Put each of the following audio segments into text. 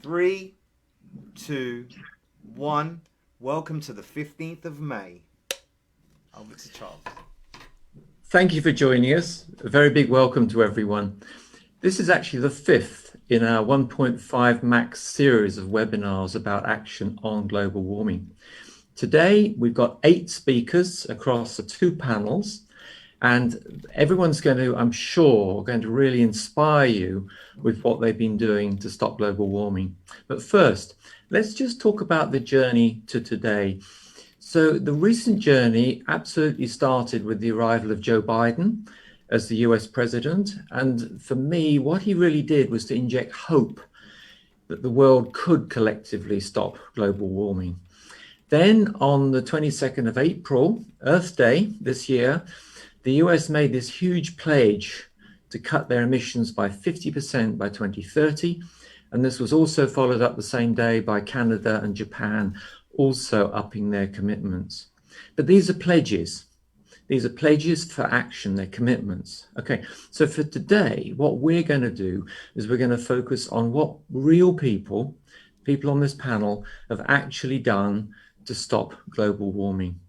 Three, two, one. Welcome to the 15th of May. Over to Charles. Thank you for joining us. A very big welcome to everyone. This is actually the fifth in our 1.5 Max series of webinars about action on global warming. Today, we've got 8 speakers across the 2 panels, and everyone's going to, I'm sure, going to really inspire you with what they've been doing to stop global warming. But first, let's just talk about the journey to today. So the recent journey absolutely started with the arrival of Joe Biden as the US president. And for me, what he really did was to inject hope that the world could collectively stop global warming. Then on the 22nd of April, Earth Day this year, the US made this huge pledge to cut their emissions by 50% by 2030. And this was also followed up the same day by Canada and Japan, also upping their commitments. But these are pledges. These are pledges for action, they're commitments. Okay, so for today, what we're going to do is we're going to focus on what real people on this panel have actually done to stop global warming.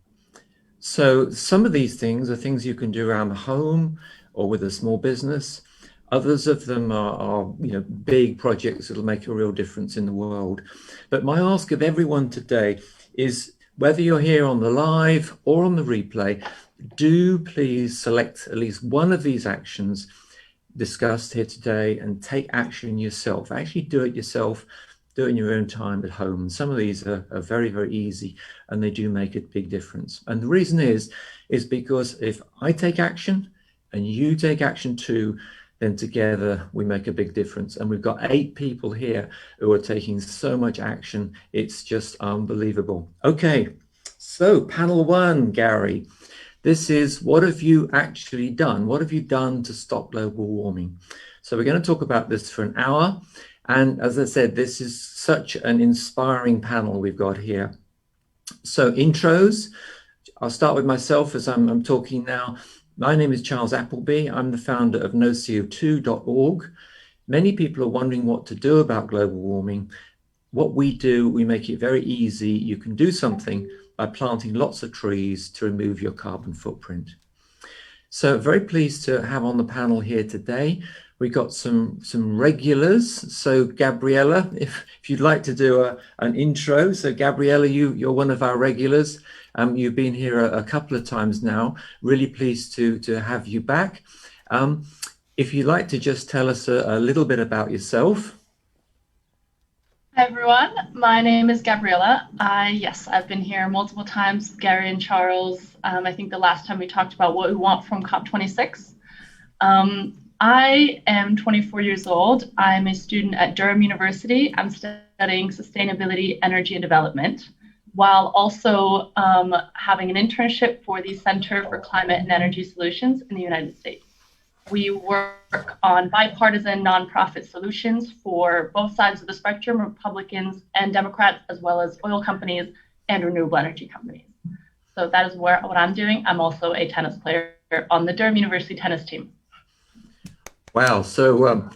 So some of these things are things you can do around the home or with a small business. Others of them are big projects that'll make a real difference in the world. But my ask of everyone today is, whether you're here on the live or on the replay, do please select at least one of these actions discussed here today and take action yourself. Actually do it yourself, do it in your own time at home. Some of these are very, very easy, and they do make a big difference. And the reason is because if I take action and you take action too, then together we make a big difference. And we've got 8 people here who are taking so much action. It's just unbelievable. Okay, so panel 1, Gary, this is, what have you actually done? What have you done to stop global warming? So we're going to talk about this for an hour. And as I said, this is such an inspiring panel we've got here. So intros, I'll start with myself as I'm talking now. My name is Charles Appleby. I'm the founder of noco2.org. Many people are wondering what to do about global warming. What we do, we make it very easy. You can do something by planting lots of trees to remove your carbon footprint. So very pleased to have on the panel here today. We got some regulars. So Gabriella, if you'd like to do an intro. So Gabriella, you're one of our regulars. You've been here a couple of times now. Really pleased to have you back. If you'd like to just tell us a little bit about yourself. Hi everyone, my name is Gabriella. I've been here multiple times, Gary and Charles. I think the last time we talked about what we want from COP26. I am 24 years old. I'm a student at Durham University. I'm studying sustainability, energy, and development, while also having an internship for the Center for Climate and Energy Solutions in the United States. We work on bipartisan nonprofit solutions for both sides of the spectrum, Republicans and Democrats, as well as oil companies and renewable energy companies. So that is what I'm doing. I'm also a tennis player on the Durham University tennis team. Wow, so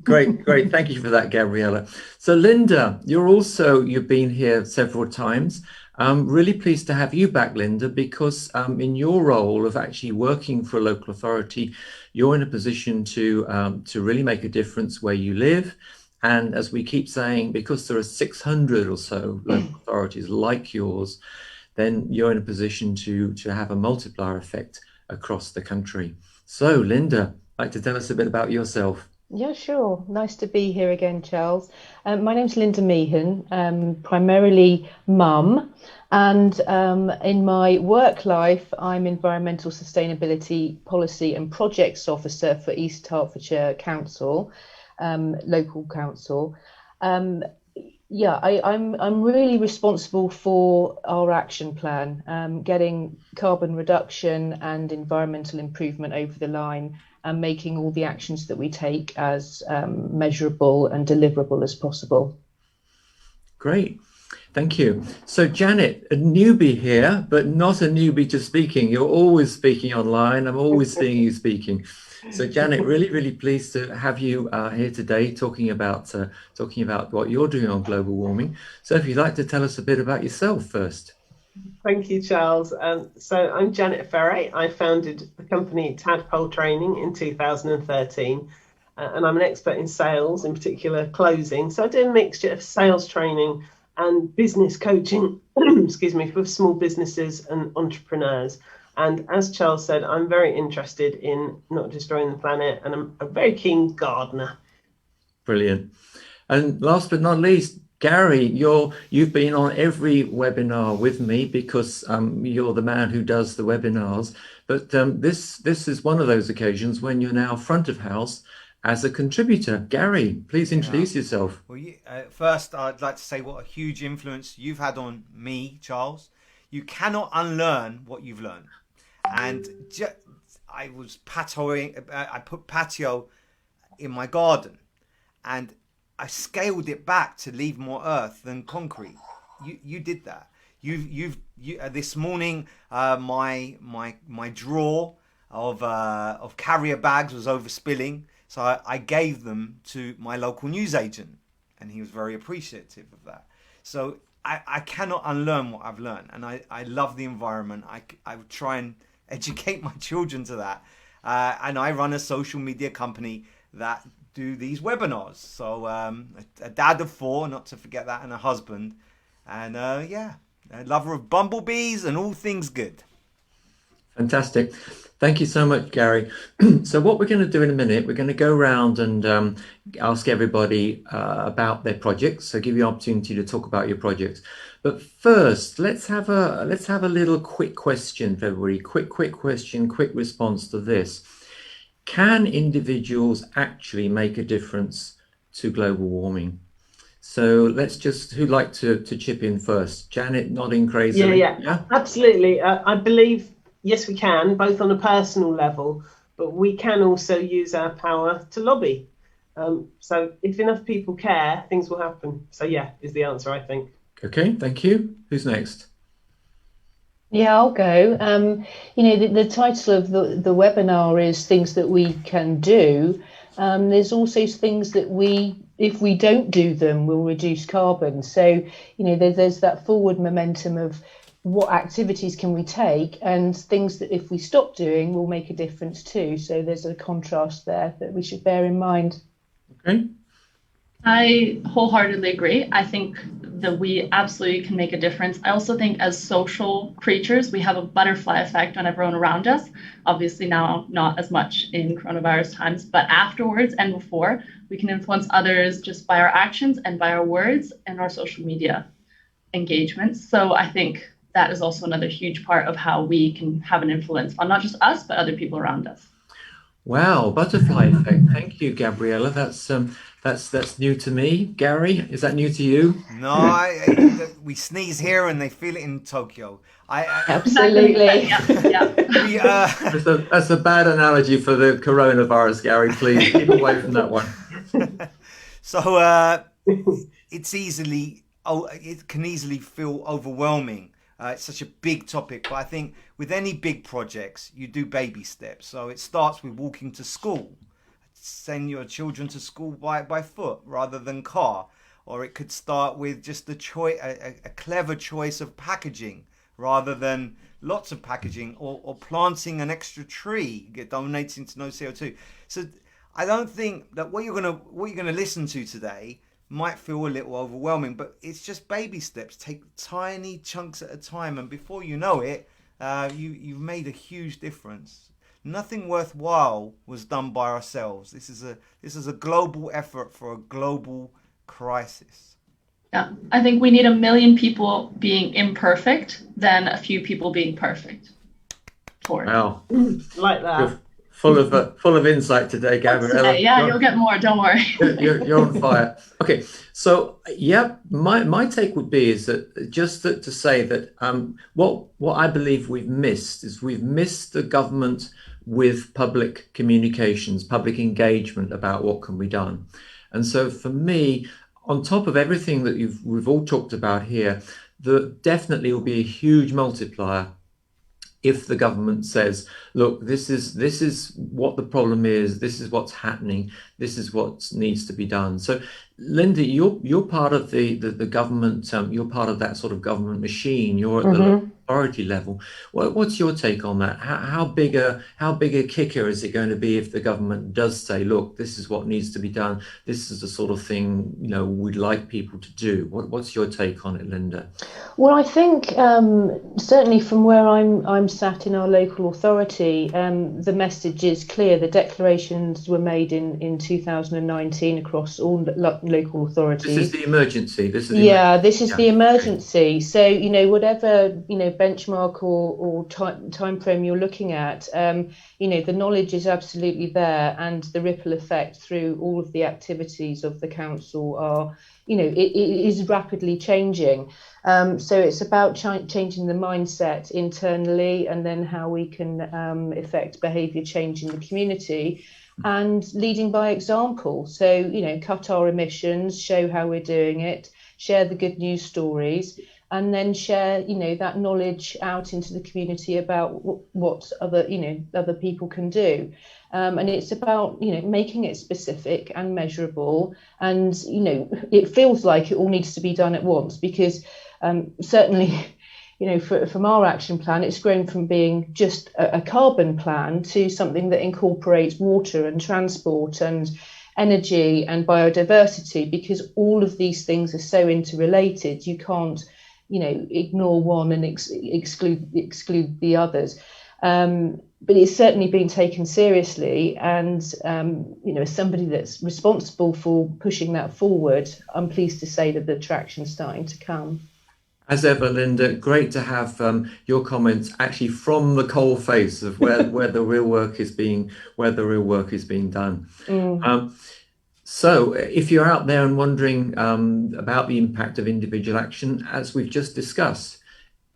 great. Thank you for that, Gabriella. So Linda, you've been here several times. I'm really pleased to have you back, Linda, because in your role of actually working for a local authority, you're in a position to really make a difference where you live. And as we keep saying, because there are 600 or so local authorities like yours, then you're in a position to have a multiplier effect across the country. So Linda, like to tell us a bit about yourself? Yeah, sure. Nice to be here again, Charles. My name's Linda Meehan, primarily mum, and in my work life, I'm Environmental Sustainability Policy and Projects Officer for East Hertfordshire Council, local council. I'm really responsible for our action plan, getting carbon reduction and environmental improvement over the line, and making all the actions that we take as measurable and deliverable as possible. Great. Thank you. So Janet, a newbie here, but not a newbie to speaking. You're always speaking online. I'm always seeing you speaking. So Janet, really, really pleased to have you here today talking about what you're doing on global warming. So if you'd like to tell us a bit about yourself first. Thank you, Charles. So I'm Janet Ferret. I founded the company Tadpole Training in 2013, and I'm an expert in sales, in particular closing. So I do a mixture of sales training and business coaching, excuse me, for small businesses and entrepreneurs. And as Charles said, I'm very interested in not destroying the planet, and I'm a very keen gardener. Brilliant. And last but not least, Gary, you've been on every webinar with me because you're the man who does the webinars. But this is one of those occasions when you're now front of house as a contributor. Gary, please introduce yourself. Well, first, I'd like to say what a huge influence you've had on me, Charles. You cannot unlearn what you've learned. And I was patioing. I put patio in my garden, and I scaled it back to leave more earth than concrete. You did that. You this morning, my drawer of carrier bags was overspilling, so I gave them to my local newsagent, and he was very appreciative of that. So I cannot unlearn what I've learned, and I love the environment. I would try and educate my children to that, and I run a social media company that do these webinars. So a dad of 4, not to forget that, and a husband, and a lover of bumblebees and all things good. Fantastic. Thank you so much, Gary. So what we're going to do in a minute, we're going to go around and ask everybody about their projects. So give you an opportunity to talk about your projects. But first, let's have a little quick question for everybody. Quick question, quick response to this. Can individuals actually make a difference to global warming? So let's just, who'd like to chip in first? Janet nodding crazily. Yeah, absolutely. I believe, yes, we can, both on a personal level, but we can also use our power to lobby. So if enough people care, things will happen. So yeah, is the answer, I think. Okay, thank you. Who's next? Yeah, I'll go. The title of the webinar is Things That We Can Do. There's also things that if we don't do them, will reduce carbon. So, there's that forward momentum of what activities can we take, and things that if we stop doing will make a difference too. So there's a contrast there that we should bear in mind. Okay. I wholeheartedly agree. I think that we absolutely can make a difference. I also think as social creatures, we have a butterfly effect on everyone around us. Obviously now not as much in coronavirus times, but afterwards and before, we can influence others just by our actions and by our words and our social media engagements. So I think that is also another huge part of how we can have an influence on not just us, but other people around us. Wow, butterfly effect. Thank you, Gabriella. That's new to me. Gary, is that new to you? No, we sneeze here and they feel it in Tokyo. Absolutely. Yeah. That's a bad analogy for the coronavirus, Gary. Please keep away from that one. So it can easily feel overwhelming. It's such a big topic, but I think with any big projects, you do baby steps. So it starts with walking to school. Send your children to school by foot rather than car. Or it could start with just a clever choice of packaging rather than lots of packaging, or planting an extra tree, donating to no CO2. So I don't think that what you're gonna listen to today might feel a little overwhelming, but it's just baby steps. Take tiny chunks at a time, and before you know it, you've made a huge difference. Nothing worthwhile was done by ourselves. This is a global effort for a global crisis. Yeah, I think we need 1 million people being imperfect than a few people being perfect. Wow, like that. You're full of insight today, Gabriella. Yeah, you'll get more. Don't worry. You're on fire. Okay, so yeah, my take would be is that just to say that what I believe we've missed the government with public communications, public engagement about what can be done. And so for me, on top of everything that we've all talked about here, there definitely will be a huge multiplier if the government says, look, this is what the problem is, this is what's happening, this is what needs to be done. So Linda, you're part of the government, you're part of that sort of government machine, you're at the local authority level. What's your take on that? How big a kicker is it going to be if the government does say, look, this is what needs to be done, this is the sort of thing, you know, we'd like people to do? What's your take on it, Linda? Well, I think certainly from where I'm sat in our local authority, the message is clear. The declarations were made in 2019 across all local authorities. This is the emergency. This is the emergency. So, you know, whatever, you know, benchmark or time frame you're looking at, you know, the knowledge is absolutely there, and the ripple effect through all of the activities of the council are, you know, it is rapidly changing. So it's about changing the mindset internally, and then how we can effect behaviour change in the community, and leading by example. So, you know, cut our emissions, show how we're doing it, share the good news stories, and then share, you know, that knowledge out into the community about what other people can do. And it's about, you know, making it specific and measurable. And, you know, it feels like it all needs to be done at once, because certainly, you know, from our action plan, it's grown from being just a carbon plan to something that incorporates water and transport and energy and biodiversity, because all of these things are so interrelated. You can't, you know, ignore one and exclude the others. But it's certainly been taken seriously, and you know, as somebody that's responsible for pushing that forward, I'm pleased to say that the traction's starting to come. As ever, Linda, great to have your comments actually from the coal face of where the real work is being done. So if you're out there and wondering about the impact of individual action, as we've just discussed,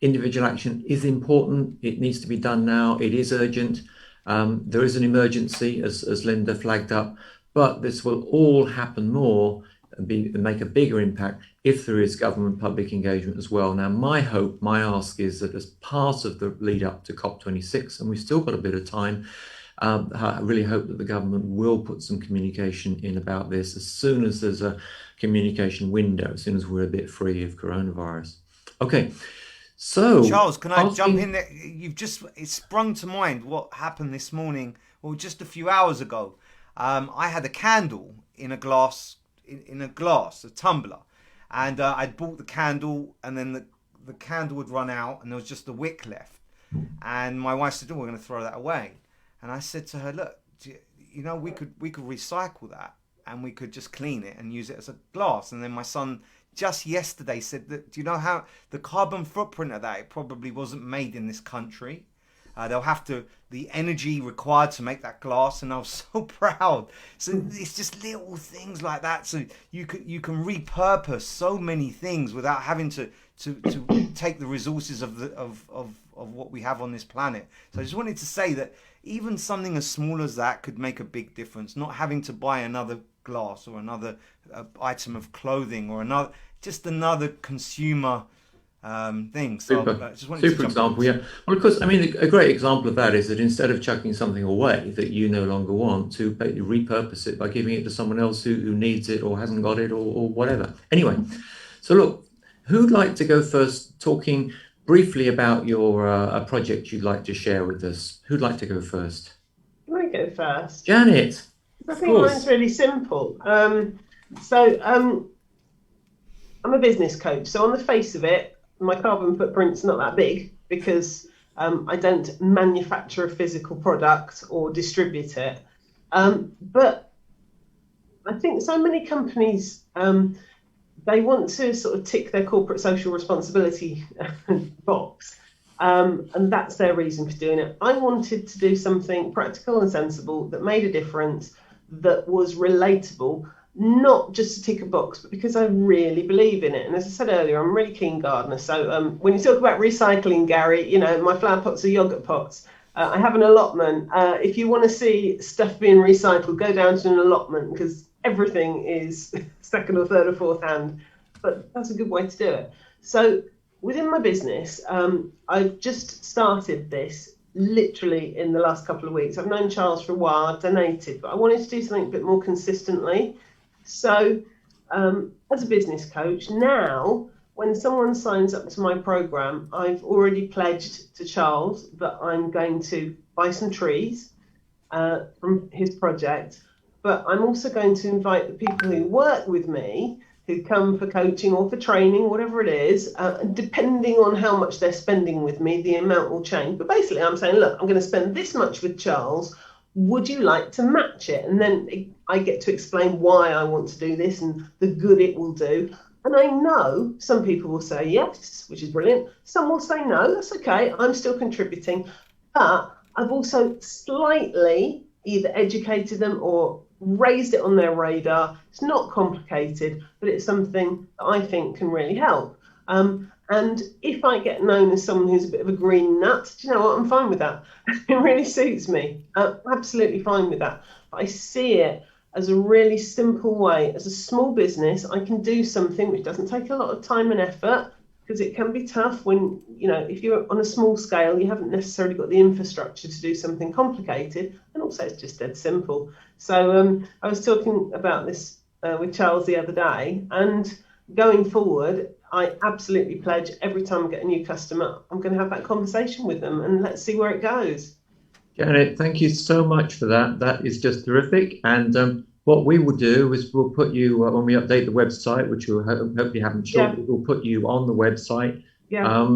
individual action is important. It needs to be done now. It is urgent. There is an emergency, as Linda flagged up, but this will all happen more and make a bigger impact if there is government public engagement as well. Now, my hope, my ask is that as part of the lead up to COP26, and we've still got a bit of time, I really hope that the government will put some communication in about this as soon as there's a communication window, as soon as we're a bit free of coronavirus. Okay. So, Charles, can I jump in there? It sprung to mind what happened this morning, or just a few hours ago. I had a candle in a glass, a tumbler, and I'd bought the candle, and then the candle would run out, and there was just the wick left. And my wife said, "Oh, we're going to throw that away." And I said to her, "Look, you know, we could recycle that, and we could just clean it and use it as a glass." And then my son just yesterday said that, do you know how the carbon footprint of that, it probably wasn't made in this country. They'll have the energy required to make that glass, and I was so proud. So it's just little things like that. So you can repurpose so many things without having to take the resources of what we have on this planet. So I just wanted to say that even something as small as that could make a big difference. Not having to buy another glass or another item of clothing or another consumer thing. So super example, yeah. Well, of course, I mean, a great example of that is that instead of chucking something away that you no longer want, to repurpose it by giving it to someone else who needs it or hasn't got it or whatever. Anyway, so look, who'd like to go first, talking briefly about your a project you'd like to share with us? Who'd like to go first? Can I go first? Janet. I think mine's really simple. I'm a business coach, so on the face of it, my carbon footprint's not that big, because I don't manufacture a physical product or distribute it. But I think so many companies, they want to sort of tick their corporate social responsibility box, and that's their reason for doing it. I wanted to do something practical and sensible that made a difference, that was relatable, not just to tick a box, but because I really believe in it. And as I said earlier, I'm a really keen gardener. So when you talk about recycling, Gary, you know, my flower pots are yogurt pots. I have an allotment. If you want to see stuff being recycled, go down to an allotment, because everything is second or third or fourth hand, but that's a good way to do it. So within my business, I've just started this literally in the last couple of weeks. I've known Charles for a while, I've donated, but I wanted to do something a bit more consistently. So as a business coach, now when someone signs up to my program, I've already pledged to Charles that I'm going to buy some trees from his project, but I'm also going to invite the people who work with me, who come for coaching or for training, whatever it is, depending on how much they're spending with me, the amount will change. But basically I'm saying, look, I'm going to spend this much with Charles. Would you like to match it? And then I get to explain why I want to do this and the good it will do. And I know some people will say yes, which is brilliant. Some will say no, that's okay, I'm still contributing. But I've also slightly either educated them or raised it on their radar. It's not complicated, but it's something that I think can really help. And if I get known as someone who's a bit of a green nut, do you know what? I'm fine with that. It really suits me. Absolutely fine with that. But I see it as a really simple way. As a small business, I can do something which doesn't take a lot of time and effort, because it can be tough when, you know, if you're on a small scale, you haven't necessarily got the infrastructure to do something complicated. And also it's just dead simple. So I was talking about this with Charles the other day, and going forward, I absolutely pledge every time I get a new customer, I'm going to have that conversation with them, and let's see where it goes. Janet, thank you so much for that. That is just terrific. And what we will do is we'll put you, when we update the website, which we'll hopefully happen shortly, we'll put you on the website. Yeah.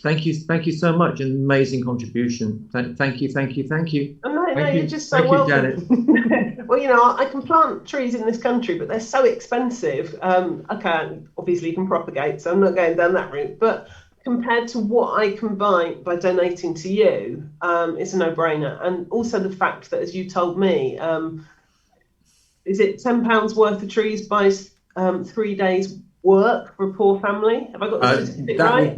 Thank you so much. An amazing contribution. Thank you. No, you're just so welcome. Janet. Well, you know, I can plant trees in this country, but they're so expensive. Okay, obviously you can propagate, so I'm not going down that route. But compared to what I can buy by donating to you, it's a no-brainer. And also the fact that, as you told me, is it £10 worth of trees buys 3 days work for a poor family? Have I got the statistic right?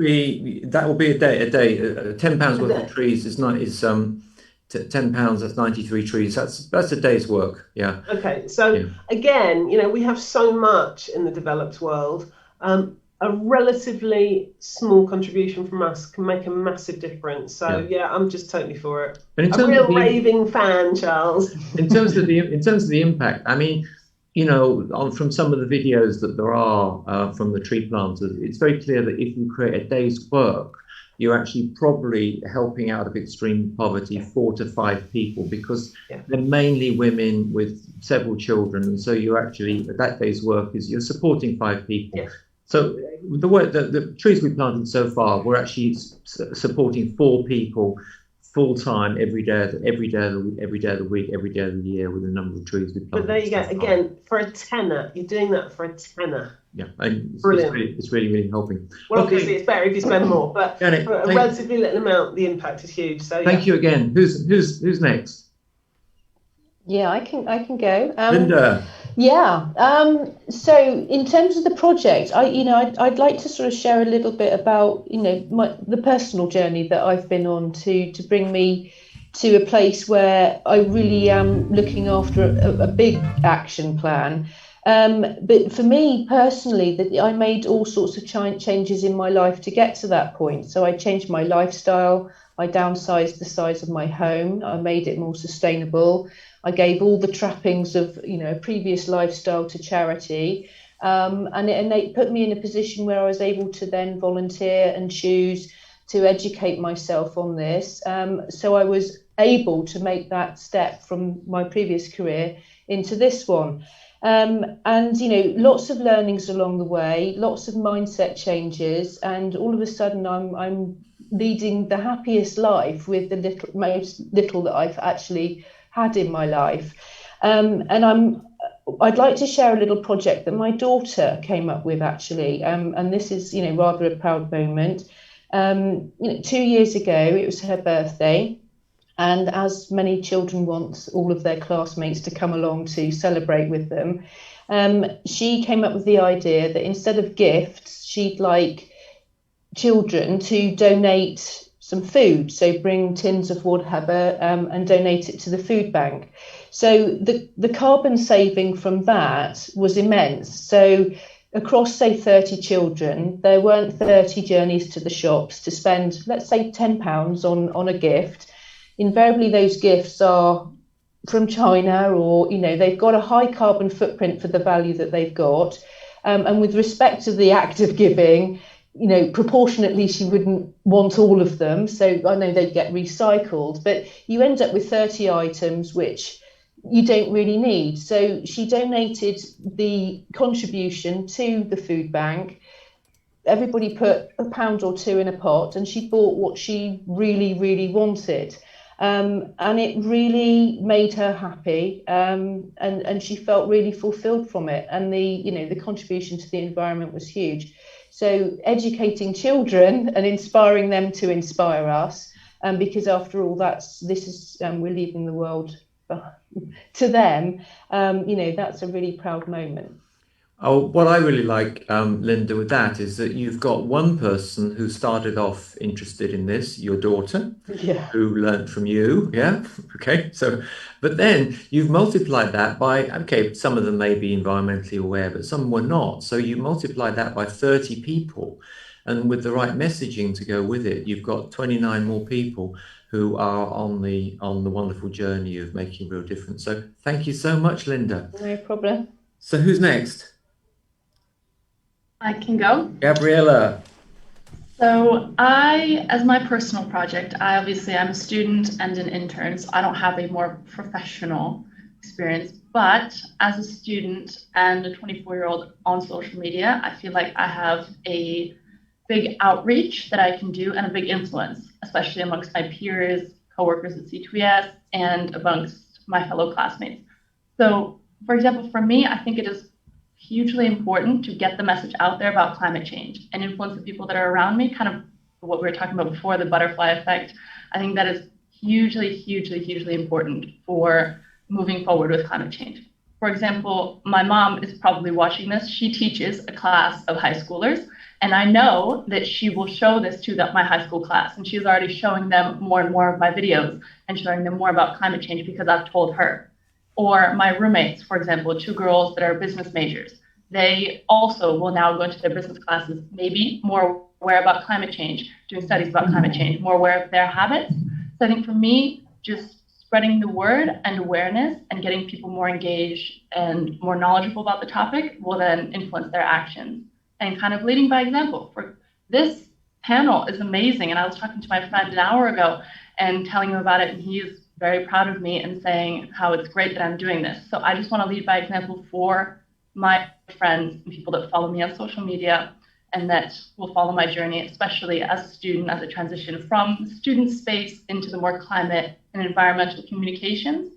That will be a day. £10 worth of trees is £10. That's 93 trees. That's a day's work. Yeah. Okay. So again, you know, we have so much in the developed world. A relatively small contribution from us can make a massive difference. So yeah, I'm just totally for it. A real raving fan, Charles. In terms of the impact, I mean, you know, from some of the videos that there are from the tree planters, it's very clear that if you create a day's work, you're actually probably helping out of extreme poverty 4 to 5 people, because they're mainly women with several children, and so you actually, that day's work is you're supporting 5 people. Yeah. So the trees we planted so far, we're actually supporting 4 people full time every day of the week, every day of the year, with a number of trees we planted. But there you go. Again, for a tenner, you're doing that for a tenner. Yeah, and brilliant. It's really helping. Well, obviously it's better if you spend more, but Janet, for a relatively little amount, the impact is huge. So thank you again. Who's next? Yeah, I can go. Linda. Yeah. So in terms of the project, I'd like to sort of share a little bit about, you know, the personal journey that I've been on to bring me to a place where I really am looking after a big action plan. But for me personally, I made all sorts of changes in my life to get to that point. So I changed my lifestyle. I downsized the size of my home. I made it more sustainable. I gave all the trappings of, you know, a previous lifestyle to charity. And it put me in a position where I was able to then volunteer and choose to educate myself on this. So I was able to make that step from my previous career into this one. And, you know, lots of learnings along the way, lots of mindset changes. And all of a sudden I'm leading the happiest life with the most little that I've actually had in my life. And I'd like to share a little project that my daughter came up with, actually. And this is, you know, rather a proud moment. 2 years ago, it was her birthday. And as many children want all of their classmates to come along to celebrate with them, she came up with the idea that instead of gifts, she'd like children to donate some food. So bring tins of whatever and donate it to the food bank. So the carbon saving from that was immense. So across, say, 30 children, there weren't 30 journeys to the shops to spend, let's say, £10 on a gift. Invariably, those gifts are from China, or, you know, they've got a high carbon footprint for the value that they've got. And with respect to the act of giving, you know, proportionately, she wouldn't want all of them. So I know they get recycled, but you end up with 30 items which you don't really need. So she donated the contribution to the food bank. Everybody put £1 or £2 in a pot, and she bought what she really, really wanted. And it really made her happy, and she felt really fulfilled from it. And the contribution to the environment was huge. So educating children and inspiring them to inspire us, because after all, we're leaving the world to them. That's a really proud moment. Oh, what I really like, Linda, with that is that you've got one person who started off interested in this, your daughter, Yeah. who learned from you. Yeah. Okay. So, but then you've multiplied that by, okay, some of them may be environmentally aware, but some were not. So you multiply that by 30 people. And with the right messaging to go with it, you've got 29 more people who are on the wonderful journey of making a real difference. So thank you so much, Linda. No problem. So who's next? I can go. Gabriella. So as my personal project, I'm a student and an intern, so I don't have a more professional experience. But as a student and a 24-year-old on social media, I feel like I have a big outreach that I can do and a big influence, especially amongst my peers, coworkers at C2ES, and amongst my fellow classmates. So, for example, for me, I think it is hugely important to get the message out there about climate change and influence the people that are around me, kind of what we were talking about before, the butterfly effect. I think that is hugely, hugely, hugely important for moving forward with climate change. For example, my mom is probably watching this. She teaches a class of high schoolers, and I know that she will show this to my high school class, and she's already showing them more and more of my videos and showing them more about climate change because I've told her. Or my roommates, for example, 2 girls that are business majors. They also will now go into their business classes, maybe more aware about climate change, doing studies about climate change, more aware of their habits. So I think for me, just spreading the word and awareness and getting people more engaged and more knowledgeable about the topic will then influence their actions. And kind of leading by example. For this panel is amazing. And I was talking to my friend an hour ago and telling him about it, and he is very proud of me and saying how it's great that I'm doing this. So I just want to lead by example for my friends and people that follow me on social media and that will follow my journey, especially as a student, as a transition from the student space into the more climate and environmental communications.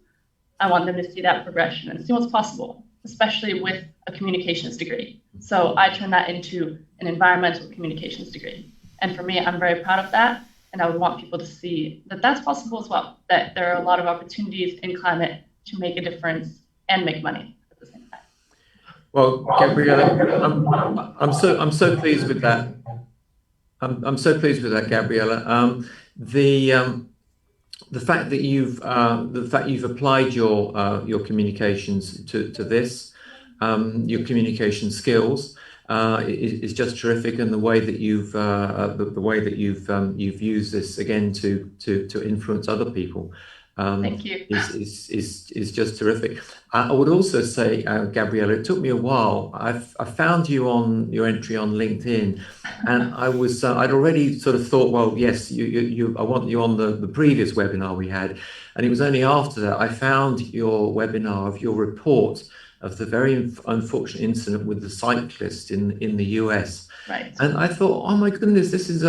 I want them to see that progression and see what's possible, especially with a communications degree. So I turned that into an environmental communications degree. And for me, I'm very proud of that. And I would want people to see that that's possible as well, that there are a lot of opportunities in climate to make a difference and make money at the same time. Well, Gabriella, I'm so pleased with that. I'm so pleased with that, Gabriella. The fact that you've applied your communications to this, your communication skills, is just terrific, and the way that you've used this again to influence other people. Thank you. Is just terrific. I would also say, Gabriella, it took me a while. I found you on your entry on LinkedIn, and I'd already sort of thought, well, yes, I want you on the previous webinar we had, and it was only after that I found your webinar of your report of the very unfortunate incident with the cyclist in the US. Right. And I thought, oh my goodness, this is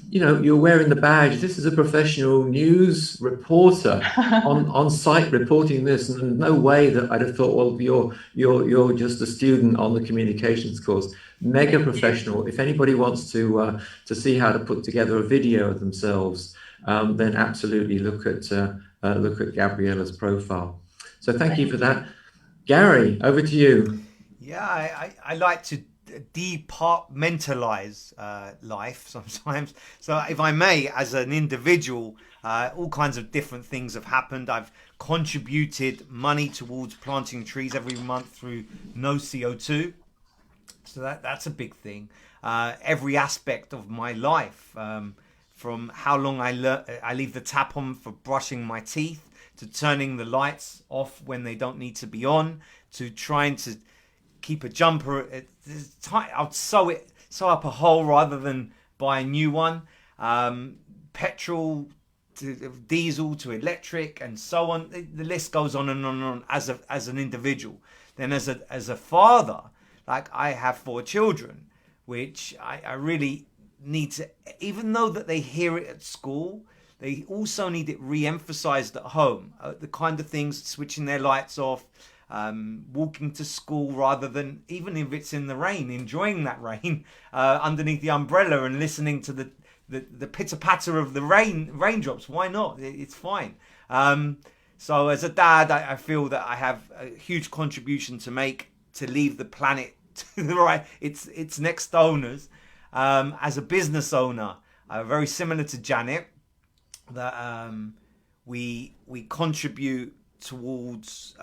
you're wearing the badge. This is a professional news reporter on site reporting this, and no way that I'd have thought, well, you're just a student on the communications course. Mega professional. If anybody wants to see how to put together a video of themselves, then absolutely look at Gabriella's profile. So thank you for that. Gary, over to you. Yeah, I like to departmentalize life sometimes. So if I may, as an individual, all kinds of different things have happened. I've contributed money towards planting trees every month through no CO2. So that's a big thing. Every aspect of my life, from how long I leave the tap on for brushing my teeth, to turning the lights off when they don't need to be on, to trying to keep a jumper tight. I'll sew up a hole rather than buy a new one. Petrol to diesel to electric and so on. The list goes on and on and on as an individual. Then as a father, like I have 4 children, which I really need to, even though that they hear it at school, they also need it re-emphasized at home. The kind of things, switching their lights off, walking to school rather than, even if it's in the rain, enjoying that rain underneath the umbrella and listening to the pitter-patter of the raindrops. Why not? It's fine. So as a dad, I feel that I have a huge contribution to make to leave the planet to the right, its next owners. As a business owner, very similar to Janet, that we contribute towards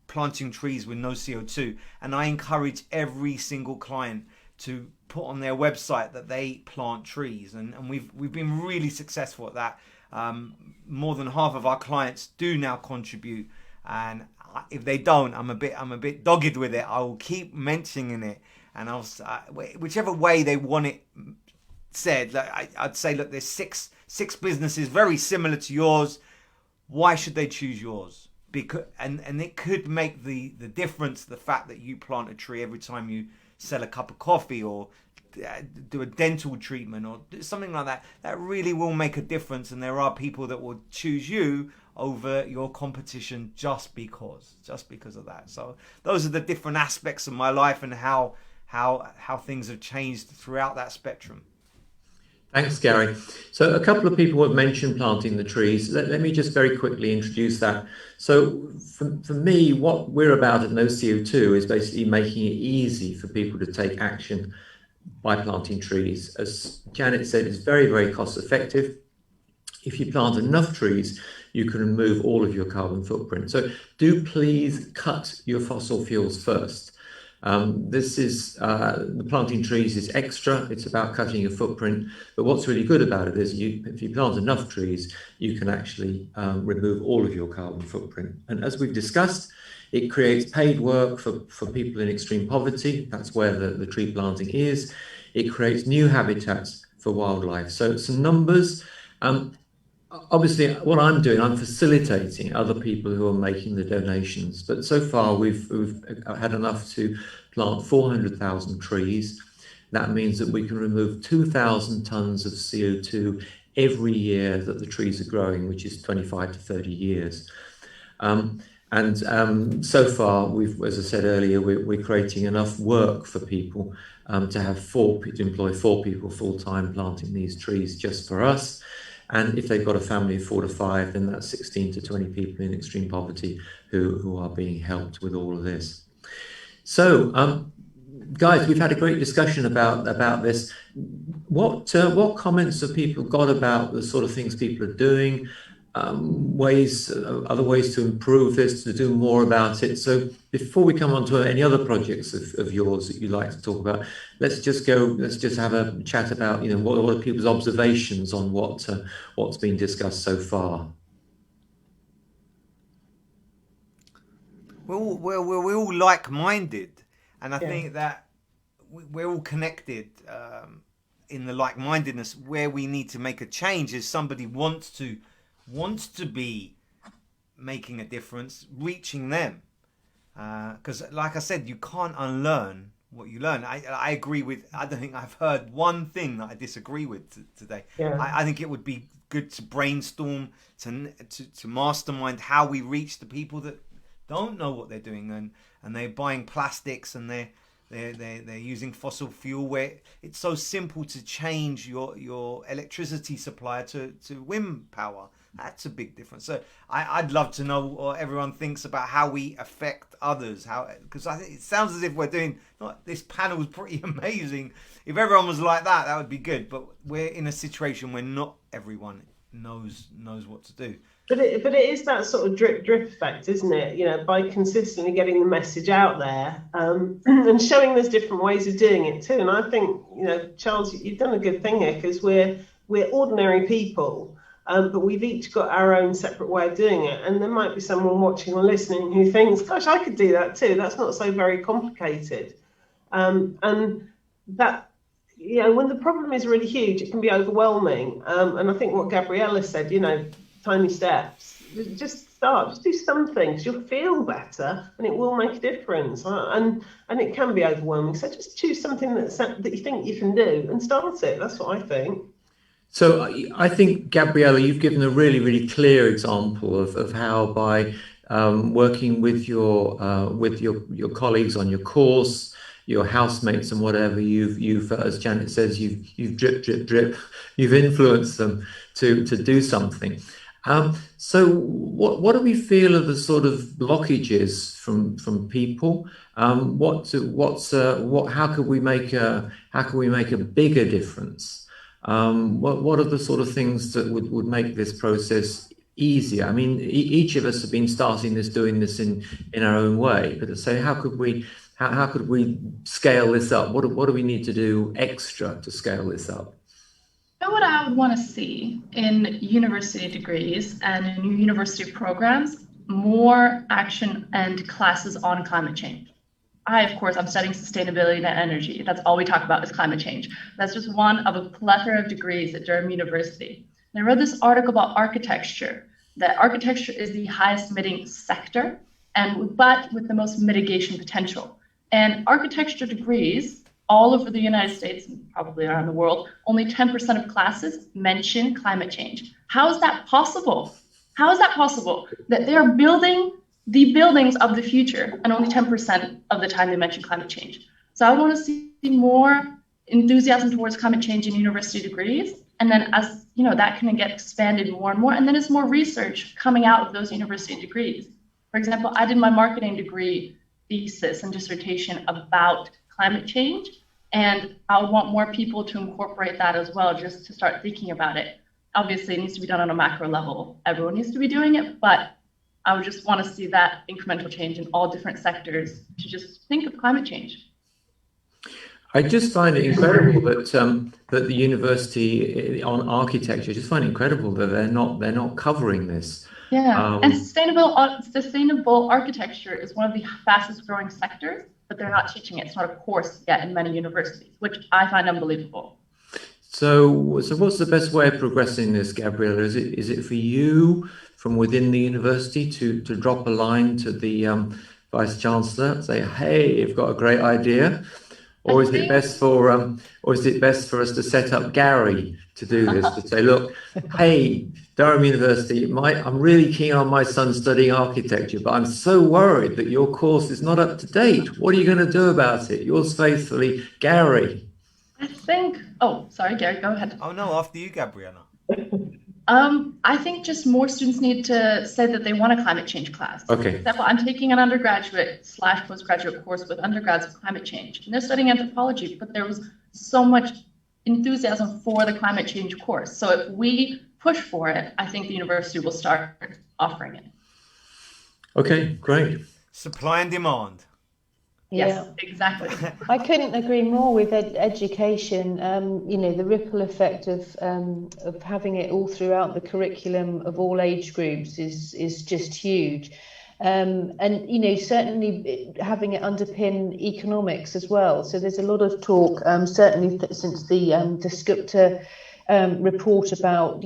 planting trees with no CO2, and I encourage every single client to put on their website that they plant trees, and we've been really successful at that. More than half of our clients do now contribute, and if they don't, I'm a bit dogged with it. I will keep mentioning it, and I'll whichever way they want it said. I'd say, look, there's six businesses very similar to yours. Why should they choose yours? Because and it could make the difference, the fact that you plant a tree every time you sell a cup of coffee or do a dental treatment or something like that. That really will make a difference, and there are people that will choose you over your competition just because of that. So those are the different aspects of my life and how things have changed throughout that spectrum. Thanks, Gary. So a couple of people have mentioned planting the trees. Let me just very quickly introduce that. So for me, what we're about at No CO2 is basically making it easy for people to take action by planting trees. As Janet said, it's very, very cost effective. If you plant enough trees, you can remove all of your carbon footprint. So do please cut your fossil fuels first. This is the planting trees is extra. It's about cutting your footprint. But what's really good about it is if you plant enough trees, you can actually remove all of your carbon footprint. And as we've discussed, it creates paid work for people in extreme poverty. That's where the tree planting is. It creates new habitats for wildlife. So some numbers. Obviously, what I'm doing, I'm facilitating other people who are making the donations. But so far, we've had enough to plant 400,000 trees. That means that we can remove 2,000 tons of CO2 every year that the trees are growing, which is 25 to 30 years. So far, as I said earlier, we're creating enough work for people to employ 4 people full-time planting these trees just for us. And if they've got a family of 4 to 5, then that's 16 to 20 people in extreme poverty who are being helped with all of this. So, guys, we've had a great discussion about this. What comments have people got about the sort of things people are doing? Other ways to improve this, to do more about it. So before we come on to any other projects of yours that you'd like to talk about, let's just have a chat about, what are people's observations on what's been discussed so far. We're all like-minded, and I think that we're all connected in the like-mindedness. Where we need to make a change is somebody wants to be making a difference, reaching them. Because like I said, you can't unlearn what you learn. I agree with, I don't think I've heard one thing that I disagree with today. Yeah. I think it would be good to brainstorm, to mastermind how we reach the people that don't know what they're doing and they're buying plastics and they're using fossil fuel, where it's so simple to change your electricity supplier to wind power. That's a big difference. So I'd love to know what everyone thinks about how we affect others. Because I think it sounds as if we're doing. This panel is pretty amazing. If everyone was like that, that would be good. But we're in a situation where not everyone knows what to do. But it is that sort of drip effect, isn't it? You know, by consistently getting the message out there, and showing there's different ways of doing it too. And I think, you know, Charles, you've done a good thing here, because we're ordinary people, but we've each got our own separate way of doing it. And there might be someone watching or listening who thinks, "Gosh, I could do that too. That's not so very complicated." And that, you know, when the problem is really huge, it can be overwhelming. And I think what Gabriella said, you know, tiny steps, just start, just do something, because you'll feel better and it will make a difference. And it can be overwhelming, so just choose something that you think you can do and start it. That's what I think. So I think, Gabriella, you've given a really, really clear example of how by working with your colleagues on your course, your housemates and whatever, you've as Janet says, you've drip, you've influenced them to do something. So what do we feel are the sort of blockages from people? How could we make a bigger difference? What are the sort of things that would make this process easier? I mean, each of us have been doing this in our own way, but so how could we scale this up? What do we need to do extra to scale this up? What I would want to see in university degrees and in university programs, more action and classes on climate change. I'm studying sustainability and energy. That's all we talk about is climate change. That's just one of a plethora of degrees at Durham University. And I read this article about architecture, that architecture is the highest emitting sector, but with the most mitigation potential. And architecture degrees all over the United States, and probably around the world, only 10% of classes mention climate change. How is that possible? How is that possible that they are building the buildings of the future and only 10% of the time they mention climate change? So I want to see more enthusiasm towards climate change in university degrees. And then as you know, that can get expanded more and more. And then it's more research coming out of those university degrees. For example, I did my marketing degree thesis and dissertation about climate change. And I would want more people to incorporate that as well, just to start thinking about it. Obviously, it needs to be done on a macro level. Everyone needs to be doing it, but I would just want to see that incremental change in all different sectors to just think of climate change. I just find it incredible that the university on architecture, just find it incredible that they're not covering this. Yeah, and sustainable architecture is one of the fastest growing sectors, but they're not teaching it. It's not a course yet in many universities, which I find unbelievable. So what's the best way of progressing this, Gabriella? Is it for you from within the university to drop a line to the Vice Chancellor, say, "Hey, you've got a great idea," or is it best for us to set up Gary to do this, to say, "Look, hey, Durham University, I'm really keen on my son studying architecture, but I'm so worried that your course is not up to date. What are you going to do about it? Yours faithfully, Gary." I think, sorry, Gary, go ahead. Oh no, after you, Gabriella. I think just more students need to say that they want a climate change class. Okay. For example, I'm taking an undergraduate/postgraduate course with undergrads of climate change. And they're studying anthropology, but there was so much enthusiasm for the climate change course. So if we push for it, I think the university will start offering it. Okay, great. Supply and demand. Yes, exactly. I couldn't agree more with education. The ripple effect of having it all throughout the curriculum of all age groups is just huge. And certainly having it underpin economics as well. So there's a lot of talk, certainly since the Skupta report about,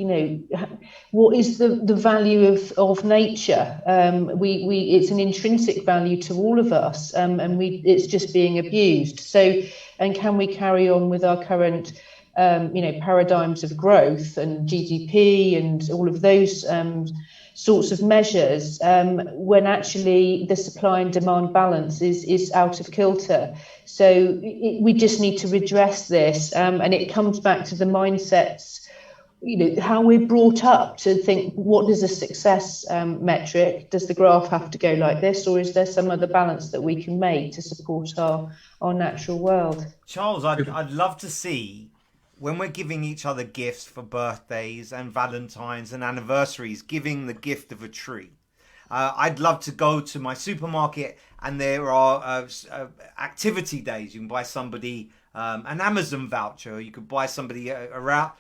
what is the value of nature. It's an intrinsic value to all of us, and it's just being abused. So, and can we carry on with our current, paradigms of growth and GDP and all of those sorts of measures when actually the supply and demand balance is out of kilter. So we just need to redress this, and it comes back to the mindsets how we're brought up to think, what is a success metric? Does the graph have to go like this, or is there some other balance that we can make to support our natural world? Charles, I'd love to see, when we're giving each other gifts for birthdays and Valentine's and anniversaries, giving the gift of a tree. I'd love to go to my supermarket and there are activity days. You can buy somebody an Amazon voucher. You could buy somebody a route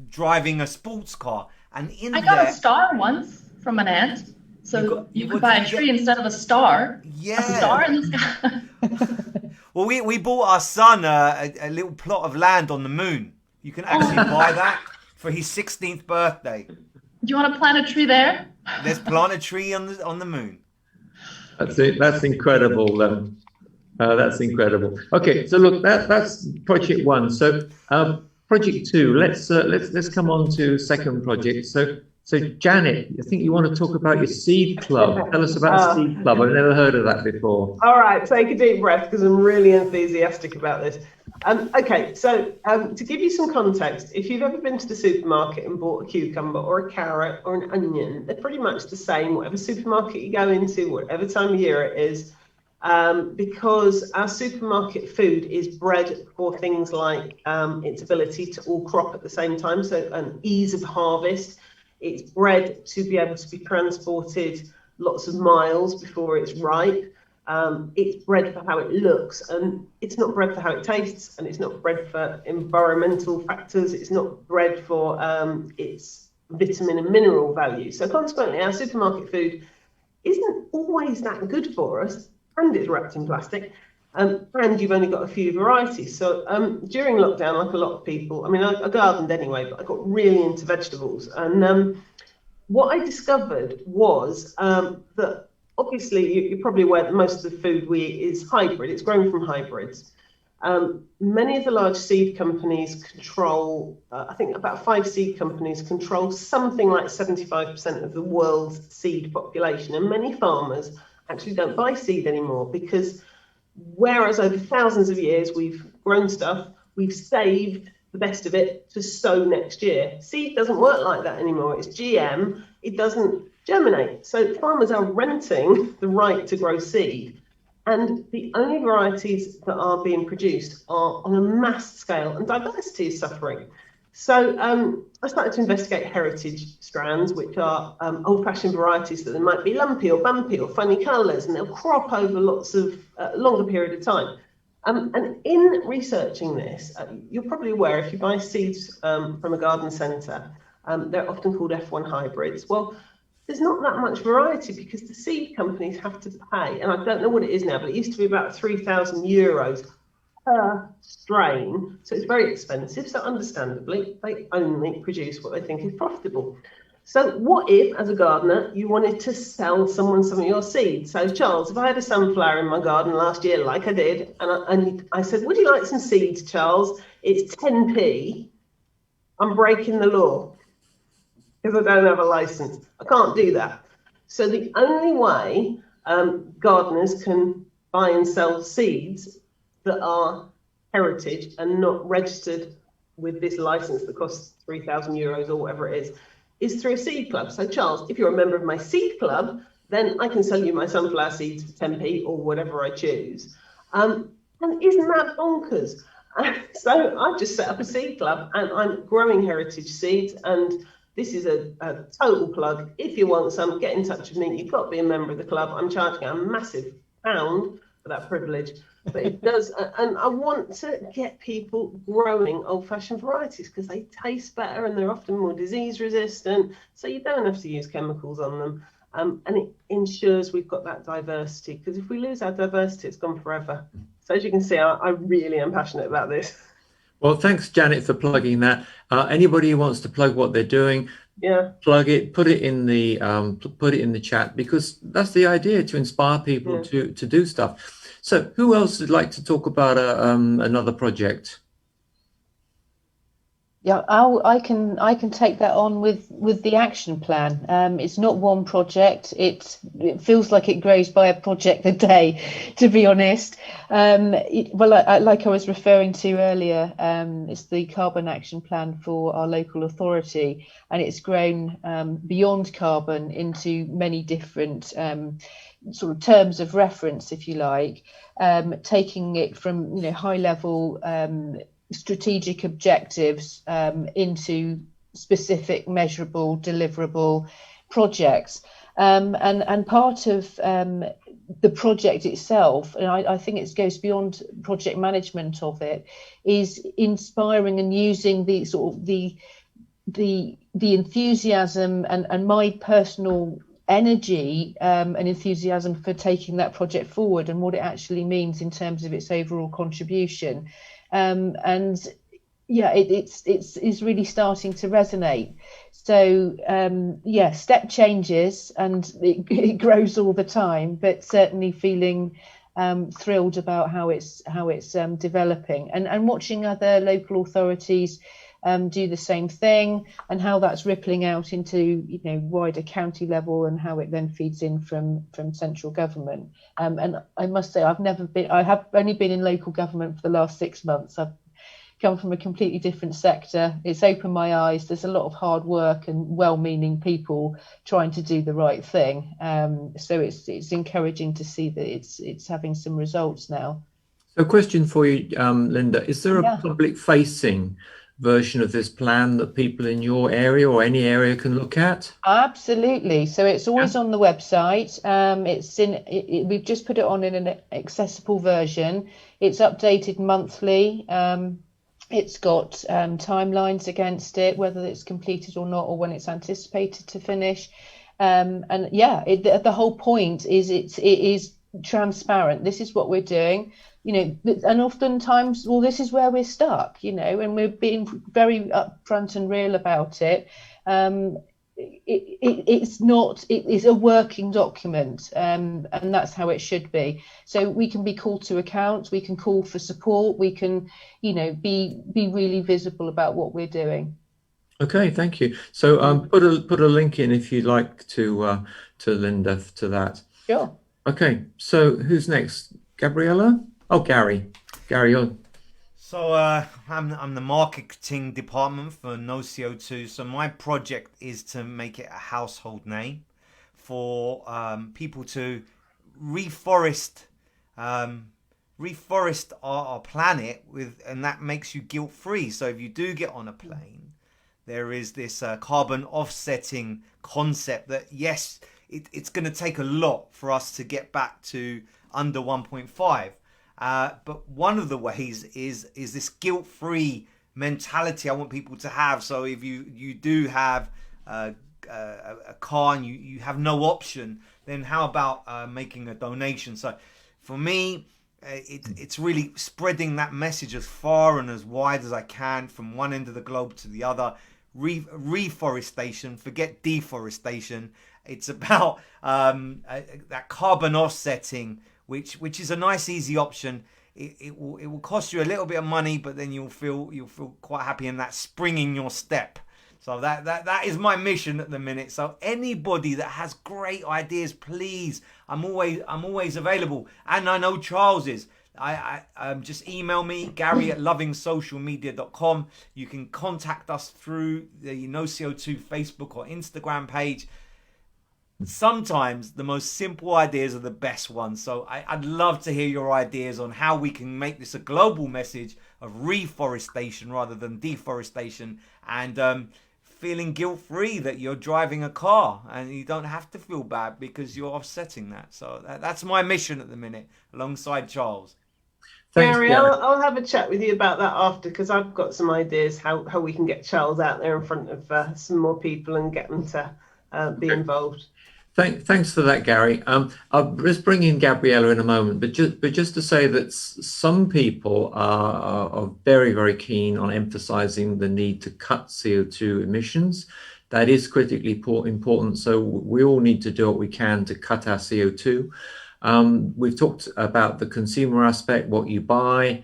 driving a sports car. And in I got a star once from an aunt. So you could buy a tree instead of a star. Yeah. A star in the sky. Well, we bought our son a little plot of land on the moon. You can actually buy that for his 16th birthday. Do you want to plant a tree there? Let's plant a tree on the moon. That's it. That's incredible. That's incredible. Okay, so look, that's project one. So project two. Let's come on to second project. So Janet, I think you want to talk about your seed club. Tell us about seed club. I've never heard of that before. All right, take a deep breath because I'm really enthusiastic about this. Okay, so to give you some context, if you've ever been to the supermarket and bought a cucumber or a carrot or an onion, they're pretty much the same, whatever supermarket you go into, whatever time of year it is, because our supermarket food is bred for things like its ability to all crop at the same time, so an ease of harvest. It's bred to be able to be transported lots of miles before it's ripe. It's bred for how it looks, and it's not bred for how it tastes, and it's not bred for environmental factors. It's not bred for its vitamin and mineral value. So consequently, our supermarket food isn't always that good for us, and it's wrapped in plastic. And you've only got a few varieties. So during lockdown, like a lot of people, I mean, I gardened anyway, but I got really into vegetables. And what I discovered was that obviously you're probably aware that most of the food we eat is hybrid. It's grown from hybrids. Many of the large seed companies control, I think about 5 seed companies control something like 75% of the world's seed population. And many farmers actually don't buy seed anymore because whereas over thousands of years we've grown stuff, we've saved the best of it to sow next year. Seed doesn't work like that anymore. It's GM. It doesn't germinate. So farmers are renting the right to grow seed. And the only varieties that are being produced are on a mass scale, and diversity is suffering. So I started to investigate heritage strands, which are old-fashioned varieties that they might be lumpy or bumpy or funny colours, and they'll crop over lots of longer period of time. And in researching this, you're probably aware if you buy seeds from a garden centre, they're often called F1 hybrids. Well, there's not that much variety because the seed companies have to pay, and I don't know what it is now, but it used to be about €3,000 per strain, so it's very expensive. So understandably, they only produce what they think is profitable. So what if, as a gardener, you wanted to sell someone some of your seeds? So Charles, if I had a sunflower in my garden last year, like I did, and I said, would you like some seeds, Charles? It's 10p. I'm breaking the law because I don't have a license. I can't do that. So the only way gardeners can buy and sell seeds that are heritage and not registered with this license that costs €3,000 or whatever it is through a seed club. So Charles, if you're a member of my seed club, then I can sell you my sunflower seeds for 10p or whatever I choose. And isn't that bonkers? So I've just set up a seed club and I'm growing heritage seeds, and this is a total plug. If you want some, get in touch with me. You've got to be a member of the club. I'm charging a massive pound for that privilege. But it does, and I want to get people growing old-fashioned varieties because they taste better and they're often more disease resistant, so you don't have to use chemicals on them, and it ensures we've got that diversity, because if we lose our diversity, it's gone forever. So as you can see, I really am passionate about this. Well, thanks, Janet, for plugging that. Anybody who wants to plug what they're doing, plug it, put it in the chat, because that's the idea, to inspire people to do stuff. So who else would like to talk about another project? Yeah, I can take that on with the action plan. It's not one project. It feels like it grows by a project a day, to be honest. Like I was referring to earlier, it's the carbon action plan for our local authority, and it's grown beyond carbon into many different sort of terms of reference, if you like, taking it from high level strategic objectives into specific, measurable, deliverable projects. And part of the project itself, and I think it goes beyond project management of it, is inspiring and using the sort of the enthusiasm and my personal energy and enthusiasm for taking that project forward and what it actually means in terms of its overall contribution. And yeah, it's really starting to resonate. So yeah, step changes, and it grows all the time, but certainly feeling thrilled about how it's developing, and watching other local authorities do the same thing, and how that's rippling out into wider county level, and how it then feeds in from central government. And I must say, I have only been in local government for the last 6 months. I've come from a completely different sector. It's opened my eyes. There's a lot of hard work and well-meaning people trying to do the right thing. So it's encouraging to see that it's having some results now. So, question for you, Linda: is there a public-facing version of this plan that people in your area or any area can look at? Absolutely. So it's always on the website. We've just put it on in an accessible version. It's updated monthly. It's got timelines against it, whether it's completed or not, or when it's anticipated to finish. And yeah, the whole point is it is transparent. This is what we're doing. And oftentimes, well, this is where we're stuck, and we're being very upfront and real about it. It is a working document, and that's how it should be. So we can be called to account, we can call for support, we can, be really visible about what we're doing. Okay, thank you. So put a link in if you'd like to Linda to that. Sure. Okay, so who's next? Gabriella? Oh, Gary, on. So I'm the marketing department for No CO2. So my project is to make it a household name for people to reforest our planet and that makes you guilt free. So if you do get on a plane, there is this carbon offsetting concept that yes, it's going to take a lot for us to get back to under 1.5. But one of the ways is this guilt-free mentality I want people to have. So if you do have a car and you have no option, then how about making a donation? So for me, it's really spreading that message as far and as wide as I can from one end of the globe to the other. Reforestation, forget deforestation. It's about that carbon offsetting, which is a nice easy option. It will cost you a little bit of money, but then you'll feel quite happy in that spring in your step. So that is my mission at the minute. So anybody that has great ideas, please, I'm always available. And I know Charles is. I just email me, gary@lovingsocialmedia.com. You can contact us through the No CO2 Facebook or Instagram page. Sometimes the most simple ideas are the best ones. So I'd love to hear your ideas on how we can make this a global message of reforestation rather than deforestation, and feeling guilt-free that you're driving a car and you don't have to feel bad because you're offsetting that. So that's my mission at the minute alongside Charles. Thanks, Gary, I'll have a chat with you about that after, because I've got some ideas how we can get Charles out there in front of some more people and get them to be involved. Thanks for that, Gary. I'll just bring in Gabriella in a moment, but just to say that some people are very, very keen on emphasizing the need to cut CO2 emissions. That is critically important. So we all need to do what we can to cut our CO2. We've talked about the consumer aspect, what you buy.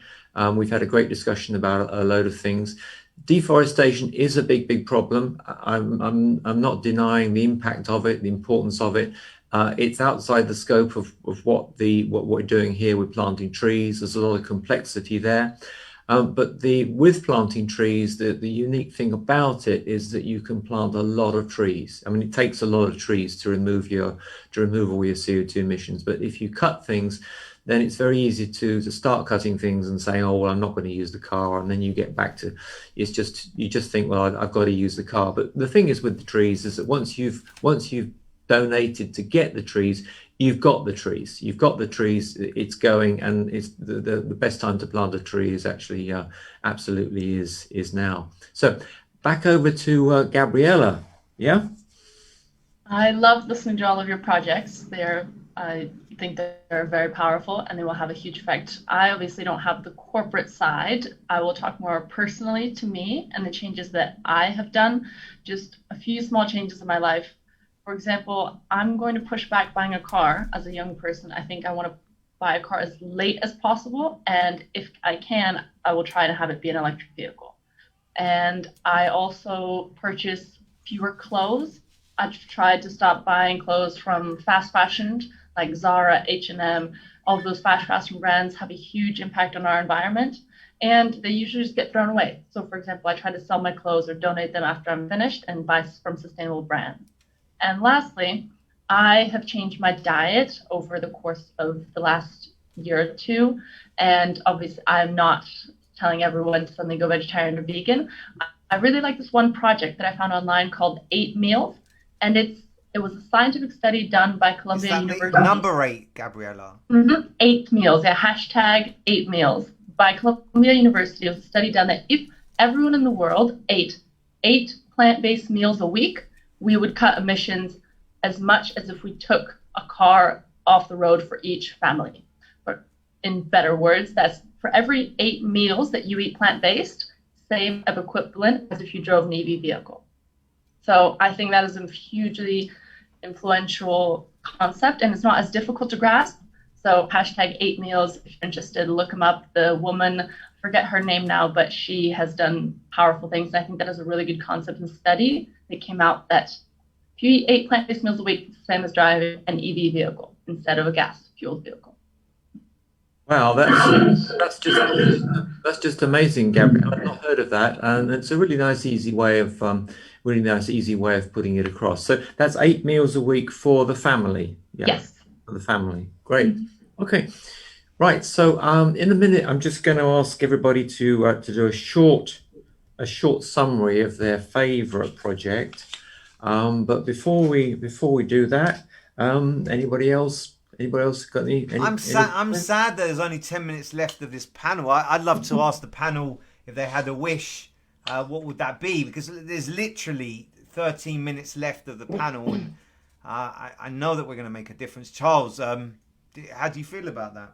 We've had a great discussion about a load of things. deforestation is a big problem. I'm not denying the impact of it, the importance of it. It's outside the scope of what we're doing here with planting trees. There's a lot of complexity there. But with planting trees, the unique thing about it is that you can plant a lot of trees. I mean, it takes a lot of trees to remove all your CO2 emissions. But if you cut things, then it's very easy to start cutting things and say, oh, well, I'm not going to use the car. And then you get back to, you just think, well, I've got to use the car. But the thing is with the trees is that once you've donated to get the trees, you've got the trees. It's going, and it's the best time to plant a tree is actually absolutely is now. So back over to Gabriella. Yeah. I love listening to all of your projects. I think they're very powerful and they will have a huge effect. I obviously don't have the corporate side. I will talk more personally to me and the changes that I have done. Just a few small changes in my life. For example, I'm going to push back buying a car as a young person. I think I want to buy a car as late as possible. And if I can, I will try to have it be an electric vehicle. And I also purchase fewer clothes. I've tried to stop buying clothes from fast fashion, like Zara, H&M. All of those fast fashion brands have a huge impact on our environment, and they usually just get thrown away. So, for example, I try to sell my clothes or donate them after I'm finished and buy from sustainable brands. And lastly, I have changed my diet over the course of the last year or two. And obviously, I'm not telling everyone to suddenly go vegetarian or vegan. I really like this one project that I found online called 8 Meals. And it was a scientific study done by Columbia University. Number 8, Gabriella. 8 Meals, yeah, hashtag 8 Meals. By Columbia University, it was a study done that if everyone in the world ate 8 plant-based meals a week, we would cut emissions as much as if we took a car off the road for each family. But in better words, that's for every 8 meals that you eat plant-based, same of equivalent as if you drove an EV vehicle. So I think that is a hugely influential concept, and it's not as difficult to grasp. So hashtag 8 Meals, if you're interested, look them up. The woman, I forget her name now, but she has done powerful things. And I think that is a really good concept and study that came out that if you eat 8 plant-based meals a week, it's the same as driving an EV vehicle instead of a gas-fueled vehicle. Wow, that's just amazing, Gabrielle. I've not heard of that, and it's a really nice, easy way of putting it across. So that's 8 meals a week for the family. Yeah, yes, for the family. Great. Okay, right. So in a minute, I'm just going to ask everybody to do a short summary of their favorite project. But before we do that, anybody else got any? I'm sad that there's only 10 minutes left of this panel. I'd love to ask the panel if they had a wish. What would that be? Because there's literally 13 minutes left of the panel, and I know that we're going to make a difference. Charles, how do you feel about that?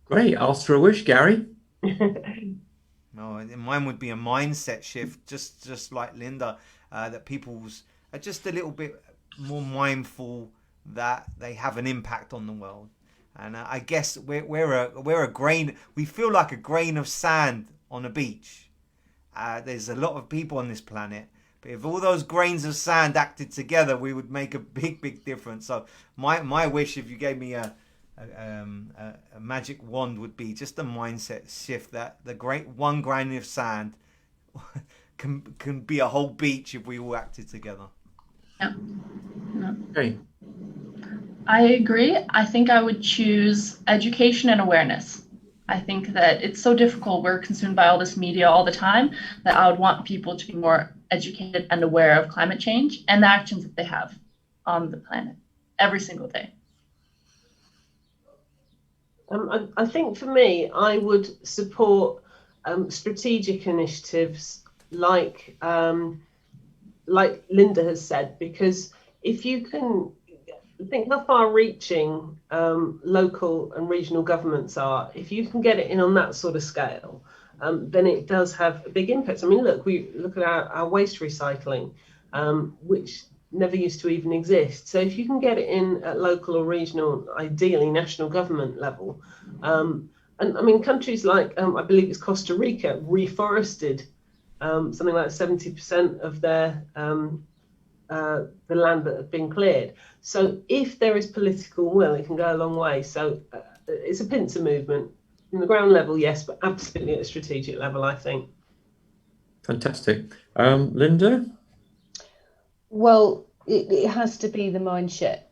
Great. Ask for a wish, Gary. No, mine would be a mindset shift, just like Linda, that people's are just a little bit more mindful that they have an impact on the world. And I guess we're a grain. We feel like a grain of sand on a beach. There's a lot of people on this planet, but if all those grains of sand acted together, we would make a big difference. So my wish, if you gave me a magic wand, would be just a mindset shift that one grain of sand can be a whole beach if we all acted together. Yeah. Okay. I agree. I think I would choose education and awareness. I think that it's so difficult. We're consumed by all this media all the time that I would want people to be more educated and aware of climate change and the actions that they have on the planet every single day. I think for me, I would support strategic initiatives like Linda has said, because if you can think how far-reaching local and regional governments are, if you can get it in on that sort of scale, then it does have a big impact. I mean, look at our waste recycling, which never used to even exist. So if you can get it in at local or regional, ideally national government level, and And I mean, countries like, I believe it's Costa Rica, reforested something like 70% of their the land that had been cleared. So if there is political will, it can go a long way. So it's a pincer movement. In the ground level, yes, but absolutely at a strategic level, I think. Fantastic. Linda? Well, it has to be the mindset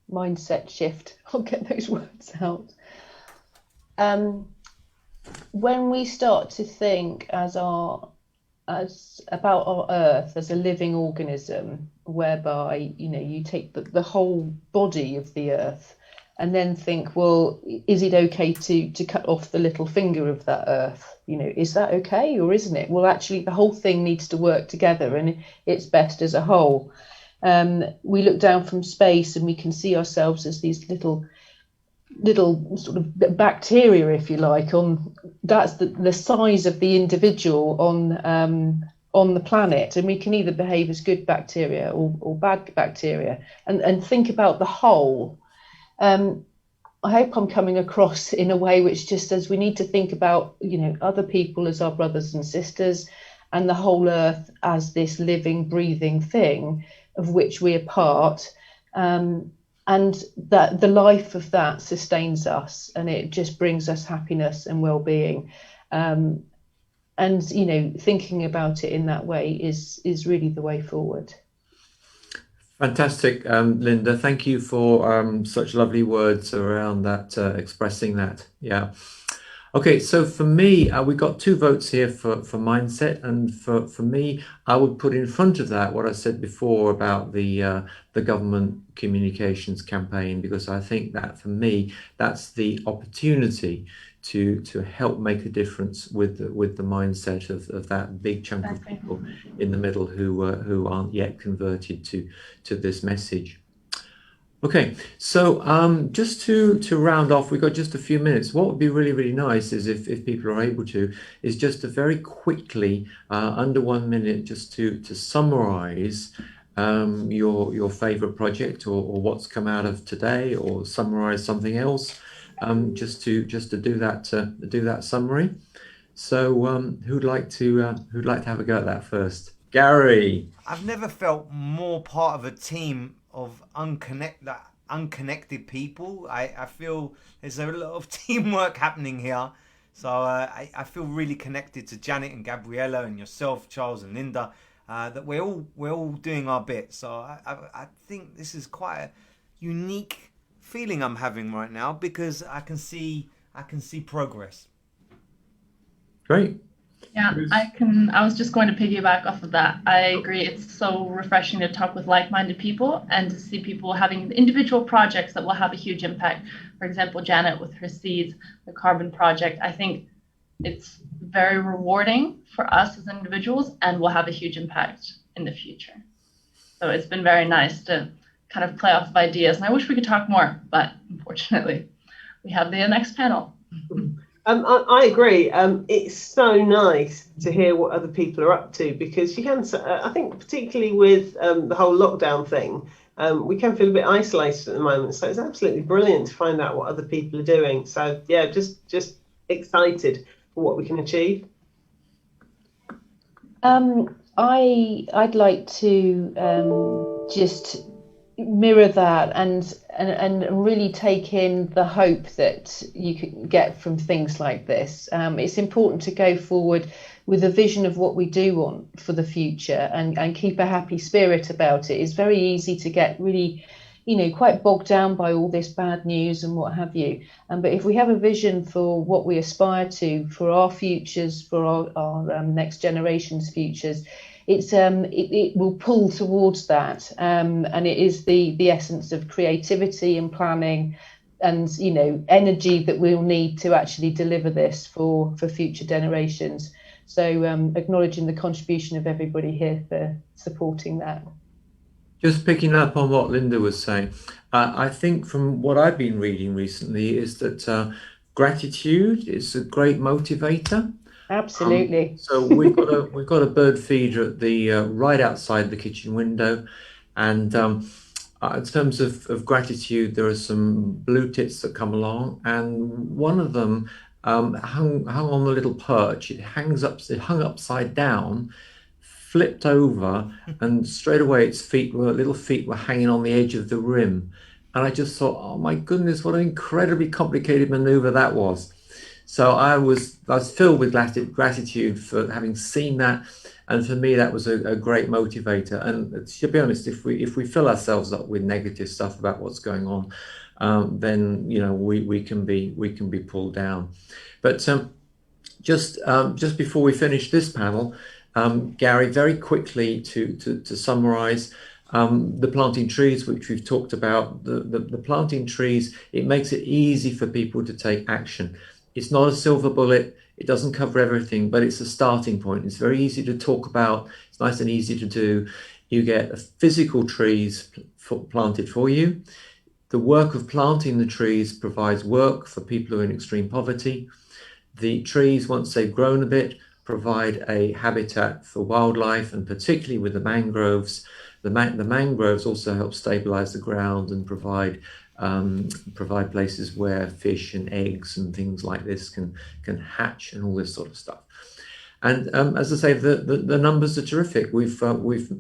mindset shift. I'll get those words out. When we start to think about our Earth as a living organism, whereby you take the whole body of the Earth, and then think, well, is it okay to cut off the little finger of that Earth? Is that okay or isn't it? Well, actually, the whole thing needs to work together, and it's best as a whole. We look down from space and we can see ourselves as these little sort of bacteria, if you like. That's the size of the individual on the planet, and we can either behave as good bacteria or bad bacteria, and think about the whole. I hope I'm coming across in a way which just says we need to think about, other people as our brothers and sisters, and the whole Earth as this living, breathing thing of which we are part, and that the life of that sustains us, and it just brings us happiness and well-being. And thinking about it in that way is really the way forward. Fantastic, Linda. Thank you for such lovely words around that, expressing that. Yeah. Okay, so for me, we got 2 votes here for mindset, and for me, I would put in front of that what I said before about the government communications campaign, because I think that for me, that's the opportunity to help make a difference with the mindset of that big chunk of people in the middle who aren't yet converted to this message. Okay, so just to round off, we've got just a few minutes. What would be really, really nice is if people are able to, is just to very quickly, under 1 minute, just to summarize your favorite project or what's come out of today, or summarize something else, just to do that summary. So who'd like to have a go at that first? Gary. I've never felt more part of a team of unconnected people. I feel there's a lot of teamwork happening here. So I feel really connected to Janet and Gabriella and yourself, Charles and Linda, that we're all doing our bit. So I think this is quite a unique feeling I'm having right now, because I can see progress. Great. Yeah, I was just going to piggyback off of that. I agree. It's so refreshing to talk with like-minded people and to see people having individual projects that will have a huge impact. For example, Janet with her seeds, the carbon project. I think it's very rewarding for us as individuals and will have a huge impact in the future. So it's been very nice to kind of play off of ideas. And I wish we could talk more, but unfortunately, we have the next panel. I agree. It's so nice to hear what other people are up to, because you can, I think, particularly with the whole lockdown thing, we can feel a bit isolated at the moment. So it's absolutely brilliant to find out what other people are doing. So yeah, just excited for what we can achieve. I'd like to just mirror that and really take in the hope that you can get from things like this. It's important to go forward with a vision of what we do want for the future and keep a happy spirit about it. It's very easy to get really, quite bogged down by all this bad news and what have you. But if we have a vision for what we aspire to, for our futures, for our next generation's futures, it will pull towards that, and it is the essence of creativity and planning and energy that we'll need to actually deliver this for future generations. So acknowledging the contribution of everybody here for supporting that. Just picking up on what Linda was saying, I think from what I've been reading recently is that gratitude is a great motivator. Absolutely. So we've got a bird feeder at the right outside the kitchen window, and in terms of gratitude, there are some blue tits that come along, and one of them hung on a little perch. It hung upside down, flipped over, and straight away its little feet were hanging on the edge of the rim. And I just thought, oh my goodness, what an incredibly complicated maneuver that was. So I was filled with gratitude for having seen that. And for me, that was a great motivator. And to be honest, if we fill ourselves up with negative stuff about what's going on, then we can be pulled down. But just before we finish this panel, Gary, very quickly to summarize, the planting trees, which we've talked about, the planting trees, it makes it easy for people to take action. It's not a silver bullet. It doesn't cover everything, but it's a starting point. It's very easy to talk about. It's nice and easy to do. You get physical trees planted for you. The work of planting the trees provides work for people who are in extreme poverty. The trees, once they've grown a bit, provide a habitat for wildlife, and particularly with the mangroves. The mangroves also help stabilize the ground and provide places where fish and eggs and things like this can hatch and all this sort of stuff. And as I say, the numbers are terrific. We've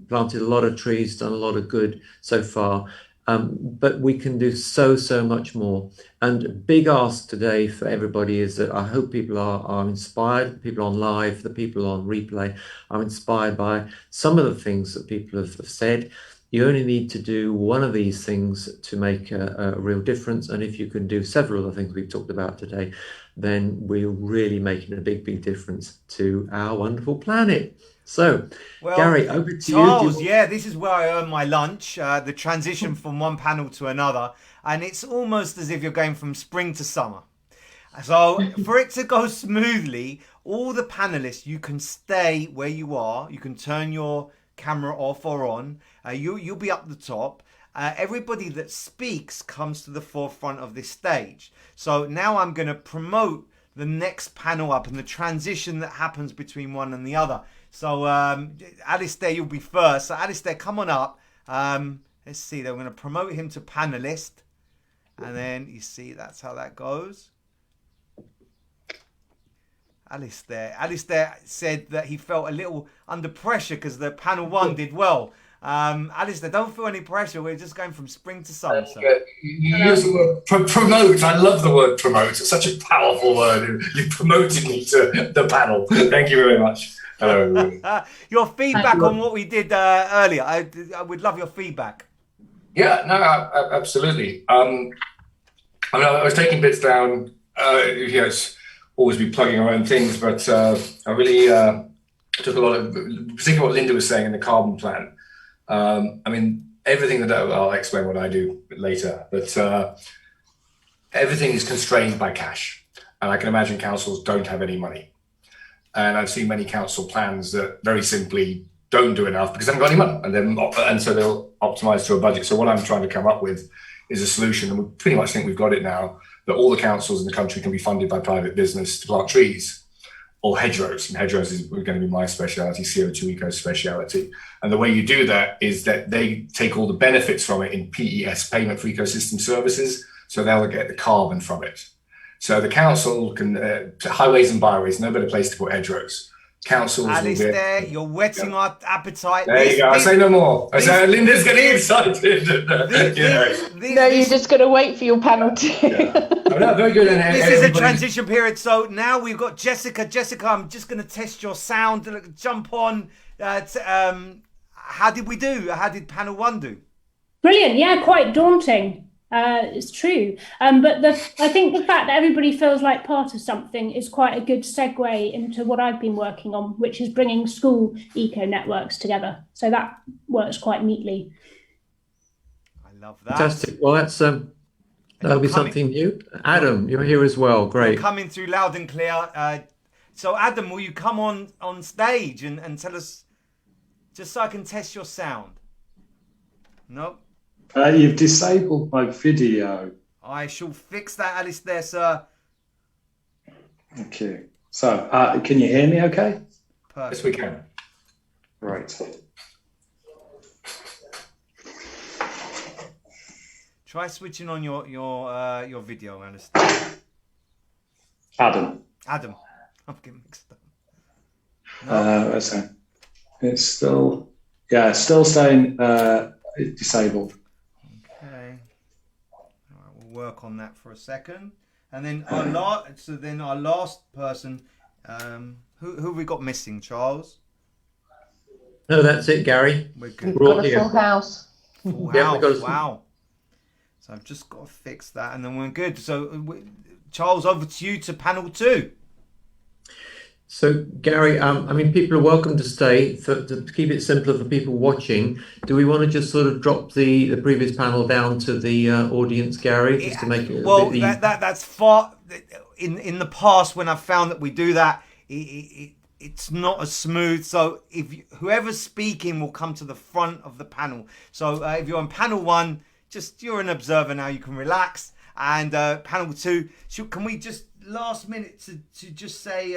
planted a lot of trees, done a lot of good so far, but we can do so much more. And a big ask today for everybody is that I hope people are inspired. People on live, the people on replay are inspired by some of the things that people have said. You only need to do one of these things to make a real difference. And if you can do several of the things we've talked about today, then we're really making a big difference to our wonderful planet. So, well, Gary, over to Charles, you. Yeah, this is where I earn my lunch, the transition from one panel to another. And it's almost as if you're going from spring to summer. So for it to go smoothly, all the panelists, you can stay where you are. You can turn your camera off or on. You'll be up the top. Everybody that speaks comes to the forefront of this stage. So now I'm going to promote the next panel up and the transition that happens between one and the other. So Alistair, you'll be first. So Alistair, come on up. Let's see, they're going to promote him to panelist. And then you see that's how that goes. Alistair said that he felt a little under pressure because the panel one did well. Alistair, don't feel any pressure. We're just going from spring to summer. So. You use the word promote. I love the word promote. It's such a powerful word. You promoted me to the panel. Thank you very much. Hello, everybody. Your feedback on what we did earlier. I would love your feedback. Yeah, no, absolutely. I was taking bits down. Yes, always be plugging our own things, but I really took a lot of, particularly what Linda was saying in the carbon plan. I mean, everything that I'll explain what I do later, but everything is constrained by cash. And I can imagine councils don't have any money. And I've seen many council plans that very simply don't do enough because they haven't got any money. And so they'll optimize to a budget. So what I'm trying to come up with is a solution, and we pretty much think we've got it now, that all the councils in the country can be funded by private business to plant trees or hedgerows. And hedgerows is going to be my speciality, CO2 eco speciality. And the way you do that is that they take all the benefits from it in PES, payment for ecosystem services, so they'll get the carbon from it. So the council can, highways and byways, no better place to put hedgerows. Councils Alistair, you're whetting our appetite. There you go. I say no more. Linda's getting excited. No, you're just going to wait for your panel to. Oh, no, very good. This is a transition period. So now we've got Jessica. Jessica, I'm just going to test your sound. Jump on. How did we do? How did panel one do? Brilliant. Yeah, quite daunting. It's true. But I think the fact that everybody feels like part of something is quite a good segue into what I've been working on, which is bringing school eco networks together. So that works quite neatly. I love that. Fantastic. Well, that'll be something new. Adam, you're here as well. Great. You're coming through loud and clear. So Adam, will you come on stage and tell us, just so I can test your sound? Nope. You've disabled my video. I shall fix that, Alistair, sir. Okay. So, can you hear me okay? Perfect. Yes, we can. Right. Try switching on your video, Alistair. Adam. Adam. I'm getting mixed up. Let's see. It's still saying disabled. Okay. All right, we'll work on that for a second. And then our last person, who have we got missing, Charles? No, that's it, Gary. We're good. We've got a full house. Full Yeah, house. Wow. So I've just got to fix that, and then we're good. So, Charles, over to you to panel 2. So, Gary, I mean, people are welcome to stay. To keep it simpler for people watching, do we want to just sort of drop the previous panel down to the audience, Gary, just to make it well, a bit that's far. In the past, when I've found that we do that, it's not as smooth. So whoever's speaking will come to the front of the panel. So if you're on panel 1, you're an observer now. You can relax. And panel 2, can we just last minute to just say,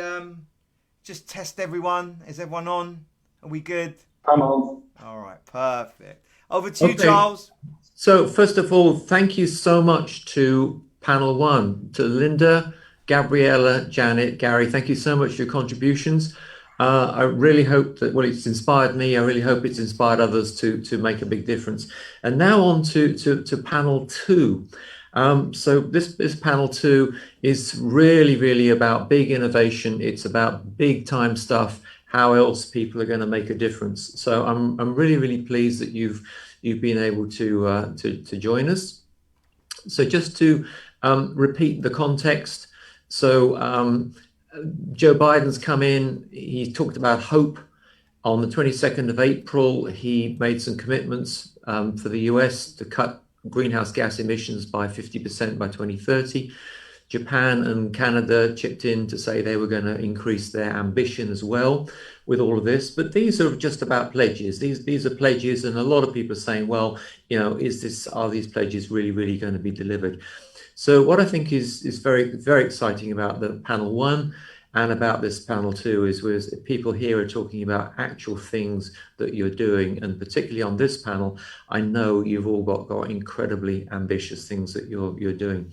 just test everyone? Is everyone on? Are we good? I'm on. All right, perfect. Over to you, Charles. So first of all, thank you so much to panel 1, to Linda, Gabriella, Janet, Gary. Thank you so much for your contributions. I really hope that, well, it's inspired me. I really hope it's inspired others to make a big difference. And now on to panel 2. So this panel 2 is really about big innovation. It's about big time stuff. How else people are going to make a difference. So I'm really pleased that you've been able to join us. So just to repeat the context. So Joe Biden's come in. He talked about hope. On the 22nd of April, he made some commitments for the US to cut greenhouse gas emissions by 50% by 2030. Japan and Canada chipped in to say they were going to increase their ambition as well with all of this. But these are just about pledges. These are pledges, and a lot of people are saying, well, are these pledges really going to be delivered? So what I think is very exciting about the panel 1 and about this panel 2 is people here are talking about actual things that you're doing, and particularly on this panel, I know you've all got incredibly ambitious things that you're doing.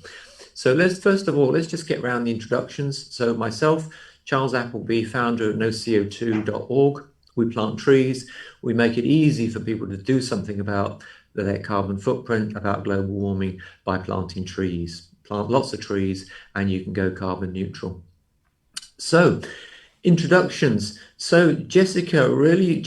So let's just get around the introductions. So myself, Charles Appleby, founder of noco2.org. We plant trees. We make it easy for people to do something about their carbon footprint, about global warming by planting trees. Plant lots of trees and you can go carbon neutral. So introductions. So Jessica, really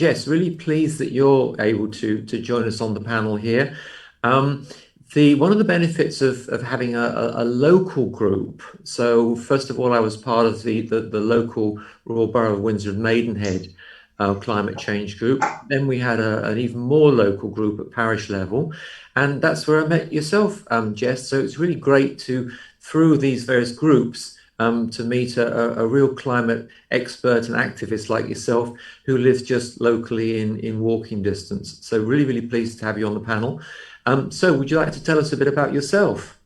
pleased that you're able to join us on the panel here. One of the benefits of having a local group. So first of all, I was part of the local Royal Borough of Windsor and Maidenhead climate change group. Then we had an even more local group at parish level, and that's where I met yourself, Jess. So it's really great through these various groups to meet a real climate expert and activist like yourself who lives just locally in walking distance. So really pleased to have you on the panel. So would you like to tell us a bit about yourself?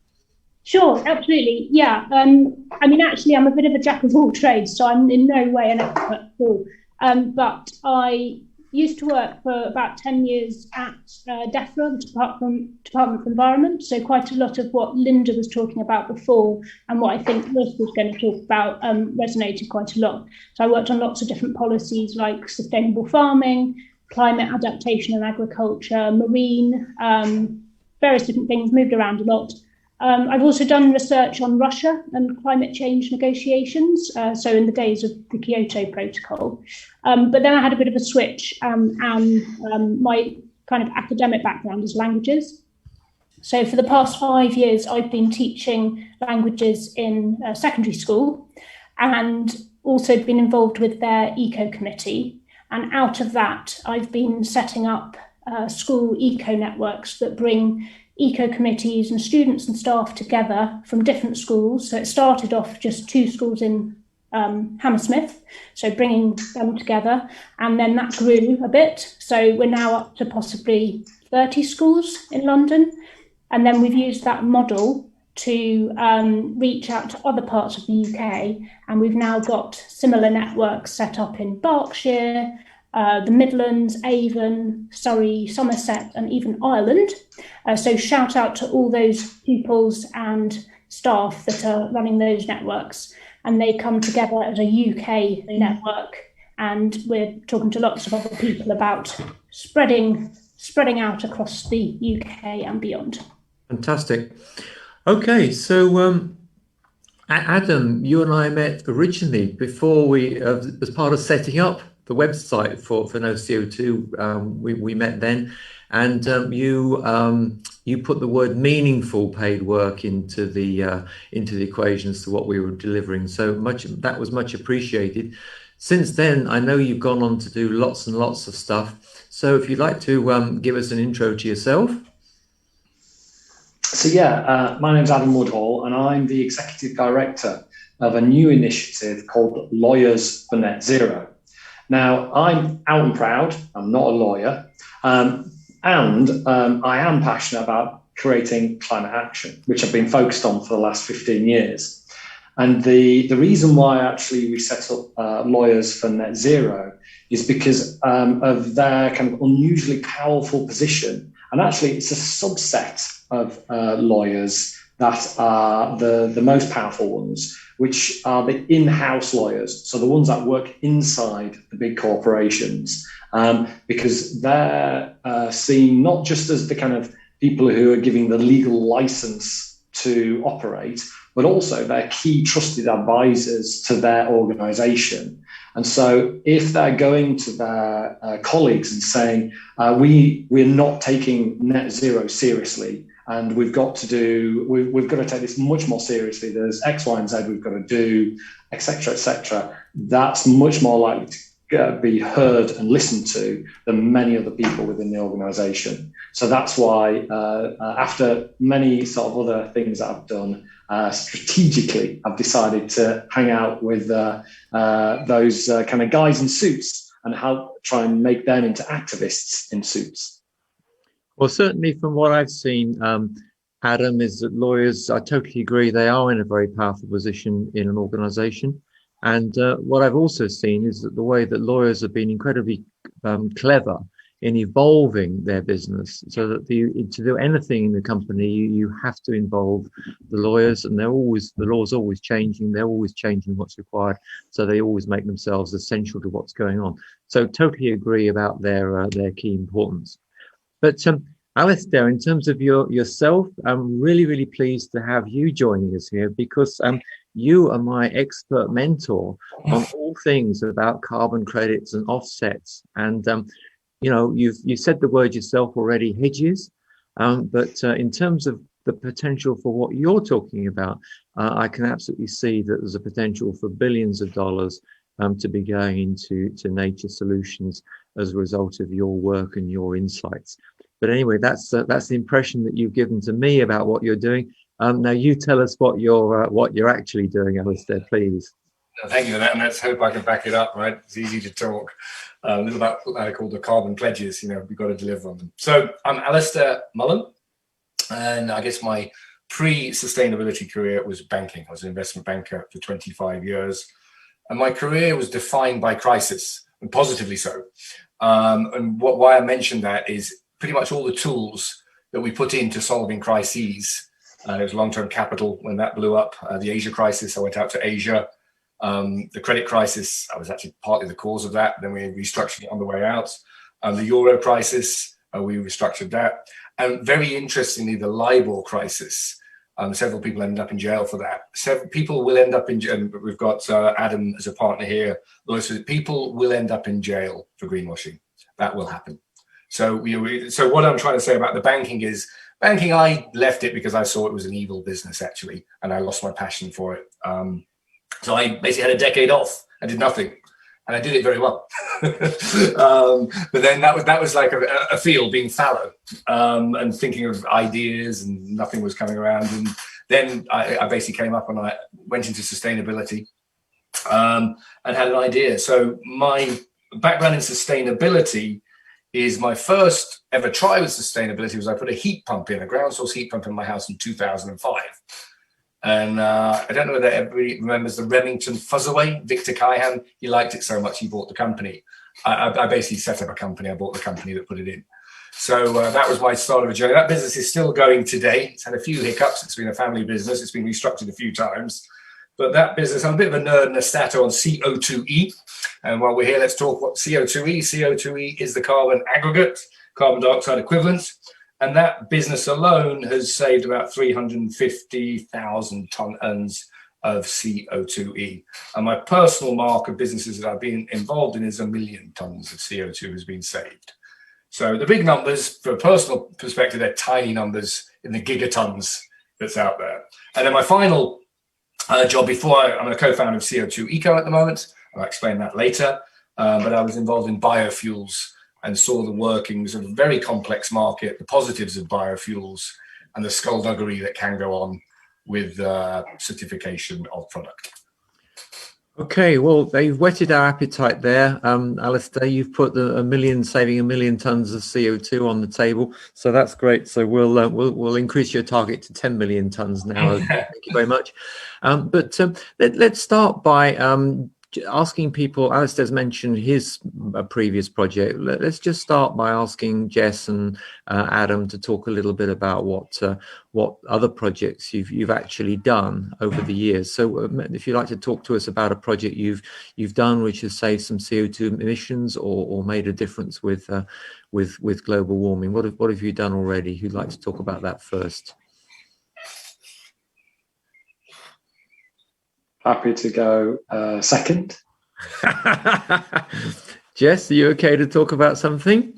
Sure, absolutely. Yeah. I mean, actually, I'm a bit of a jack of all trades, so I'm in no way an expert at all. But I used to work for about 10 years at DEFRA, the Department for Environment. So quite a lot of what Linda was talking about before and what I think Russ was going to talk about resonated quite a lot. So I worked on lots of different policies like sustainable farming, climate adaptation and agriculture, marine, various different things, moved around a lot. I've also done research on Russia and climate change negotiations, so in the days of the Kyoto Protocol. But then I had a bit of a switch, and my kind of academic background is languages. So for the past 5 years, I've been teaching languages in secondary school and also been involved with their eco committee. And out of that, I've been setting up school eco networks that bring eco committees and students and staff together from different schools. So it started off just 2 schools in Hammersmith, so bringing them together, and then that grew a bit. So we're now up to possibly 30 schools in London, and then we've used that model to reach out to other parts of the UK, and we've now got similar networks set up in Berkshire, the Midlands, Avon, Surrey, Somerset, and even Ireland. So shout out to all those pupils and staff that are running those networks. And they come together as a UK network. And we're talking to lots of other people about spreading out across the UK and beyond. Fantastic. Okay, so Adam, you and I met originally before we, as part of setting up the website for No CO2. We met then, and you put the word meaningful paid work into the equation as to what we were delivering. So that was much appreciated. Since then, I know you've gone on to do lots and lots of stuff. So if you'd like to give us an intro to yourself. So yeah, my name's Adam Woodhall, and I'm the Executive Director of a new initiative called Lawyers for Net Zero. Now, I'm out and proud, I'm not a lawyer, and I am passionate about creating climate action, which I've been focused on for the last 15 years. And the reason why actually we set up Lawyers for Net Zero is because of their kind of unusually powerful position. And actually, it's a subset of lawyers that are the most powerful ones, which are the in-house lawyers. So the ones that work inside the big corporations, because they're seen not just as the kind of people who are giving the legal license to operate, but also they're key trusted advisors to their organization. And so if they're going to their colleagues and saying, we're not taking net zero seriously, and we've got to take this much more seriously, there's X, Y, and Z we've got to do, etc., that's much more likely to be heard and listened to than many other people within the organization. So that's why after many sort of other things that I've done, strategically, I've decided to hang out with those kind of guys in suits and help try and make them into activists in suits. Well, certainly from what I've seen, Adam, is that lawyers, I totally agree, they are in a very powerful position in an organisation. And what I've also seen is that the way that lawyers have been incredibly clever in evolving their business, so that to do anything in the company, you have to involve the lawyers, and the law's always changing. They're always changing what's required, so they always make themselves essential to what's going on. So totally agree about their key importance. But Alistair, in terms of yourself, I'm really, really pleased to have you joining us here, because you are my expert mentor on all things about carbon credits and offsets. And you said the word yourself already, hedges. But in terms of the potential for what you're talking about, I can absolutely see that there's a potential for billions of dollars to be going into nature solutions as a result of your work and your insights. But anyway, that's the impression that you've given to me about what you're doing. Now you tell us what you're actually doing, Alistair, please. No, thank you for that, and let's hope I can back it up. Right, it's easy to talk a little about what I call the carbon pledges. We've got to deliver on them. So I'm Alistair Mullen, and I guess my pre-sustainability career was banking. I was an investment banker for 25 years, and my career was defined by crisis, and positively so. And why I mentioned that is pretty much all the tools that we put into solving crises. There was long-term capital when that blew up. The Asia crisis, I went out to Asia. The credit crisis, I was actually partly the cause of that. Then we restructured it on the way out. The Euro crisis, we restructured that. And very interestingly, the LIBOR crisis, several people ended up in jail for that. Several people will end up in jail. We've got Adam as a partner here. People will end up in jail for greenwashing. That will happen. So what I'm trying to say about the banking is, I left it because I saw it was an evil business, actually, and I lost my passion for it. So I basically had a decade off. I did nothing, and I did it very well. But then that was like a field being fallow, and thinking of ideas, and nothing was coming around. And then I basically came up and I went into sustainability, and had an idea. So my background in sustainability is my first ever try with sustainability was I put a heat pump in, a ground source heat pump in my house in 2005. And I don't know whether everybody remembers the Remington Fuzzaway. Victor Kaihan, he liked it so much he bought the company. I basically set up a company. I bought the company that put it in. So that was my start of a journey. That business is still going today. It's had a few hiccups. It's been a family business. It's been restructured a few times. But that business, I'm a bit of a nerd and a statter on CO2e. And while we're here, let's talk what CO2e. CO2e is the carbon aggregate, carbon dioxide equivalent. And that business alone has saved about 350,000 tons of CO2e. And my personal mark of businesses that I've been involved in is 1 million tons of CO2 has been saved. So the big numbers, from a personal perspective, they're tiny numbers in the gigatons that's out there. And then my final job I'm a co-founder of CO2 Eco at the moment. I'll explain that later. But I was involved in biofuels and saw the workings of a very complex market, the positives of biofuels, and the skullduggery that can go on with certification of product. Okay, well, they've whetted our appetite there. Alistair, you've put saving 1 million tons of CO2 on the table, so that's great. So we'll increase your target to 10 million tons now. Thank you very much. But let's start by asking people. Alistair's mentioned his previous project. Let's just start by asking Jess and Adam to talk a little bit about what other projects you've actually done over the years. So if you'd like to talk to us about a project you've done which has saved some CO2 emissions or made a difference with global warming, what have you done already? Who'd like to talk about that first? Happy to go second. Jess, are you okay to talk about something?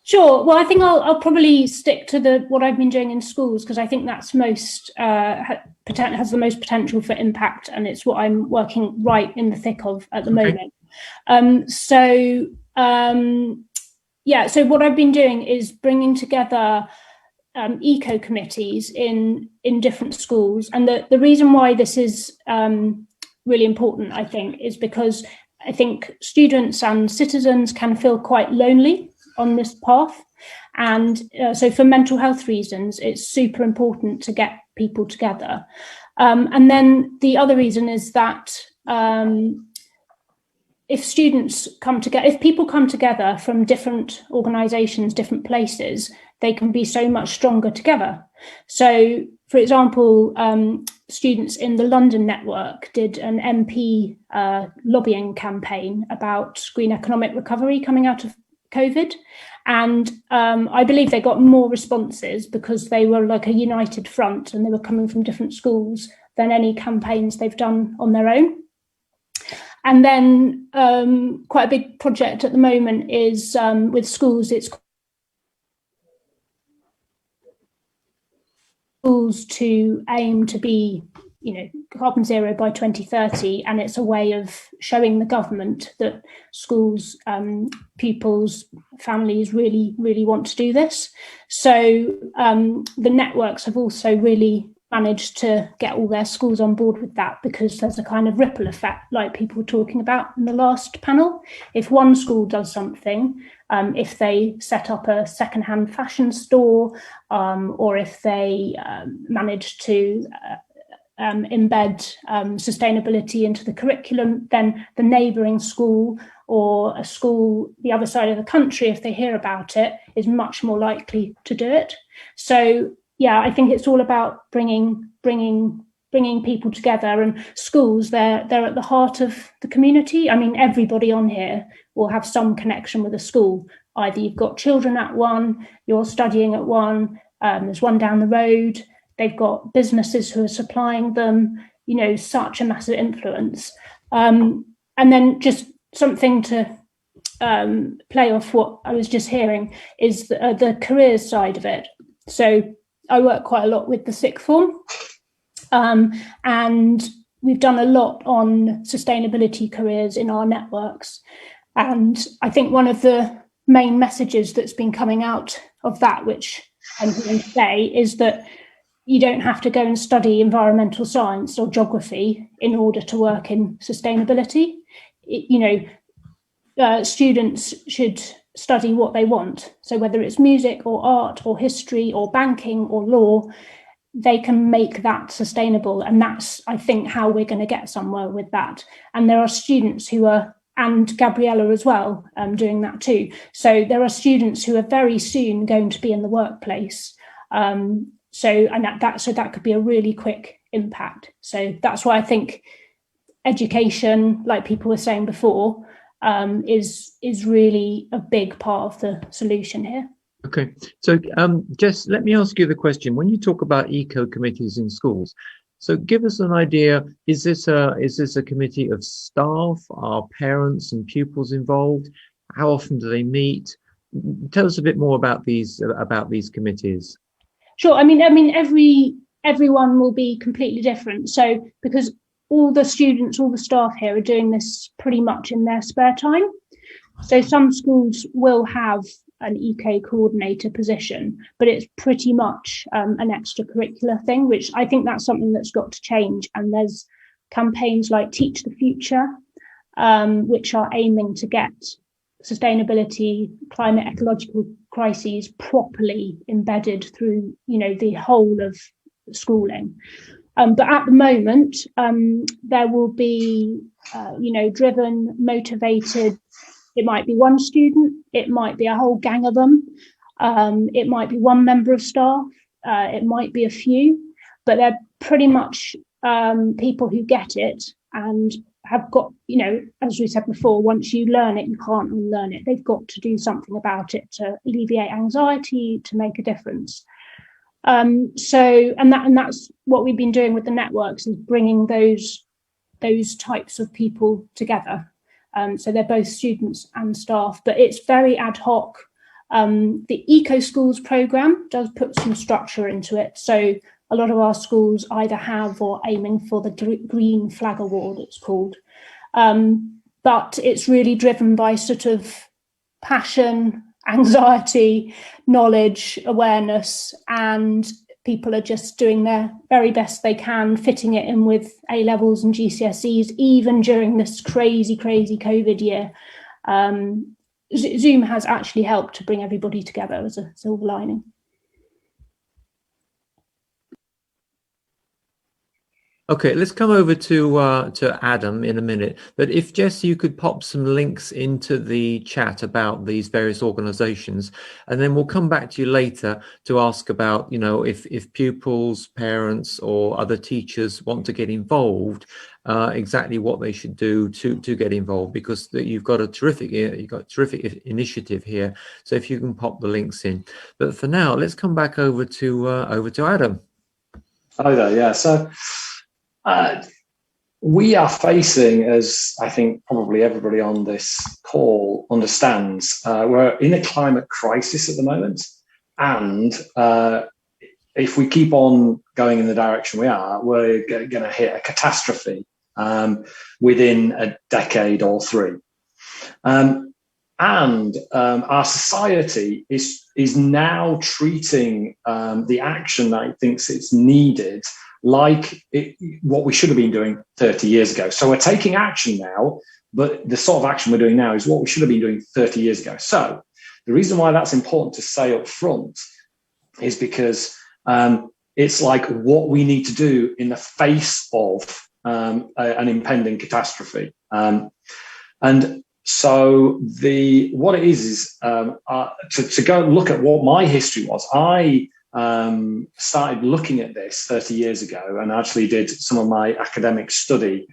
Sure. Well, I think I'll probably stick to what I've been doing in schools, because I think that's most has the most potential for impact, and it's what I'm working right in the thick of at the moment. So what I've been doing is bringing together eco committees in different schools, and the reason why this is really important, I think, is because I think students and citizens can feel quite lonely on this path, and so for mental health reasons it's super important to get people together, and then the other reason is that if people come together from different organizations, different places, they can be so much stronger together. So, for example, students in the London network did an MP lobbying campaign about green economic recovery coming out of COVID. And I believe they got more responses because they were like a united front and they were coming from different schools than any campaigns they've done on their own. And then quite a big project at the moment is with schools. It's schools to aim to be, carbon zero by 2030, and it's a way of showing the government that schools, pupils, families really, really want to do this. So the networks have also really managed to get all their schools on board with that, because there's a kind of ripple effect, like people were talking about in the last panel. If one school does something, if they set up a secondhand fashion store, or if they manage to embed sustainability into the curriculum, then the neighbouring school or a school the other side of the country, if they hear about it, is much more likely to do it. So yeah, I think it's all about bringing people together, and schools, they're at the heart of the community. I mean, everybody on here will have some connection with a school. Either you've got children at one, you're studying at one, there's one down the road, they've got businesses who are supplying them, such a massive influence. And then just something to play off what I was just hearing is the careers side of it. So I work quite a lot with the sixth form, and we've done a lot on sustainability careers in our networks. And I think one of the main messages that's been coming out of that, which I'm going to say, is that you don't have to go and study environmental science or geography in order to work in sustainability. Students should study what they want. So whether it's music or art or history or banking or law, they can make that sustainable. And that's, I think, how we're going to get somewhere with that. And there are students who are, and Gabriella as well, doing that too. So there are students who are very soon going to be in the workplace. So that could be a really quick impact. So that's why I think education, like people were saying before, is really a big part of the solution here. Okay, so Jess, let me ask you the question. When you talk about eco committees in schools, so give us an idea. Is this a committee of staff? Are parents and pupils involved? How often do they meet? Tell us a bit more about these committees. Sure. I mean, everyone will be completely different. So because all the students, all the staff here are doing this pretty much in their spare time. So some schools will have an EK coordinator position, but it's pretty much an extracurricular thing, which I think that's something that's got to change. And there's campaigns like Teach the Future, which are aiming to get sustainability, climate, ecological crises properly embedded through, the whole of schooling. But at the moment, there will be, driven, motivated. It might be one student, it might be a whole gang of them, it might be one member of staff, it might be a few, but they're pretty much people who get it and have got, as we said before, once you learn it, you can't unlearn it. They've got to do something about it to alleviate anxiety, to make a difference. That's what we've been doing with the networks, is bringing those types of people together. So they're both students and staff, but it's very ad hoc. The Eco Schools programme does put some structure into it. So a lot of our schools either have or aiming for the Green Flag Award, it's called. But it's really driven by sort of passion, anxiety, knowledge, awareness, and people are just doing their very best they can, fitting it in with A-levels and GCSEs, even during this crazy COVID year. Zoom has actually helped to bring everybody together as a silver lining. Okay, let's come over to Adam in a minute. But if, Jess, you could pop some links into the chat about these various organisations, and then we'll come back to you later to ask about, if pupils, parents, or other teachers want to get involved, exactly what they should do to get involved, because you've got a terrific initiative here. So if you can pop the links in. But for now, let's come back over to Adam. Hi there. Yeah. So. We are facing, as I think probably everybody on this call understands, we're in a climate crisis at the moment. And if we keep on going in the direction we are, we're going to hit a catastrophe within a decade or three. And our society is now treating the action that it thinks it's needed like what we should have been doing 30 years ago. So we're taking action now, but the sort of action we're doing now is what we should have been doing 30 years ago. So the reason why that's important to say up front is because it's like what we need to do in the face of an impending catastrophe. And so what it is to go and look at what my history was. I started looking at this 30 years ago and actually did some of my academic study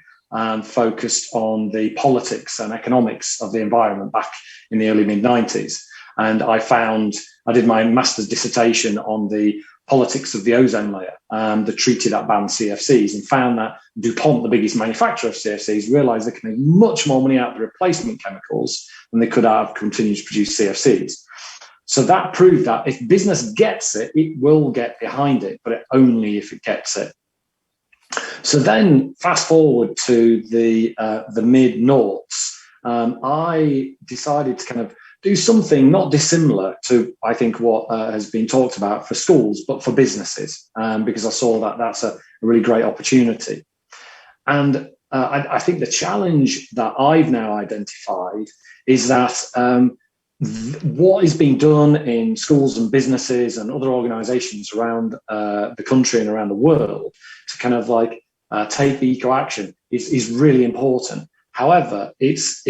focused on the politics and economics of the environment back in the early mid-90s. And I did my master's dissertation on the politics of the ozone layer, the treaty that banned CFCs, and found that DuPont, the biggest manufacturer of CFCs, realized they can make much more money out of the replacement chemicals than they could have continued to produce CFCs. So that proved that if business gets it, it will get behind it, but only if it gets it. So then fast forward to the mid-noughts, I decided to kind of do something not dissimilar to, I think, what has been talked about for schools, but for businesses, because I saw that that's a really great opportunity. And I think the challenge that I've now identified is that what is being done in schools and businesses and other organizations around the country and around the world to kind of like take the eco action is really important. However, it's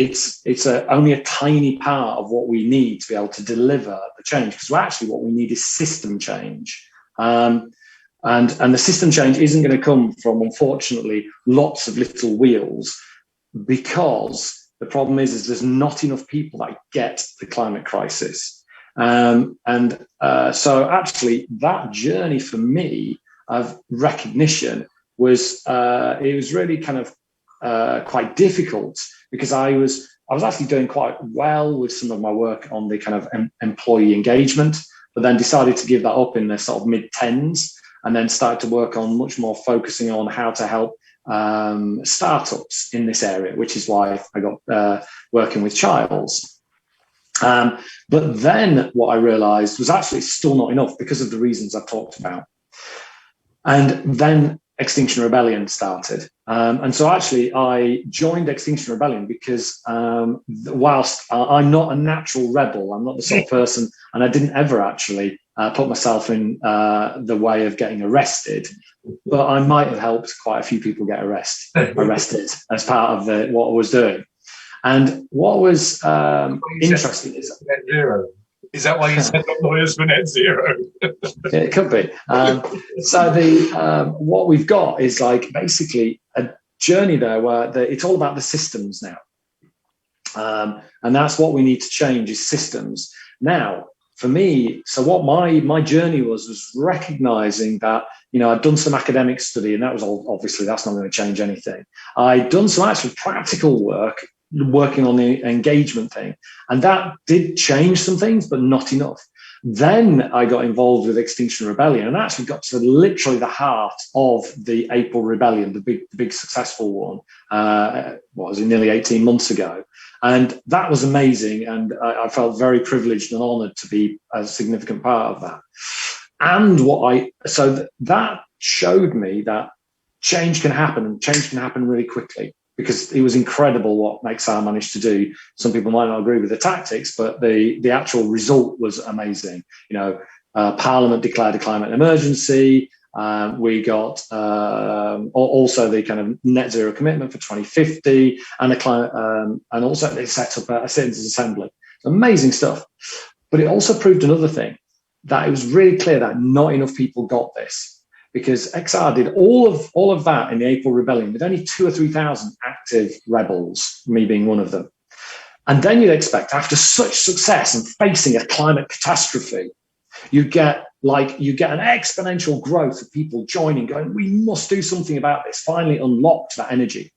only a tiny part of what we need to be able to deliver the change, because actually what we need is system change. And the system change isn't going to come from, unfortunately, lots of little wheels, because the problem is there's not enough people that get the climate crisis. So actually that journey for me of recognition was, it was really kind of quite difficult, because I was actually doing quite well with some of my work on the kind of employee engagement, but then decided to give that up in the sort of mid-10s, and then started to work on much more focusing on how to help startups in this area, which is why I got working with Childs. But then what I realized was actually still not enough, because of the reasons I've talked about. And then Extinction Rebellion started. And so actually I joined Extinction Rebellion because whilst I'm not a natural rebel, I'm not the sort of person, and I didn't ever actually put myself in the way of getting arrested, but I might have helped quite a few people get arrested as part of what I was doing. And what was interesting is net zero. Is that why you set up Lawyers for Net Zero? It could be. So what we've got is like basically a journey there where it's all about the systems now. And that's what we need to change, is systems. Now, for me, so what my journey was recognizing that, you know, I'd done some academic study, and that was all, obviously that's not going to change anything. I'd done some actual practical work working on the engagement thing, and that did change some things, but not enough. Then I got involved with Extinction Rebellion and actually got to literally the heart of the April Rebellion, the big successful one. What was it, nearly 18 months ago? And that was amazing, and I felt very privileged and honoured to be a significant part of that. And that showed me that change can happen, and change can happen really quickly, because it was incredible what Nexar managed to do. Some people might not agree with the tactics, but the actual result was amazing. You know, Parliament declared a climate emergency. We got also the kind of net zero commitment for 2050, and the climate, and also they set up a citizens' assembly. Amazing stuff. But it also proved another thing, that it was really clear that not enough people got this. Because XR did all of that in the April Rebellion with only 2,000 or 3,000 active rebels, me being one of them. And then you'd expect, after such success and facing a climate catastrophe, you get an exponential growth of people joining, going, we must do something about this, finally unlocked that energy.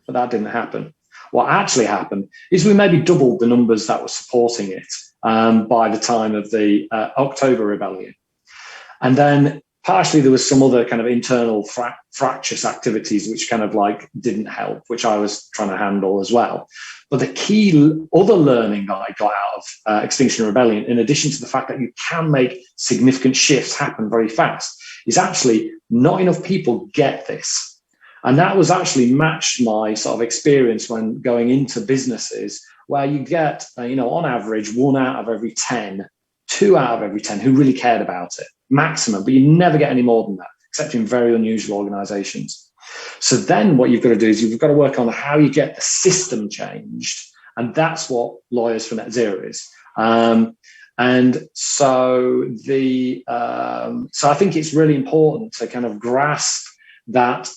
But that didn't happen. What actually happened is we maybe doubled the numbers that were supporting it by the time of the October Rebellion. And then partially there was some other kind of internal fractious activities which kind of like didn't help, which I was trying to handle as well. But the key other learning that I got out of Extinction Rebellion, in addition to the fact that you can make significant shifts happen very fast, is actually not enough people get this. And that was actually matched my sort of experience when going into businesses, where you get, on average, 1 out of every 10, 2 out of every 10 who really cared about it. Maximum, but you never get any more than that, except in very unusual organizations. So then what you've got to do is you've got to work on how you get the system changed. And that's what Lawyers for Net Zero is. And so so I think it's really important to kind of grasp that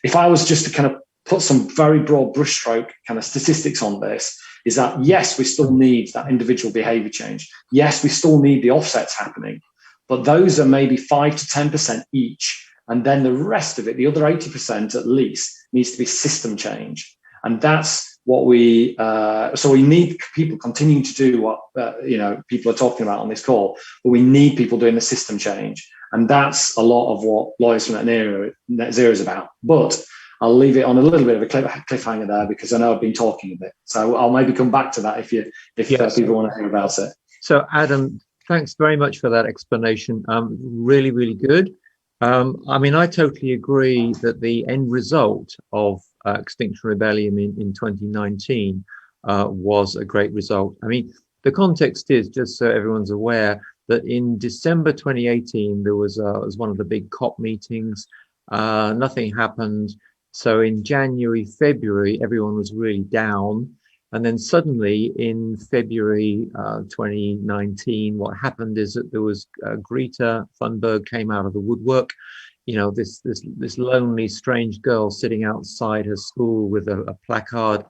if I was just to kind of put some very broad brushstroke kind of statistics on this, is that yes, we still need that individual behavior change. Yes, we still need the offsets happening. But those are maybe 5 to 10% each. And then the rest of it, the other 80% at least, needs to be system change. And that's what so we need people continuing to do what, people are talking about on this call, but we need people doing the system change. And that's a lot of what Lawyers for Net Zero is about. But I'll leave it on a little bit of a cliffhanger there, because I know I've been talking a bit. So I'll maybe come back to that if people want to hear about it. So Adam, thanks very much for that explanation. Really, really good. I totally agree that the end result of Extinction Rebellion in 2019 was a great result. I mean, the context is, just so everyone's aware, that in December 2018, there was one of the big COP meetings. Nothing happened. So in January, February, everyone was really down. And then suddenly in February 2019, what happened is that there was Greta Thunberg came out of the woodwork. You know, this lonely, strange girl sitting outside her school with a placard.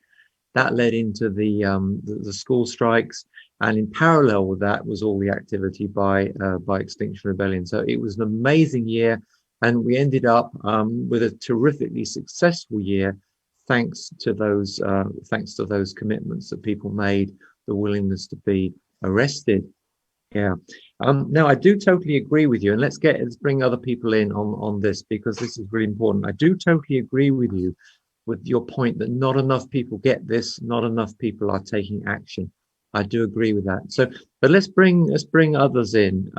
That led into the school strikes, and in parallel with that was all the activity by Extinction Rebellion. So it was an amazing year, and we ended up with a terrifically successful year, thanks to those commitments that people made, the willingness to be arrested. Yeah. Now I do totally agree with you, and let's bring other people in on this, because this is really important. I do totally agree with you with your point that not enough people get this, not enough people are taking action. I do agree with that. So, but let's bring others in.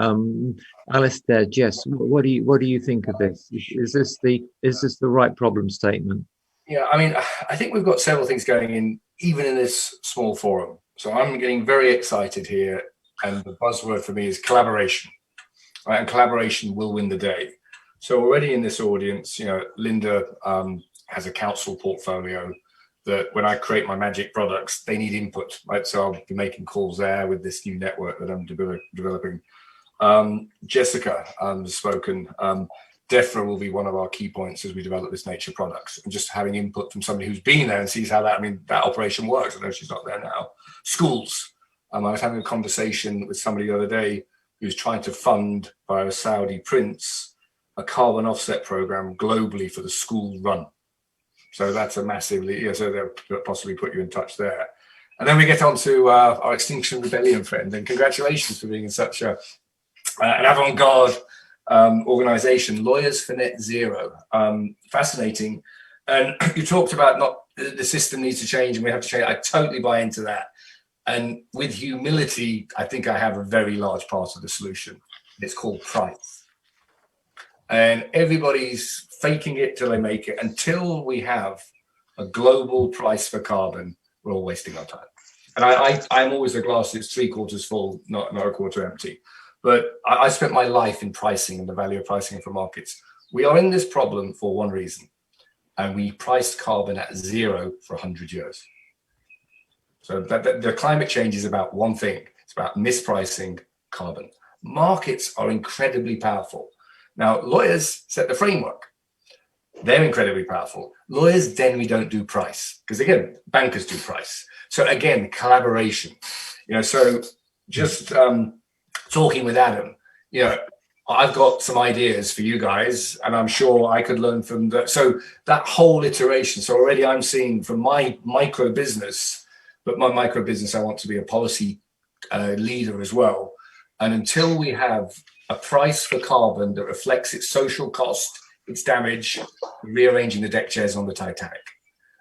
Alistair, Jess, what do you think of this? Is this the right problem statement? Yeah, I mean, I think we've got several things going in, even in this small forum. So I'm getting very excited here, and the buzzword for me is collaboration. Right? And collaboration will win the day. So already in this audience, you know, Linda has a council portfolio that when I create my magic products, they need input, right? So I'll be making calls there with this new network that I'm developing. Jessica has spoken. DEFRA will be one of our key points as we develop this nature products, and just having input from somebody who's been there and sees how that operation works. I know she's not there now. Schools. I was having a conversation with somebody the other day who's trying to fund by a Saudi prince a carbon offset program globally for the school run. So that's a massively, so they'll possibly put you in touch there. And then we get on to our Extinction Rebellion friend, and congratulations for being in such an avant-garde organization, Lawyers for Net Zero. Fascinating. And you talked about the system needs to change and we have to change. I totally buy into that. And with humility, I think I have a very large part of the solution. It's called price. And everybody's faking it till they make it. Until we have a global price for carbon, we're all wasting our time. And I'm always a glass that's 3/4 full, not a quarter empty. But I spent my life in pricing and the value of pricing for markets. We are in this problem for one reason, and we priced carbon at zero for 100 years. So the climate change is about one thing. It's about mispricing carbon. Markets are incredibly powerful. Now, lawyers set the framework. They're incredibly powerful. Lawyers generally don't do price, because again, bankers do price. So again, collaboration. So just talking with Adam, I've got some ideas for you guys, and I'm sure I could learn from that. So that whole iteration. So already I'm seeing from my micro business, but my micro business, I want to be a policy leader as well. And until we have a price for carbon that reflects its social cost, its damage, rearranging the deck chairs on the Titanic.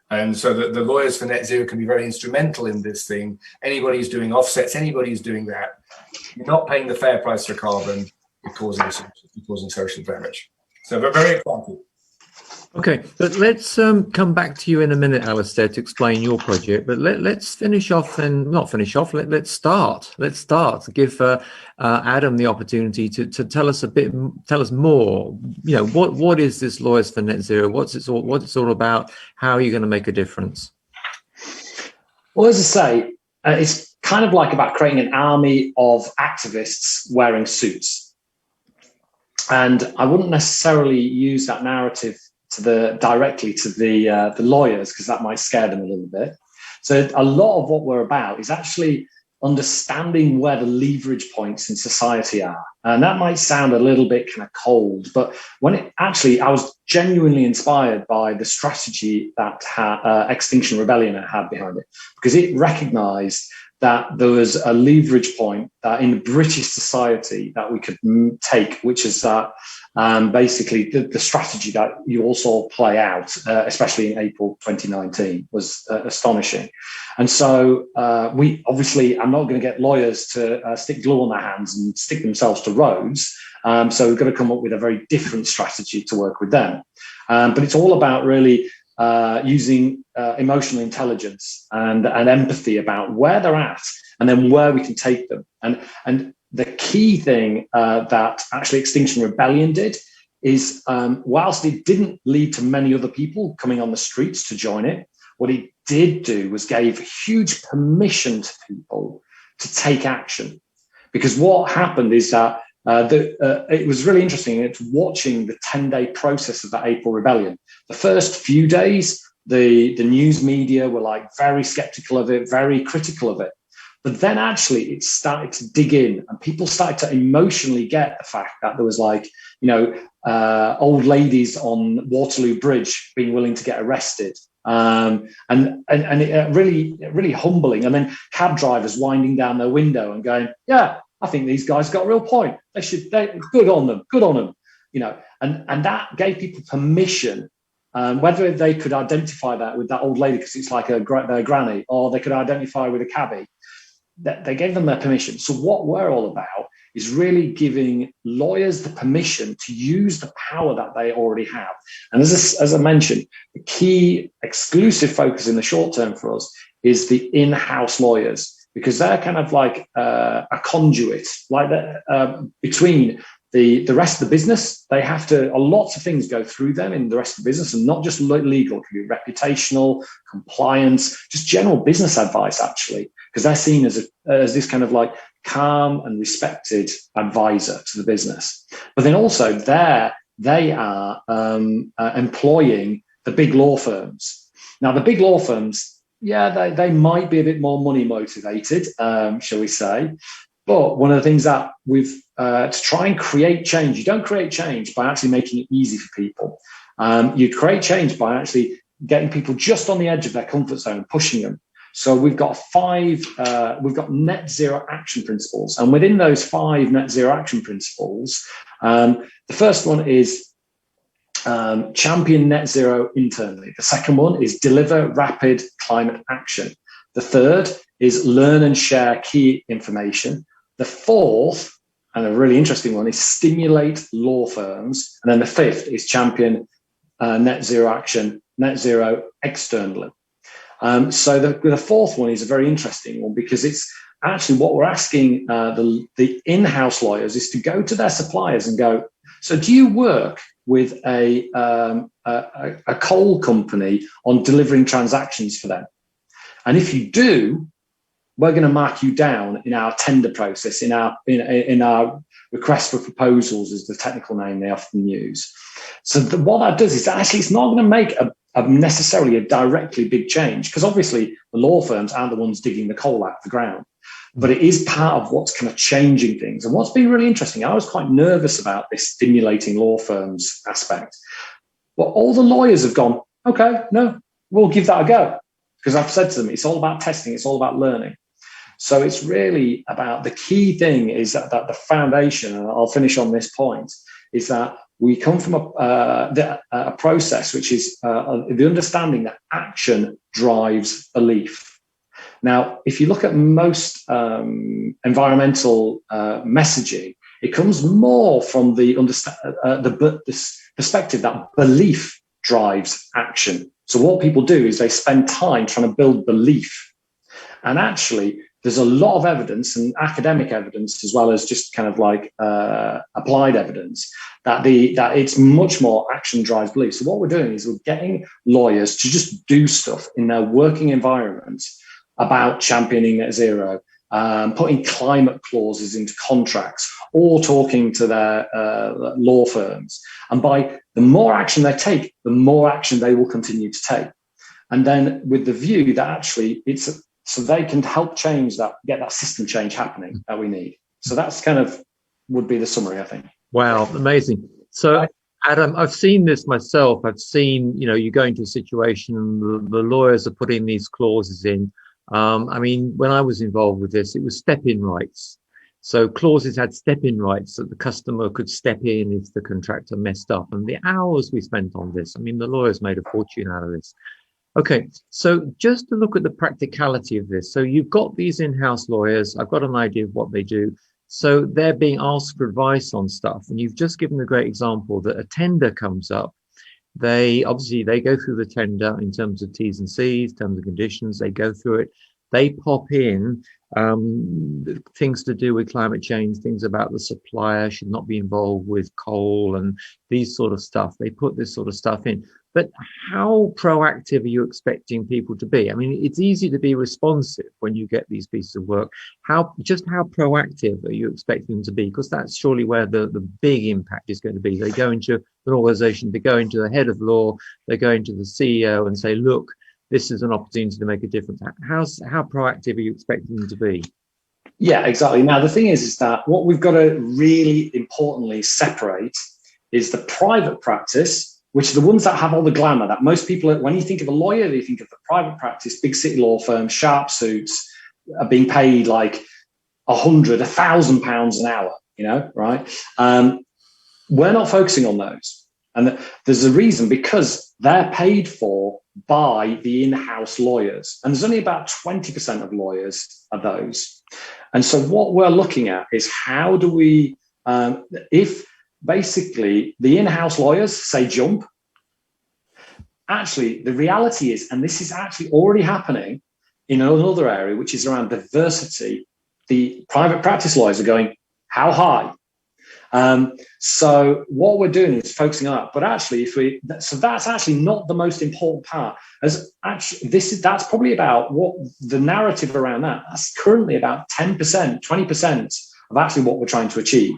And so the Lawyers for Net Zero can be very instrumental in this thing. Anybody who's doing offsets, anybody who's doing that, you're not paying the fair price for carbon, you're causing social damage. So we're very excited. Okay, but let's come back to you in a minute, Alistair, to explain your project. But let's finish off and not finish off. Let's start. Let's start. Give Adam the opportunity to tell us more. What is this Lawyers for Net Zero? What it's all about? How are you going to make a difference? Well, as I say, it's kind of like about creating an army of activists wearing suits, and I wouldn't necessarily use that narrative directly to the lawyers, because that might scare them a little bit. So a lot of what we're about is actually understanding where the leverage points in society are. And that might sound a little bit kind of cold, but I was genuinely inspired by the strategy that Extinction Rebellion had behind it, because it recognized that there was a leverage point in British society that we could take, which is that basically the strategy that you all saw play out, especially in April 2019, was astonishing. And so we obviously, I'm not going to get lawyers to stick glue on their hands and stick themselves to roads. So we've got to come up with a very different strategy to work with them. But it's all about really using emotional intelligence and empathy about where they're at and then where we can take them. And the key thing that actually Extinction Rebellion did is, whilst it didn't lead to many other people coming on the streets to join it, what it did do was gave huge permission to people to take action. Because what happened is that it was really interesting. It's watching the 10-day process of that April Rebellion. The first few days, the news media were like very skeptical of it, very critical of it. But then actually it started to dig in, and people started to emotionally get the fact that there was like, you know, old ladies on Waterloo Bridge being willing to get arrested. And it really humbling. And then cab drivers winding down their window and going, yeah, I think these guys got a real point. Good on them, you know, and that gave people permission, whether they could identify that with that old lady because it's like their granny, or they could identify with a cabbie. That they gave them their permission. So what we're all about is really giving lawyers the permission to use the power that they already have. And as I mentioned, the key exclusive focus in the short term for us is the in-house lawyers, because they're kind of like a conduit, like between the rest of the business. They have to, lots of things go through them in the rest of the business, and not just legal, it can be reputational, compliance, just general business advice, actually, because they're seen as this kind of like calm and respected advisor to the business. But then also they are employing the big law firms. Now, the big law firms, yeah, they might be a bit more money motivated, shall we say. But one of the things that we've to try and create change, you don't create change by actually making it easy for people. You create change by actually getting people just on the edge of their comfort zone, pushing them. So we've got we've got net zero action principles. And within those 5 net zero action principles, the first one is champion net zero internally. The second one is deliver rapid climate action. The third is learn and share key information. The fourth, and a really interesting one, is stimulate law firms. And then the fifth is champion net zero action, net zero externally. So the fourth one is a very interesting one, because it's actually what we're asking the in-house lawyers is to go to their suppliers and go, so do you work with a coal company on delivering transactions for them? And if you do, we're going to mark you down in our tender process, in our request for proposals is the technical name they often use. So what that does is actually it's not going to make necessarily a directly big change, because obviously the law firms aren't the ones digging the coal out of the ground, but it is part of what's kind of changing things. And what's been really interesting, I was quite nervous about this stimulating law firms aspect, but all the lawyers have gone, okay, no, we'll give that a go, because I've said to them, it's all about testing, it's all about learning. So it's really about, the key thing is that the foundation, and I'll finish on this point, is that we come from a process which is the understanding that action drives belief. Now, if you look at most environmental messaging, it comes more from the perspective that belief drives action. So what people do is they spend time trying to build belief. And actually, there's a lot of evidence, and academic evidence as well as just kind of like applied evidence, that it's much more action drives belief. So what we're doing is we're getting lawyers to just do stuff in their working environment about championing net zero, putting climate clauses into contracts, or talking to their law firms. And by the more action they take, the more action they will continue to take. And then with the view that actually it's so they can help change that, get that system change happening that we need. So that's kind of would be the summary, I think. Wow, amazing. So Adam, I've seen this myself. I've seen, you go into a situation and the lawyers are putting these clauses in. I mean, when I was involved with this, it was step-in rights. So clauses had step-in rights that the customer could step in if the contractor messed up. And the hours we spent on this, I mean, the lawyers made a fortune out of this. Okay, so just to look at the practicality of this. So you've got these in-house lawyers. I've got an idea of what they do. So they're being asked for advice on stuff. And you've just given a great example that a tender comes up. They go through the tender in terms of T's and C's, terms and conditions. They go through it. They pop in things to do with climate change, things about the supplier should not be involved with coal and these sort of stuff. They put this sort of stuff in. But how proactive are you expecting people to be? I mean, it's easy to be responsive when you get these pieces of work. How proactive are you expecting them to be? Because that's surely where the big impact is going to be. They go into an organization, they go into the head of law, they go into the CEO and say, look, this is an opportunity to make a difference. How proactive are you expecting them to be? Yeah, exactly. Now, the thing is that what we've got to really importantly separate is the private practice, which are the ones that have all the glamour that most people, when you think of a lawyer, they think of the private practice, big city law firms, sharp suits, are being paid like £1,000 an hour, right? We're not focusing on those. And there's a reason, because they're paid for by the in-house lawyers. And there's only about 20% of lawyers are those. And so what we're looking at is how do we, if basically the in-house lawyers say jump, actually the reality is, and this is actually already happening in another area, which is around diversity, the private practice lawyers are going, how high? So what we're doing is focusing on that, but actually, so that's actually not the most important part. As actually, that's probably about what the narrative around that. That's currently about 10%, 20% of actually what we're trying to achieve.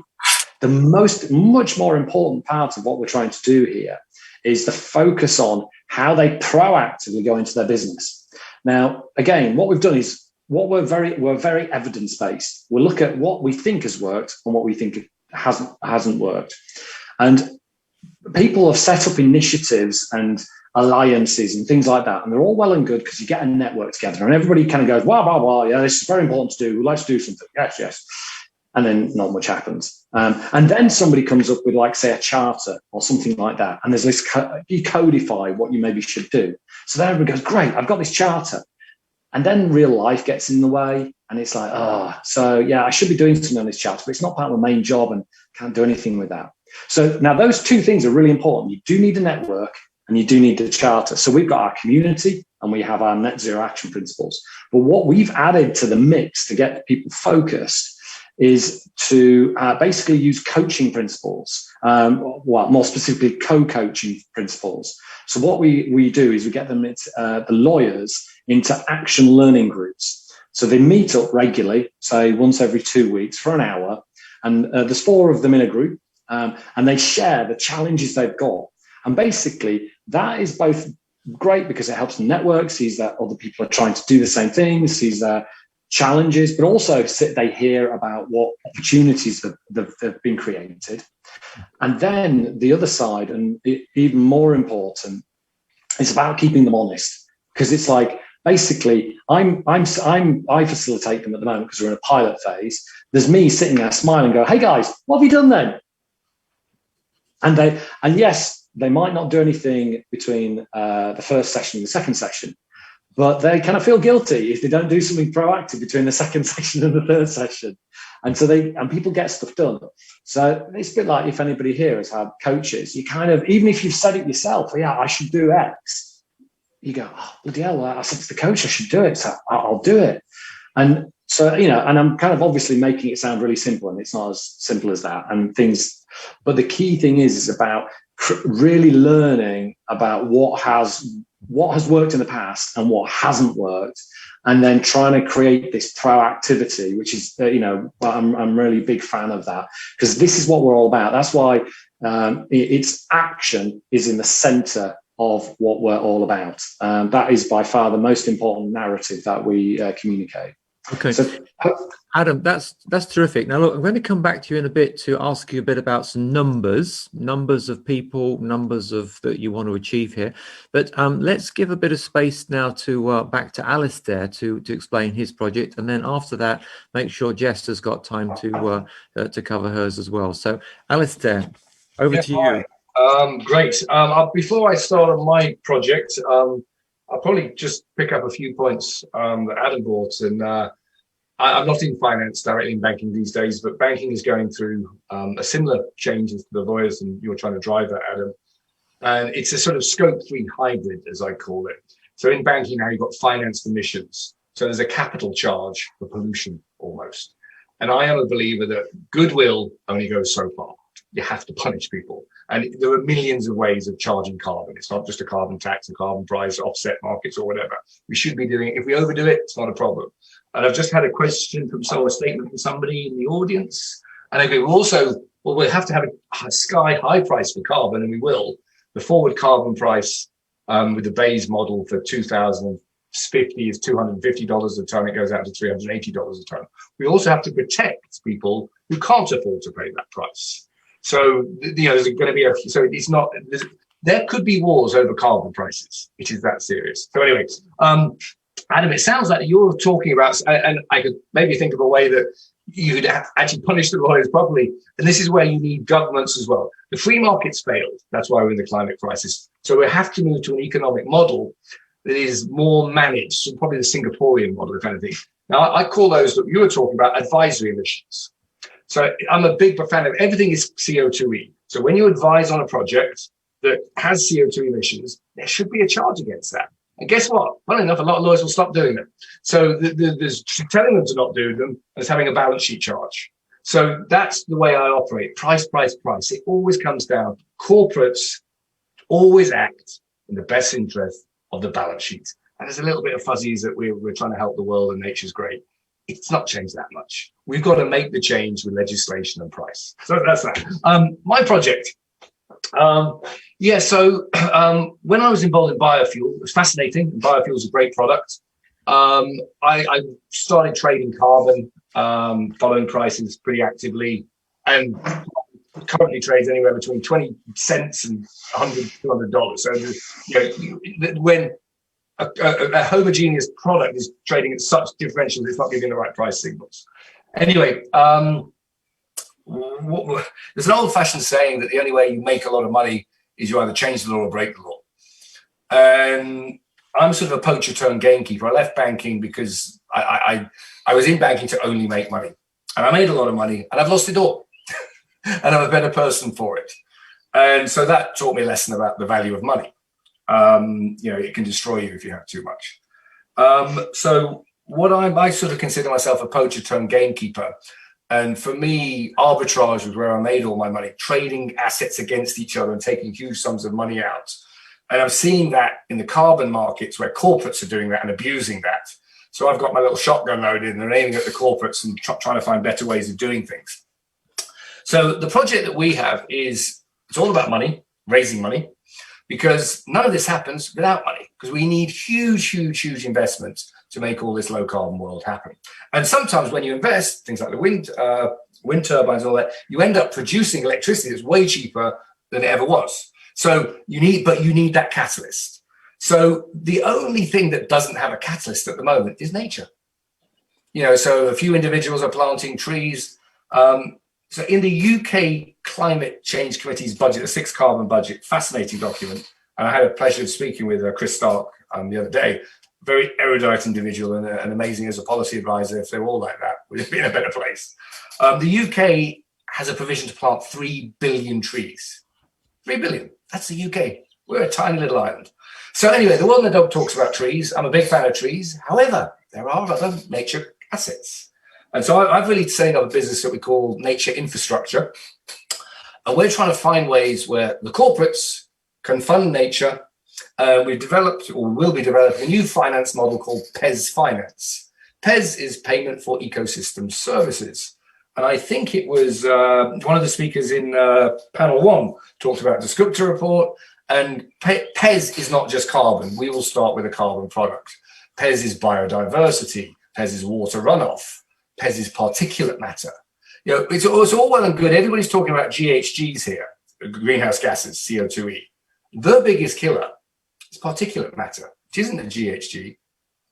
The much more important part of what we're trying to do here is the focus on how they proactively go into their business. Now, again, what we've done is we're very evidence-based. We'll look at what we think has worked and what we think hasn't worked. And people have set up initiatives and alliances and things like that. And they're all well and good because you get a network together and everybody kind of goes, wow, wow, wow, yeah, this is very important to do. We'd like to do something. Yes, yes. And then not much happens. And then somebody comes up with, like, say, a charter or something like that. And there's this, you codify what you maybe should do. So then everybody goes, great, I've got this charter. And then real life gets in the way. And it's like, so yeah, I should be doing something on this charter, but it's not part of my main job and can't do anything with that. So now those two things are really important. You do need a network and you do need the charter. So we've got our community and we have our net zero action principles. But what we've added to the mix to get people focused is to basically use coaching principles, more specifically co-coaching principles. So what we do is we get them, the lawyers, into action learning groups. So they meet up regularly, say once every 2 weeks for an hour, and there's 4 of them in a group, and they share the challenges they've got. And basically that is both great because it helps them network, sees that other people are trying to do the same thing, sees their challenges, but also they hear about what opportunities that have been created. And then the other side, and even more important, is about keeping them honest, because it's like, basically, I facilitate them at the moment because we're in a pilot phase. There's me sitting there smiling, go, hey guys, what have you done then? And yes, they might not do anything between the first session and the second session, but they kind of feel guilty if they don't do something proactive between the second session and the third session. And so people get stuff done. So it's a bit like if anybody here has had coaches, you kind of, even if you've said it yourself, yeah, I should do X, you go, oh, bloody hell, I said to the coach I should do it, so I'll do it. And so, and I'm kind of obviously making it sound really simple, and it's not as simple as that. And things, but the key thing is about really learning about what has worked in the past and what hasn't worked, and then trying to create this proactivity, which is, I'm really a big fan of that, because this is what we're all about. That's why it's action is in the center of what we're all about. That is by far the most important narrative that we communicate. Okay, so, Adam, that's terrific. Now, look, I'm going to come back to you in a bit to ask you a bit about some numbers of people, numbers of that you want to achieve here. But let's give a bit of space now to back to Alistair to explain his project, and then after that, make sure Jess has got time to cover hers as well. So, Alistair, over to you. Great. Before I start on my project, I'll probably just pick up a few points that Adam brought. And I'm not in finance directly in banking these days, but banking is going through a similar changes to the lawyers, and you're trying to drive that, Adam. And it's a sort of scope 3 hybrid, as I call it. So in banking now, you've got financed emissions. So there's a capital charge for pollution almost. And I am a believer that goodwill only goes so far. You have to punish people. And there are millions of ways of charging carbon. It's not just a carbon tax, a carbon price, offset markets or whatever. We should be doing it. If we overdo it, it's not a problem. And I've just had a question from a statement from somebody in the audience. And I go, we'll have to have a sky high price for carbon, and we will. The forward carbon price with the Bayes model for 2050 is $250 a ton. It goes out to $380 a ton. We also have to protect people who can't afford to pay that price. So, there's going to be there could be wars over carbon prices. It is that serious. So anyway, Adam, it sounds like you're talking about, and I could maybe think of a way that you could actually punish the lawyers properly. And this is where you need governments as well. The free market's failed. That's why we're in the climate crisis. So we have to move to an economic model that is more managed, so probably the Singaporean model, if anything. Now, I call those that you were talking about advisory emissions. So I'm a big fan of everything is CO2e. So when you advise on a project that has CO2 emissions, there should be a charge against that. And guess what? Well enough, a lot of lawyers will stop doing them. So there's telling them to not do them as having a balance sheet charge. So that's the way I operate. Price, price, price. It always comes down. Corporates always act in the best interest of the balance sheet. And there's a little bit of fuzzies that we're trying to help the world and nature's great. It's not changed that much. We've got to make the change with legislation and price. So that's that. My project. When I was involved in biofuel, it was fascinating. Biofuel is a great product. I started trading carbon, following prices pretty actively, and currently trades anywhere between 20 cents and $100, $200. So when a homogeneous product is trading at such differentials, it's not giving the right price signals. Anyway, there's an old-fashioned saying that the only way you make a lot of money is you either change the law or break the law. And I'm sort of a poacher turned gamekeeper. I left banking because I was in banking to only make money. And I made a lot of money, and I've lost it all. And I'm a better person for it. And so that taught me a lesson about the value of money. It can destroy you if you have too much. So I sort of consider myself a poacher turned gamekeeper. And for me, arbitrage was where I made all my money, trading assets against each other and taking huge sums of money out. And I'm seeing that in the carbon markets where corporates are doing that and abusing that. So I've got my little shotgun loaded and they're aiming at the corporates and trying to find better ways of doing things. So the project that we have it's all about money, raising money, because none of this happens without money, because we need huge investments to make all this low carbon world happen. And sometimes when you invest, things like the wind turbines and all that, you end up producing electricity that's way cheaper than it ever was. So you need that catalyst. So the only thing that doesn't have a catalyst at the moment is nature. So a few individuals are planting trees. So in the UK Climate Change Committee's budget, the 6 carbon budget, fascinating document. And I had a pleasure of speaking with Chris Stark the other day. Very erudite individual and amazing as a policy advisor. If they were all like that, we'd be in a better place. The UK has a provision to plant 3 billion trees. 3 billion. That's the UK. We're a tiny little island. So anyway, the world in the dog talks about trees. I'm a big fan of trees. However, there are other nature assets. And so I've really set up a business that we call Nature Infrastructure. And we're trying to find ways where the corporates can fund nature. We've developed or will be developing a new finance model called PES Finance. PES is Payment for Ecosystem Services. And I think it was one of the speakers in panel 1 talked about the Dasgupta report. And PES is not just carbon. We will start with a carbon product. PES is biodiversity. PES is water runoff. PES is particulate matter. It's all well and good. Everybody's talking about GHGs here, greenhouse gases, CO2e. The biggest killer is particulate matter, which isn't a GHG.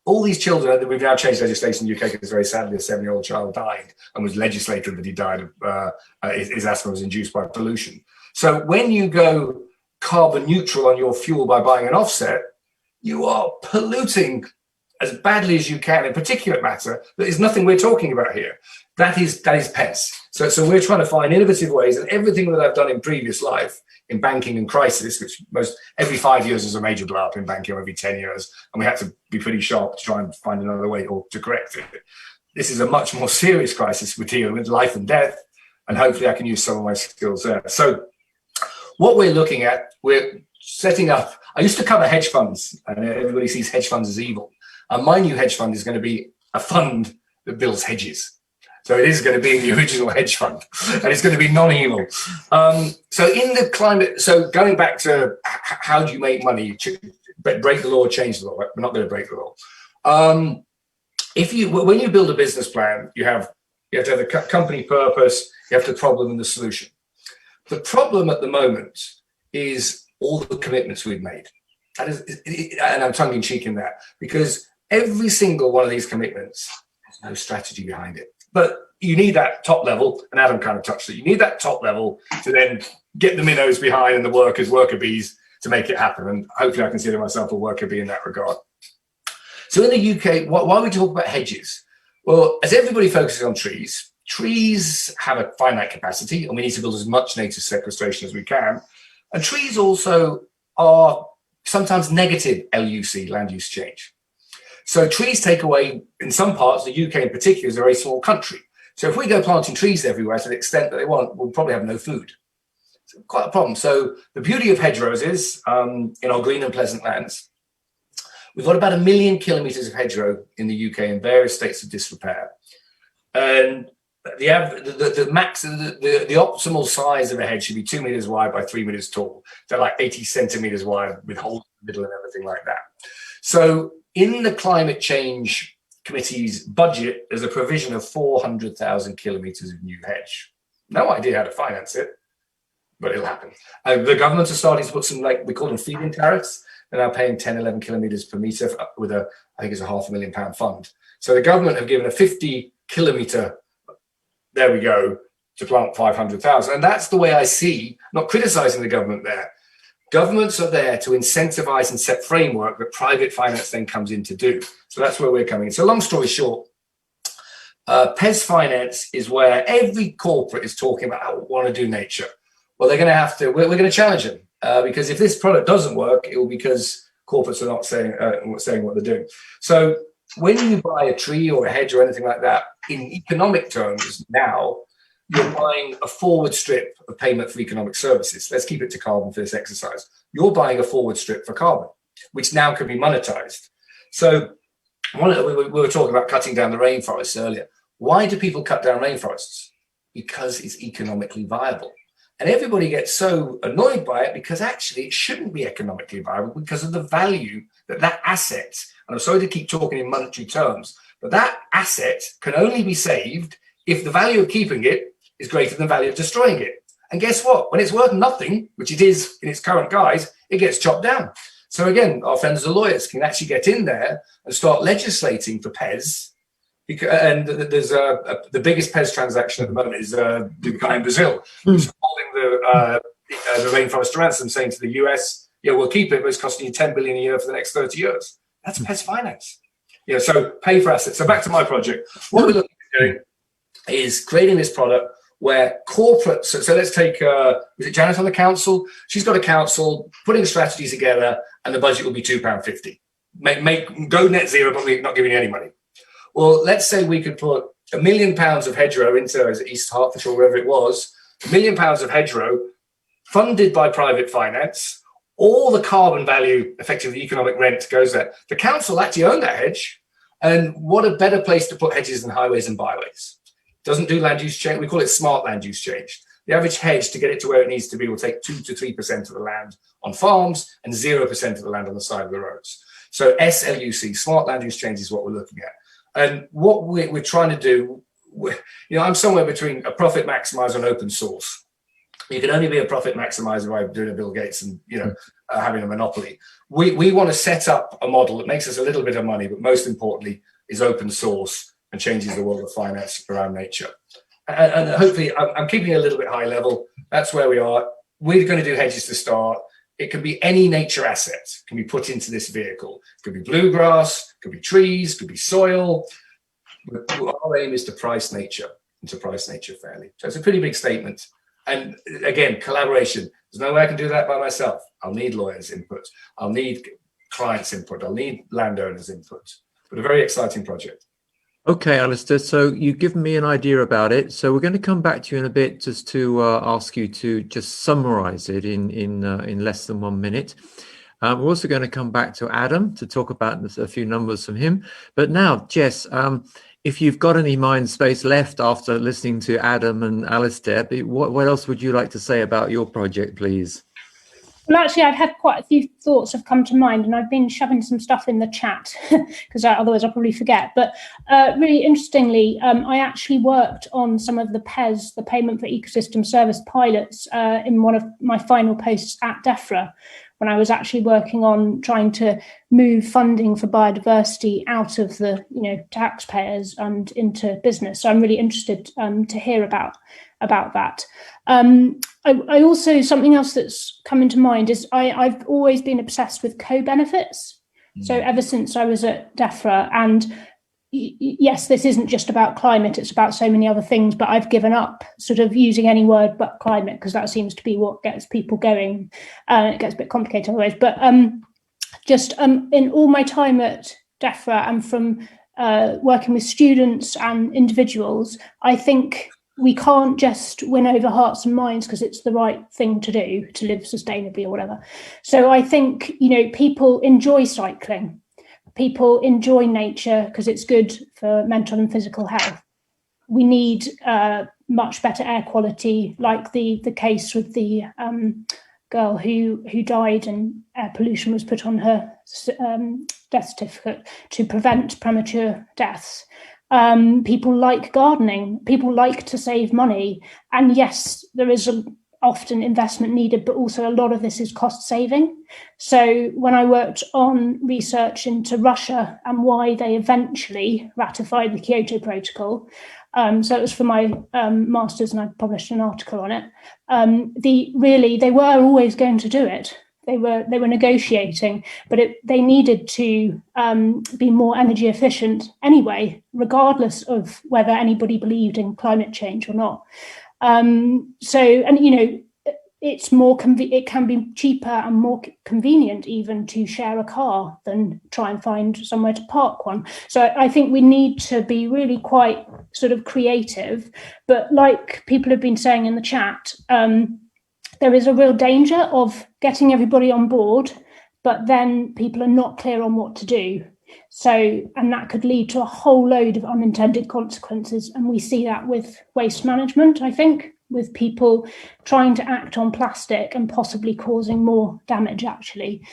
All these children, we've now changed legislation in the UK because very sadly a 7-year-old child died and was legislated that he died of his asthma was induced by pollution. So when you go carbon neutral on your fuel by buying an offset, you are polluting as badly as you can in particulate matter. There is nothing we're talking about here. That is PES. So we're trying to find innovative ways, and everything that I've done in previous life in banking and crisis, which every 5 years is a major blow up in banking, or every 10 years, and we had to be pretty sharp to try and find another way or to correct it. This is a much more serious crisis we're dealing with, life and death, and hopefully I can use some of my skills there. So what we're looking at, we're setting up, I used to cover hedge funds, and everybody sees hedge funds as evil. And my new hedge fund is going to be a fund that builds hedges. So it is going to be the original hedge fund, and it's going to be non-evil. So in the climate, so going back to how do you make money, break the law or change the law, right? We're not going to break the law. When you build a business plan, you have to have the company purpose, you have the problem and the solution. The problem at the moment is all the commitments we've made. That is, and I'm tongue in cheek in that, because every single one of these commitments has no strategy behind it. But you need that top level, and Adam kind of touched it. You need that top level to then get the minnows behind and the worker bees to make it happen. And hopefully I consider myself a worker bee in that regard. So in the UK, why we talk about hedges? Well, as everybody focuses on trees have a finite capacity, and we need to build as much nature sequestration as we can. And trees also are sometimes negative LUC, land use change. So trees take away, in some parts, the UK in particular is a very small country. So if we go planting trees everywhere to the extent that they want, we'll probably have no food. It's quite a problem. So the beauty of hedgerows is, in our green and pleasant lands, we've got about 1 million kilometres of hedgerow in the UK in various states of disrepair. And the optimal size of a hedge should be 2 meters wide by 3 meters tall. They're like 80 centimeters wide with holes in the middle and everything like that. So in the Climate Change Committee's budget, there's a provision of 400,000 kilometers of new hedge. No idea how to finance it, but it'll happen. The government are starting to put some, like we call them feed-in tariffs. They're now paying 10, 11 kilometers per meter with I think it's a £500,000 fund. So the government have given a 50 kilometer, there we go, to plant 500,000. And that's the way I see, not criticizing the government there. Governments are there to incentivize and set framework that private finance then comes in to do. So that's where we're coming in. So long story short, PES finance is where every corporate is talking about how we want to do nature. Well, they're going to have to, we're going to challenge them because if this product doesn't work, it will be because corporates are not saying what they're doing. So when you buy a tree or a hedge or anything like that, in economic terms now, you're buying a forward strip of payment for economic services. Let's keep it to carbon for this exercise. You're buying a forward strip for carbon, which now can be monetized. So we were talking about cutting down the rainforests earlier. Why do people cut down rainforests? Because it's economically viable. And everybody gets so annoyed by it because actually it shouldn't be economically viable because of the value that asset, and I'm sorry to keep talking in monetary terms, but that asset can only be saved if the value of keeping it is greater than the value of destroying it. And guess what? When it's worth nothing, which it is in its current guise, it gets chopped down. So again, our friends the lawyers can actually get in there and start legislating for PES. And there's the biggest PES transaction at the moment is the guy in Brazil who's holding the rainforest to ransom, saying to the US, yeah, we'll keep it, but it's costing you 10 billion a year for the next 30 years. That's PES finance. Yeah, so pay for assets. So back to my project. What we're looking at doing is creating this product where corporates, so let's take, is it Janet on the council? She's got a council, putting strategies together, and the budget will be £2.50. Go net zero, but we're not giving you any money. Well, let's say we could put £1 million of hedgerow into East Hertfordshire, wherever it was, £1 million of hedgerow funded by private finance. All the carbon value, effectively economic rent, goes there. The council actually own that hedge. And what a better place to put hedges than highways and byways. Doesn't do land use change. We call it smart land use change. The average hedge, to get it to where it needs to be, will take 2 to 3% of the land on farms and 0% of the land on the side of the roads. So SLUC, smart land use change, is what we're looking at. And what we're trying to do, I'm somewhere between a profit maximizer and open source. You can only be a profit maximizer by doing a Bill Gates and having a monopoly. We want to set up a model that makes us a little bit of money, but most importantly is open source and changes the world of finance around nature. And hopefully, I'm keeping it a little bit high level. That's where we are. We're going to do hedges to start. It can be any nature asset can be put into this vehicle. It could be bluegrass, could be trees, could be soil. Our aim is to price nature. price nature fairly. So it's a pretty big statement. And again, collaboration. There's no way I can do that by myself. I'll need lawyers' input. I'll need clients' input. I'll need landowners' input. But a very exciting project. Okay, Alistair, so you've given me an idea about it. So we're going to come back to you in a bit just to ask you to just summarize it in less than 1 minute. We're also going to come back to Adam to talk about a few numbers from him. But now, Jess, if you've got any mind space left after listening to Adam and Alistair, what else would you like to say about your project, please? Well, actually, I've had quite a few thoughts have come to mind, and I've been shoving some stuff in the chat because otherwise I'll probably forget. But really interestingly, I actually worked on some of the PES, the Payment for Ecosystem Service pilots, in one of my final posts at DEFRA, when I was actually working on trying to move funding for biodiversity out of the taxpayers and into business. So I'm really interested to hear about that. I also, something else that's come into mind is I've always been obsessed with co-benefits. So ever since I was at DEFRA, and yes, this isn't just about climate, it's about so many other things, but I've given up sort of using any word but climate because that seems to be what gets people going. It gets a bit complicated otherwise, but just in all my time at DEFRA and from working with students and individuals, I think we can't just win over hearts and minds because it's the right thing to do to live sustainably or whatever. So I think, people enjoy cycling. People enjoy nature because it's good for mental and physical health. We need much better air quality, like the case with the girl who died and air pollution was put on her death certificate to prevent premature deaths. People like gardening. People like to save money. And yes, there is often investment needed, but also a lot of this is cost saving. So when I worked on research into Russia and why they eventually ratified the Kyoto Protocol, so it was for my master's and I published an article on it, they were always going to do it. They were negotiating, but they needed to be more energy efficient anyway, regardless of whether anybody believed in climate change or not. It's more it can be cheaper and more convenient even to share a car than try and find somewhere to park one. So I think we need to be really quite sort of creative, but like people have been saying in the chat, there is a real danger of getting everybody on board, but then people are not clear on what to do. And that could lead to a whole load of unintended consequences. And we see that with waste management, I think, with people trying to act on plastic and possibly causing more damage, actually.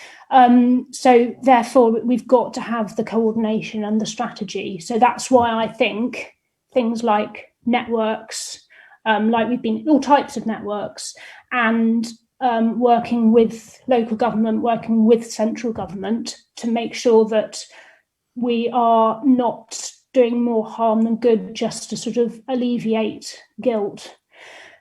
So therefore, we've got to have the coordination and the strategy. So that's why I think things like networks, like we've been all types of networks, and working with local government, working with central government to make sure that we are not doing more harm than good just to sort of alleviate guilt.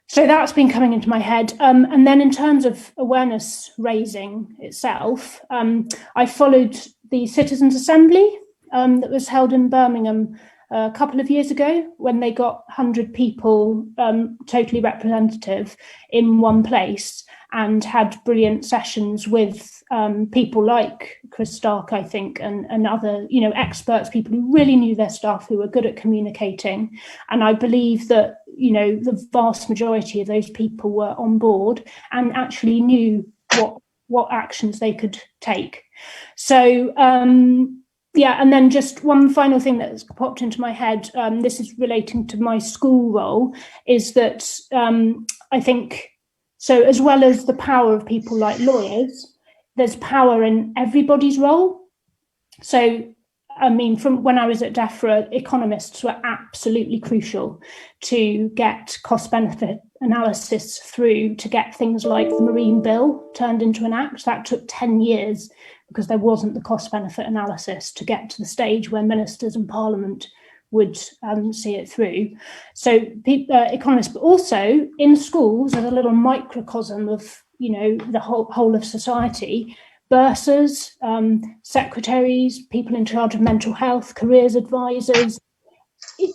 So that's been coming into my head. And then in terms of awareness raising itself, I followed the Citizens' Assembly that was held in Birmingham a couple of years ago when they got 100 people totally representative in one place and had brilliant sessions with people like Chris Stark, I think, and other, experts, people who really knew their stuff, who were good at communicating. And I believe that, the vast majority of those people were on board and actually knew what actions they could take. So, and then just one final thing that's popped into my head, this is relating to my school role, is that I think, so as well as the power of people like lawyers, there's power in everybody's role. So, I mean, from when I was at DEFRA, economists were absolutely crucial to get cost-benefit analysis through, to get things like the Marine Bill turned into an act. That took 10 years because there wasn't the cost-benefit analysis to get to the stage where ministers and Parliament would see it through. So economists, but also in schools as a little microcosm of, the whole of society, bursars, secretaries, people in charge of mental health, careers advisors,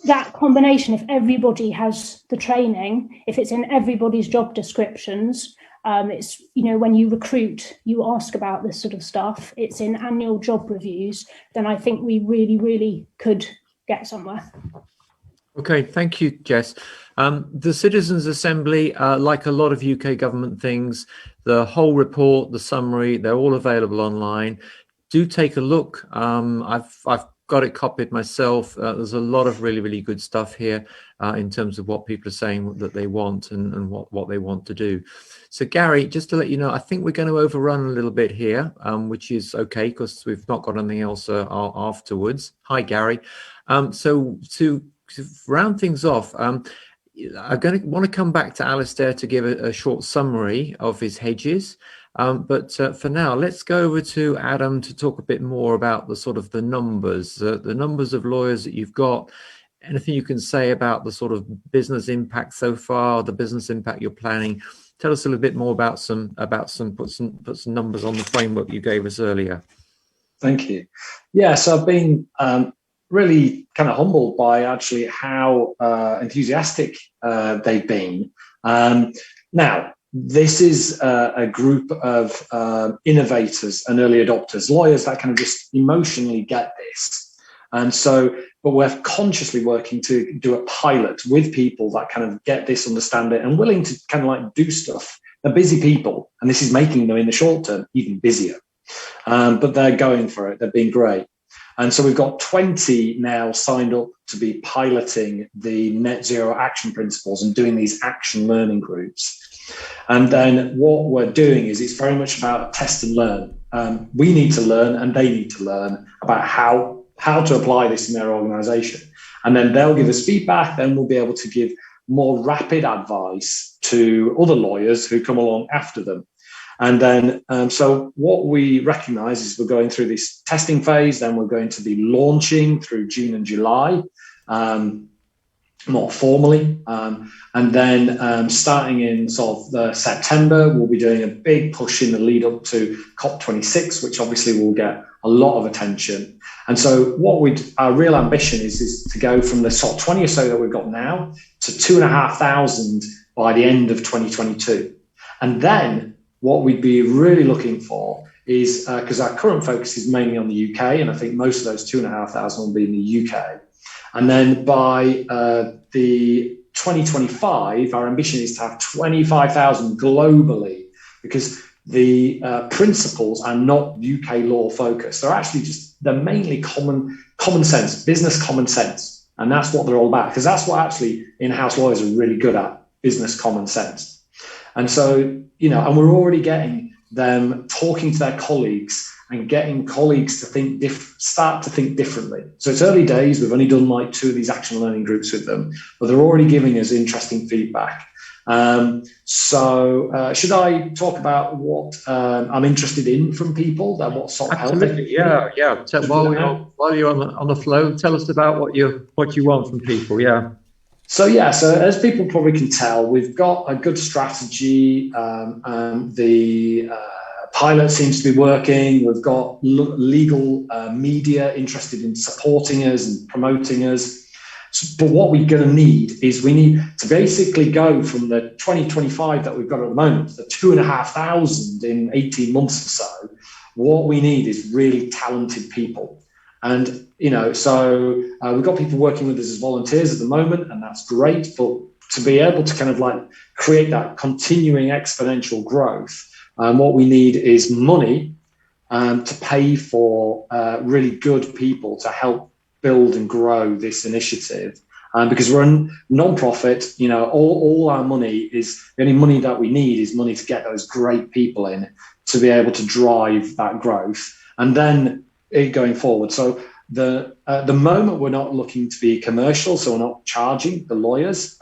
that combination, if everybody has the training, if it's in everybody's job descriptions, it's, when you recruit, you ask about this sort of stuff, it's in annual job reviews, then I think we really, really could get somewhere. Okay, thank you, Jess. The Citizens Assembly, like a lot of UK government things, the whole report, the summary, they're all available online. Do take a look. I've got it copied myself. There's a lot of really, really good stuff here in terms of what people are saying that they want and what they want to do. So Gary, just to let you know, I think we're going to overrun a little bit here, which is okay because we've not got anything else afterwards. Hi, Gary. So to round things off, I'm going to want to come back to Alistair to give a short summary of his hedges. But for now, let's go over to Adam to talk a bit more about the sort of the numbers of lawyers that you've got. Anything you can say about the sort of business impact so far, the business impact you're planning? Tell us a little bit more about put some numbers on the framework you gave us earlier. Thank you. Yeah, so I've been really kind of humbled by actually how enthusiastic they've been. Now, this is a group of innovators and early adopters, lawyers that kind of just emotionally get this. And so, but we're consciously working to do a pilot with people that kind of get this, understand it, and willing to kind of like do stuff. They're busy people, and this is making them in the short term even busier. But they're going for it. They've been great. And so we've got 20 now signed up to be piloting the net zero action principles and doing these action learning groups. And then what we're doing is it's very much about test and learn. We need to learn and they need to learn about how to apply this in their organization. And then they'll give us feedback. Then we'll be able to give more rapid advice to other lawyers who come along after them. And then, so what we recognize is we're going through this testing phase, then we're going to be launching through June and July, more formally. And then starting in sort of September, we'll be doing a big push in the lead up to COP26, which obviously will get a lot of attention. And so our real ambition is to go from the sort of 20 or so that we've got now to 2,500 by the end of 2022. And then what we'd be really looking for is, because our current focus is mainly on the UK, and I think most of those 2,500 will be in the UK. And then by the 2025, our ambition is to have 25,000 globally, because the principles are not UK law focused. They're mainly common sense, business common sense. And that's what they're all about, because that's what actually in-house lawyers are really good at, business common sense. And so, and we're already getting them talking to their colleagues and getting colleagues to start to think differently. So it's early days. We've only done like 2 of these action learning groups with them, but they're already giving us interesting feedback. So should I talk about what I'm interested in from people? What sort of help? Absolutely, yeah. So while you're on the flow, tell us about what you want from people. Yeah. So as people probably can tell, we've got a good strategy. The pilot seems to be working. We've got legal media interested in supporting us and promoting us. But what we're going to need is we need to basically go from the 2025 that we've got at the moment to the 2,500 in 18 months or so. What we need is really talented people. And, so we've got people working with us as volunteers at the moment, and that's great. But to be able to kind of like create that continuing exponential growth, what we need is money to pay for really good people to help build and grow this initiative. Because we're a non-profit, all our money is, the only money that we need is money to get those great people in to be able to drive that growth. And then going forward. So at the moment, we're not looking to be commercial, so we're not charging the lawyers.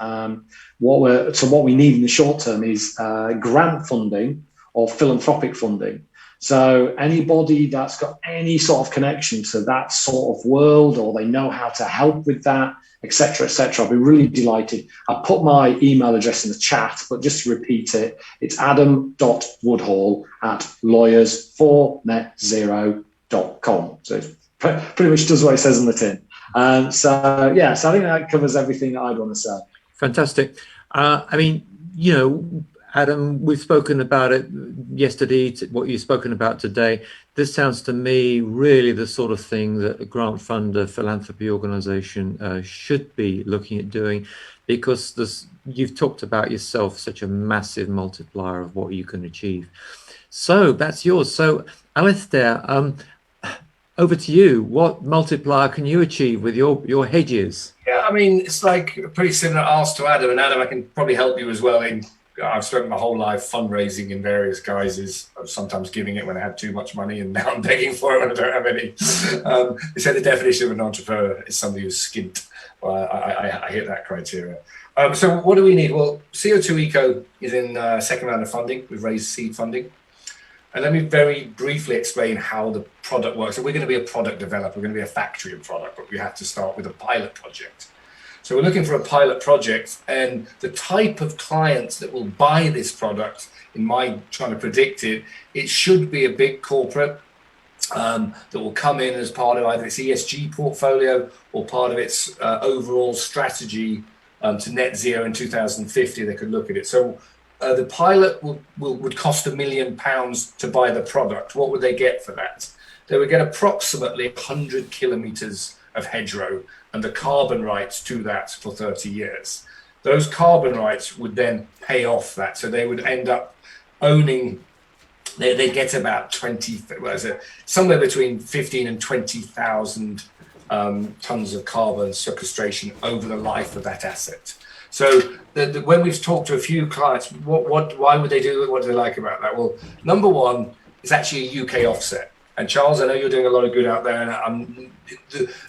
What we need in the short term is grant funding or philanthropic funding. So anybody that's got any sort of connection to that sort of world, or they know how to help with that, etc., I'll be really delighted. I'll put my email address in the chat, but just to repeat it, it's adam.woodhall@lawyers4netzero.com. So it pretty much does what it says on the tin. So I think that covers everything that I'd want to say. Fantastic. I mean, Adam, we've spoken about it yesterday, what you've spoken about today. This sounds to me really the sort of thing that a grant funder philanthropy organization should be looking at doing, because you've talked about yourself such a massive multiplier of what you can achieve. So that's yours. So Alistair, over to you. What multiplier can you achieve with your hedges? Yeah, I mean, it's like a pretty similar ask to Adam. And Adam, I can probably help you as well. I've spent my whole life fundraising in various guises, sometimes giving it when I had too much money, and now I'm begging for it when I don't have any. They say the definition of an entrepreneur is somebody who's skint. Well, I hit that criteria. So what do we need? Well, CO2 Eco is in second round of funding. We've raised seed funding. And let me very briefly explain how the product works. So we're going to be a product developer. We're going to be a factory of product, but we have to start with a pilot project. So we're looking for a pilot project, and the type of clients that will buy this product, in my trying to predict it, it should be a big corporate that will come in as part of either its ESG portfolio or part of its overall strategy to net zero in 2050. They could look at it. So the pilot would cost £1 million to buy the product. What would they get for that? They would get approximately 100 kilometres of hedgerow and the carbon rights to that for 30 years. Those carbon rights would then pay off that. So they would end up owning, they get about somewhere between 15 and 20,000 tons of carbon sequestration over the life of that asset. So when we've talked to a few clients, why would they do it? What do they like about that? Well, number one, it's actually a UK offset. And Charles, I know you're doing a lot of good out there, and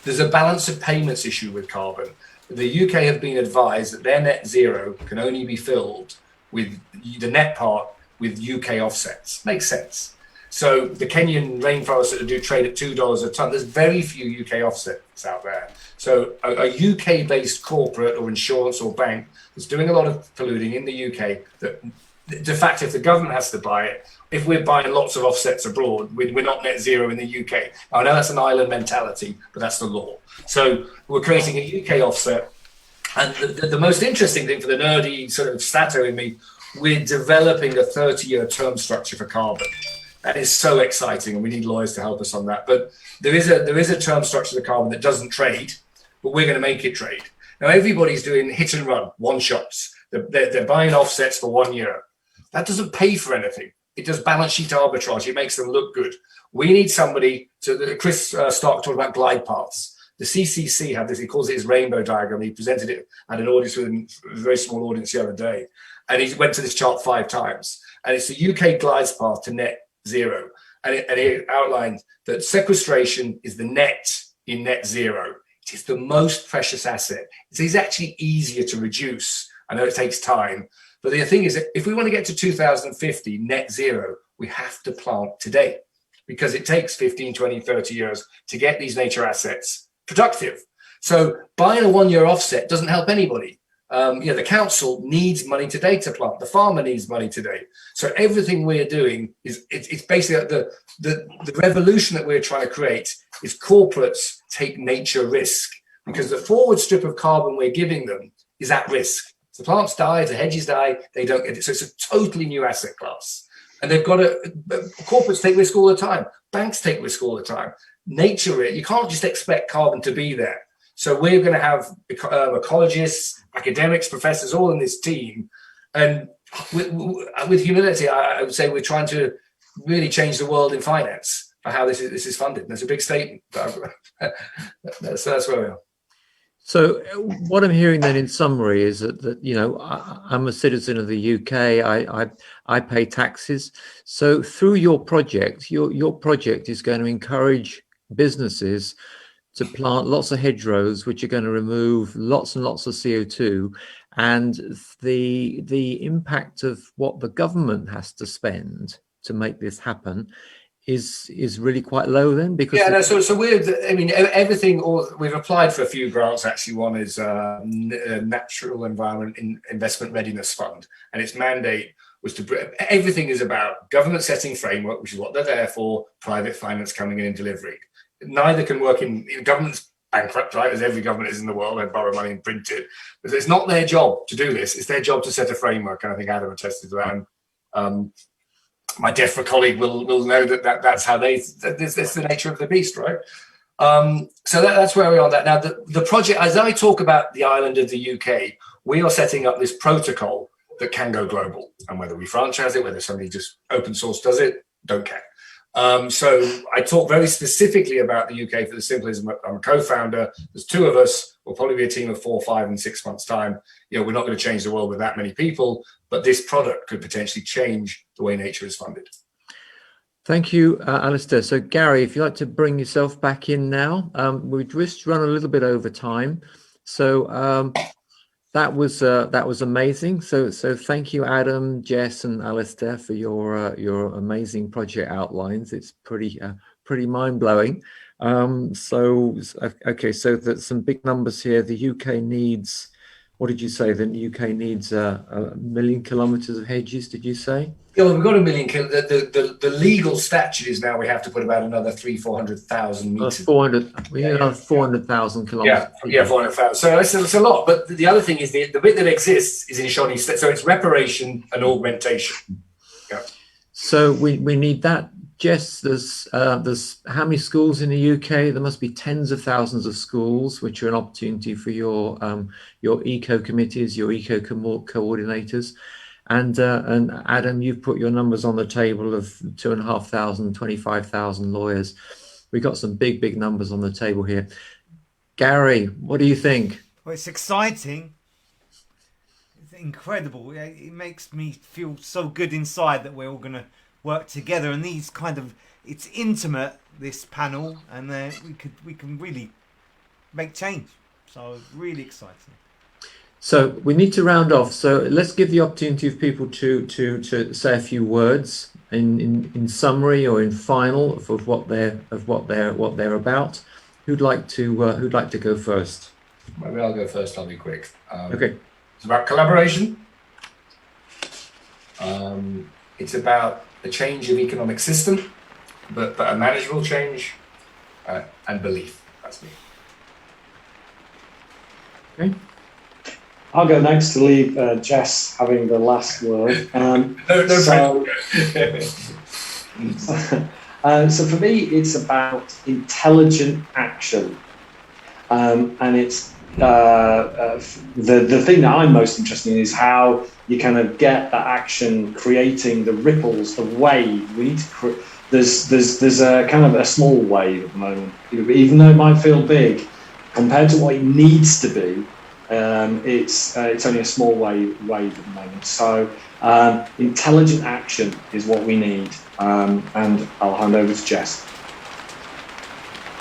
there's a balance of payments issue with carbon. The UK have been advised that their net zero can only be filled with the net part with UK offsets. Makes sense. So the Kenyan rainforests that do trade at $2 a ton, there's very few UK offsets out there. So a UK-based corporate or insurance or bank that's doing a lot of polluting in the UK, that de facto, if the government has to buy it, if we're buying lots of offsets abroad, we're not net zero in the UK. I know that's an island mentality, but that's the law. So we're creating a UK offset. And the most interesting thing for the nerdy sort of stato in me, we're developing a 30-year term structure for carbon. That is so exciting, and we need lawyers to help us on that. But there is a term structure to carbon that doesn't trade, but we're going to make it trade. Now, everybody's doing hit and run, one shots. They're buying offsets for 1 year. That doesn't pay for anything. It does balance sheet arbitrage. It makes them look good. We need somebody. So Chris Stark talked about glide paths. The CCC had this. He calls it his rainbow diagram. He presented it at an audience with a very small audience the other day, and he went to this chart 5 times. And it's the UK glides path to net zero, and it outlined that sequestration is the net in net zero. It is the most precious asset. It is actually easier to reduce. I know it takes time. But the thing is that if we want to get to 2050 net zero, we have to plant today, because it takes 15, 20, 30 years to get these nature assets productive. So buying a 1 year offset doesn't help anybody. The council needs money today to plant. The farmer needs money today. So everything we're doing is it's basically the revolution that we're trying to create is corporates take nature risk, because the forward strip of carbon we're giving them is at risk. The plants die, the hedges die, they don't get it. So it's a totally new asset class. And they've got corporates take risk all the time. Banks take risk all the time. Nature, you can't just expect carbon to be there. So we're going to have ecologists, academics, professors, all in this team. And with humility, I would say we're trying to really change the world in finance by how this is funded. And that's a big statement. That's where we are. So what I'm hearing then in summary is that I'm a citizen of the UK. I pay taxes. So through your project, your project is going to encourage businesses to plant lots of hedgerows, which are going to remove lots and lots of CO2, and the impact of what the government has to spend to make this happen is really quite low then, because so everything, we've applied for a few grants actually. One is Natural Environment Investment Readiness Fund, and its mandate was everything is about government setting framework, which is what they're there for, private finance coming in and delivering. Neither can work in government's bankrupt, right, as every government is in the world, and borrow money and print it. But it's not their job to do this. It's their job to set a framework, and I think Adam attested to that. And my DEFRA colleague will know that's how that's the nature of the beast, right? So that's where we are on that. Now, the project, as I talk about the island of the UK, we are setting up this protocol that can go global. And whether we franchise it, whether somebody just open source does it, don't care. So I talk very specifically about the UK for the simple reason I'm a co-founder. There's two of us. We'll probably be a team of 4, 5, and 6 months' time. We're not going to change the world with that many people, but this product could potentially change the way nature is funded. Thank you, Alistair. So, Gary, if you'd like to bring yourself back in now, we've just run a little bit over time. So that was amazing. So thank you, Adam, Jess, and Alistair, for your amazing project outlines. It's pretty mind blowing. So that's some big numbers here. The UK needs. What did you say? The UK needs a million kilometres of hedges, did you say? Yeah, well, we've got a million. The legal statute is now we have to put about another 400,000 metres. 400. We need another 400,000 kilometres. Yeah, 400,000. So it's a lot. But the other thing is the bit that exists is in Shawnee State. So it's reparation and augmentation. Yeah. So we need that. Jess, there's how many schools in the UK? There must be tens of thousands of schools, which are an opportunity for your eco committees, your eco coordinators, and Adam, you've put your numbers on the table of 2,500, 25,000 lawyers. We've got some big numbers on the table here. Gary, what do you think? Well, it's exciting. It's incredible. It makes me feel so good inside that we're all going to work together, and these it's intimate, this panel, and we can really make change. So really exciting. So we need to round off. So let's give the opportunity of people to say a few words in summary or in final of what they're about. Who'd like to go first? Maybe I'll go first. I'll be quick. Okay. It's about collaboration. It's about a change of economic system, but a manageable change, and belief. That's me. Okay. I'll go next to leave Jess having the last word. So for me, it's about intelligent action, and it's the thing that I'm most interested in is how you kind of get that action creating the ripples, the wave. We need to. There's a kind of a small wave at the moment, even though it might feel big compared to what it needs to be. It's only a small wave at the moment. So intelligent action is what we need, and I'll hand over to Jess.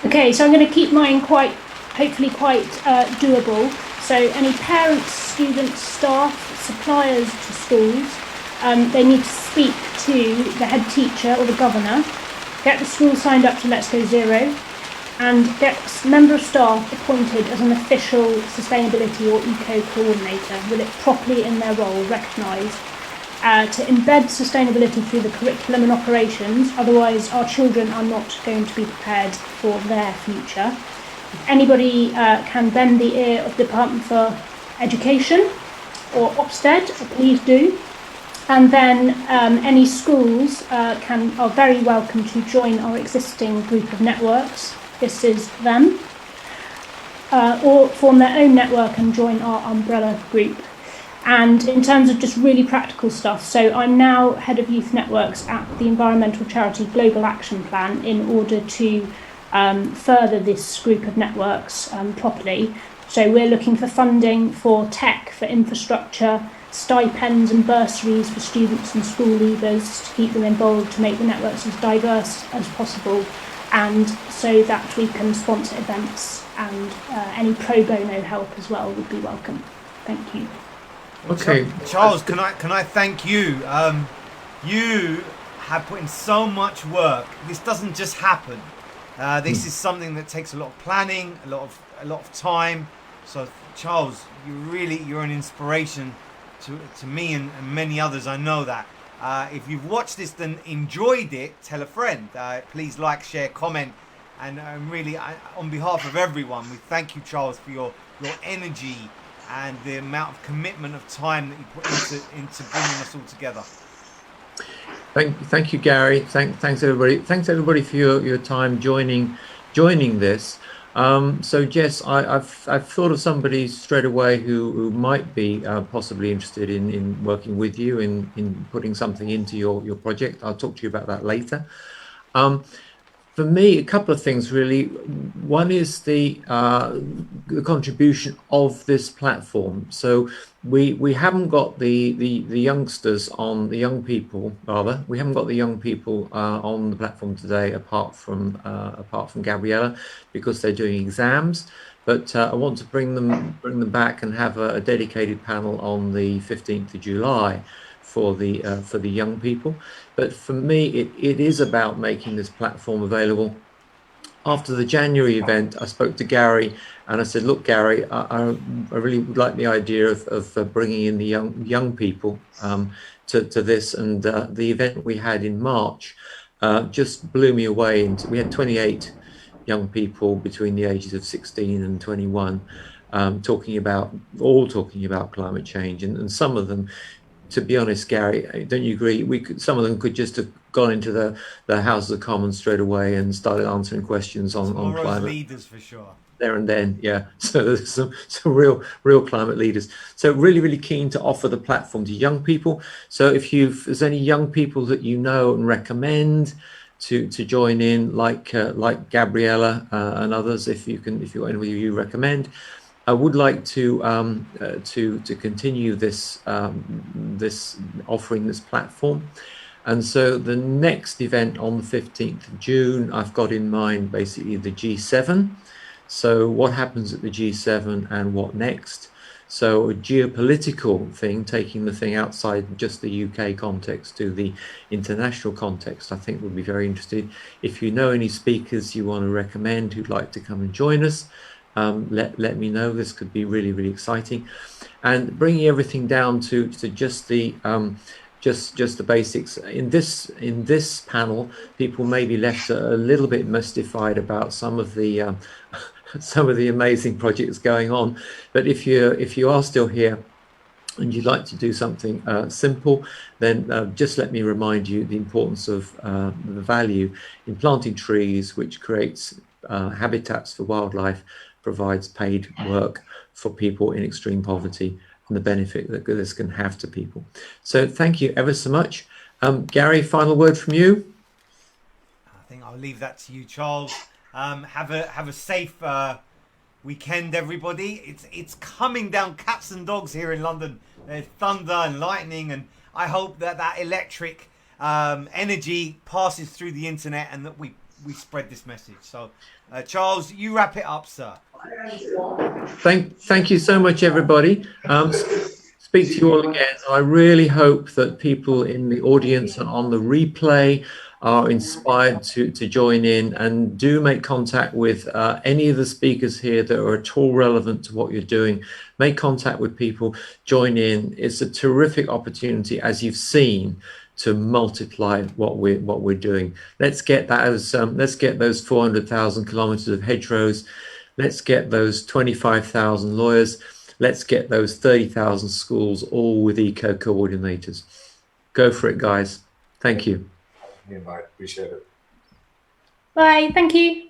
Okay, so I'm going to keep mine hopefully quite doable. So any parents, students, staff, suppliers to schools, they need to speak to the head teacher or the governor, get the school signed up to Let's Go Zero, and get a member of staff appointed as an official sustainability or eco coordinator with it properly in their role recognised, to embed sustainability through the curriculum and operations. Otherwise our children are not going to be prepared for their future. If anybody can bend the ear of the Department for Education or Ofsted, please do. And then any schools are very welcome to join our existing group of networks. This is them. Or form their own network and join our umbrella group. And in terms of just really practical stuff, so I'm now head of youth networks at the environmental charity Global Action Plan in order to further this group of networks properly. So we're looking for funding for tech, for infrastructure, stipends and bursaries for students and school leavers to keep them involved, to make the networks as diverse as possible, and so that we can sponsor events, and any pro bono help as well would be welcome. Thank you. Okay, Charles, can I thank you? You have put in so much work. This doesn't just happen. This is something that takes a lot of planning, a lot of time. So Charles, you're an inspiration to me and many others. I know that. If you've watched this and enjoyed it, tell a friend. Please like, share, comment, And really, on behalf of everyone, we thank you, Charles, for your energy and the amount of commitment of time that you put into bringing us all together. Thank you, Gary. Thanks everybody. Thanks everybody for your time joining this. So Jess, I've thought of somebody straight away who might be possibly interested in working with you in putting something into your project. I'll talk to you about that later. For me, a couple of things really. One is the contribution of this platform. So we haven't got the youngsters on, the young people rather. We haven't got the young people on the platform today, apart from Gabriella, because they're doing exams. But I want to bring them back and have a dedicated panel on the 15th of July for the young people. But for me, it is about making this platform available. After the January event, I spoke to Gary and I said, look, Gary, I really would like the idea of bringing in the young people to this. And the event we had in March just blew me away. We had 28 young people between the ages of 16 and 21 talking about climate change. And some of them, to be honest, Gary, don't you agree? Some of them could just have gone into the House of Commons straight away and started answering questions on climate. Leaders for sure. There and then, yeah. So there's some real climate leaders. So really keen to offer the platform to young people. So if there's any young people that you know and recommend to join in, like Gabriella and others, if anybody you recommend. I would like to continue this offering this platform, and so the next event on the 15th of June, I've got in mind basically the G7. So what happens at the G7 and what next? So a geopolitical thing, taking the thing outside just the UK context to the international context, I think would be very interesting. If you know any speakers you want to recommend who'd like to come and join us, let me know. This could be really exciting, and bringing everything down to just the basics. In this panel, people may be left a little bit mystified about some of the amazing projects going on. But if you are still here and you'd like to do something simple, then just let me remind you the importance of the value in planting trees, which creates habitats for wildlife, provides paid work for people in extreme poverty, and the benefit that this can have to people. So thank you ever so much. Gary, final word from you? I think I'll leave that to you, Charles. Have a safe weekend, everybody. It's coming down cats and dogs here in London. There's thunder and lightning, and I hope that electric energy passes through the internet and that we spread this message. So Charles, you wrap it up, sir. Thank you so much, everybody. Speak to you all again. I really hope that people in the audience and on the replay are inspired to join in, and do make contact with any of the speakers here that are at all relevant to what you're doing. Make contact with people, join in. It's a terrific opportunity, as you've seen, to multiply what we're doing. Let's get those 400,000 kilometers of hedgerows. Let's get those 25,000 lawyers. Let's get those 30,000 schools, all with eco coordinators. Go for it, guys. Thank you. Appreciate it. Bye. Thank you.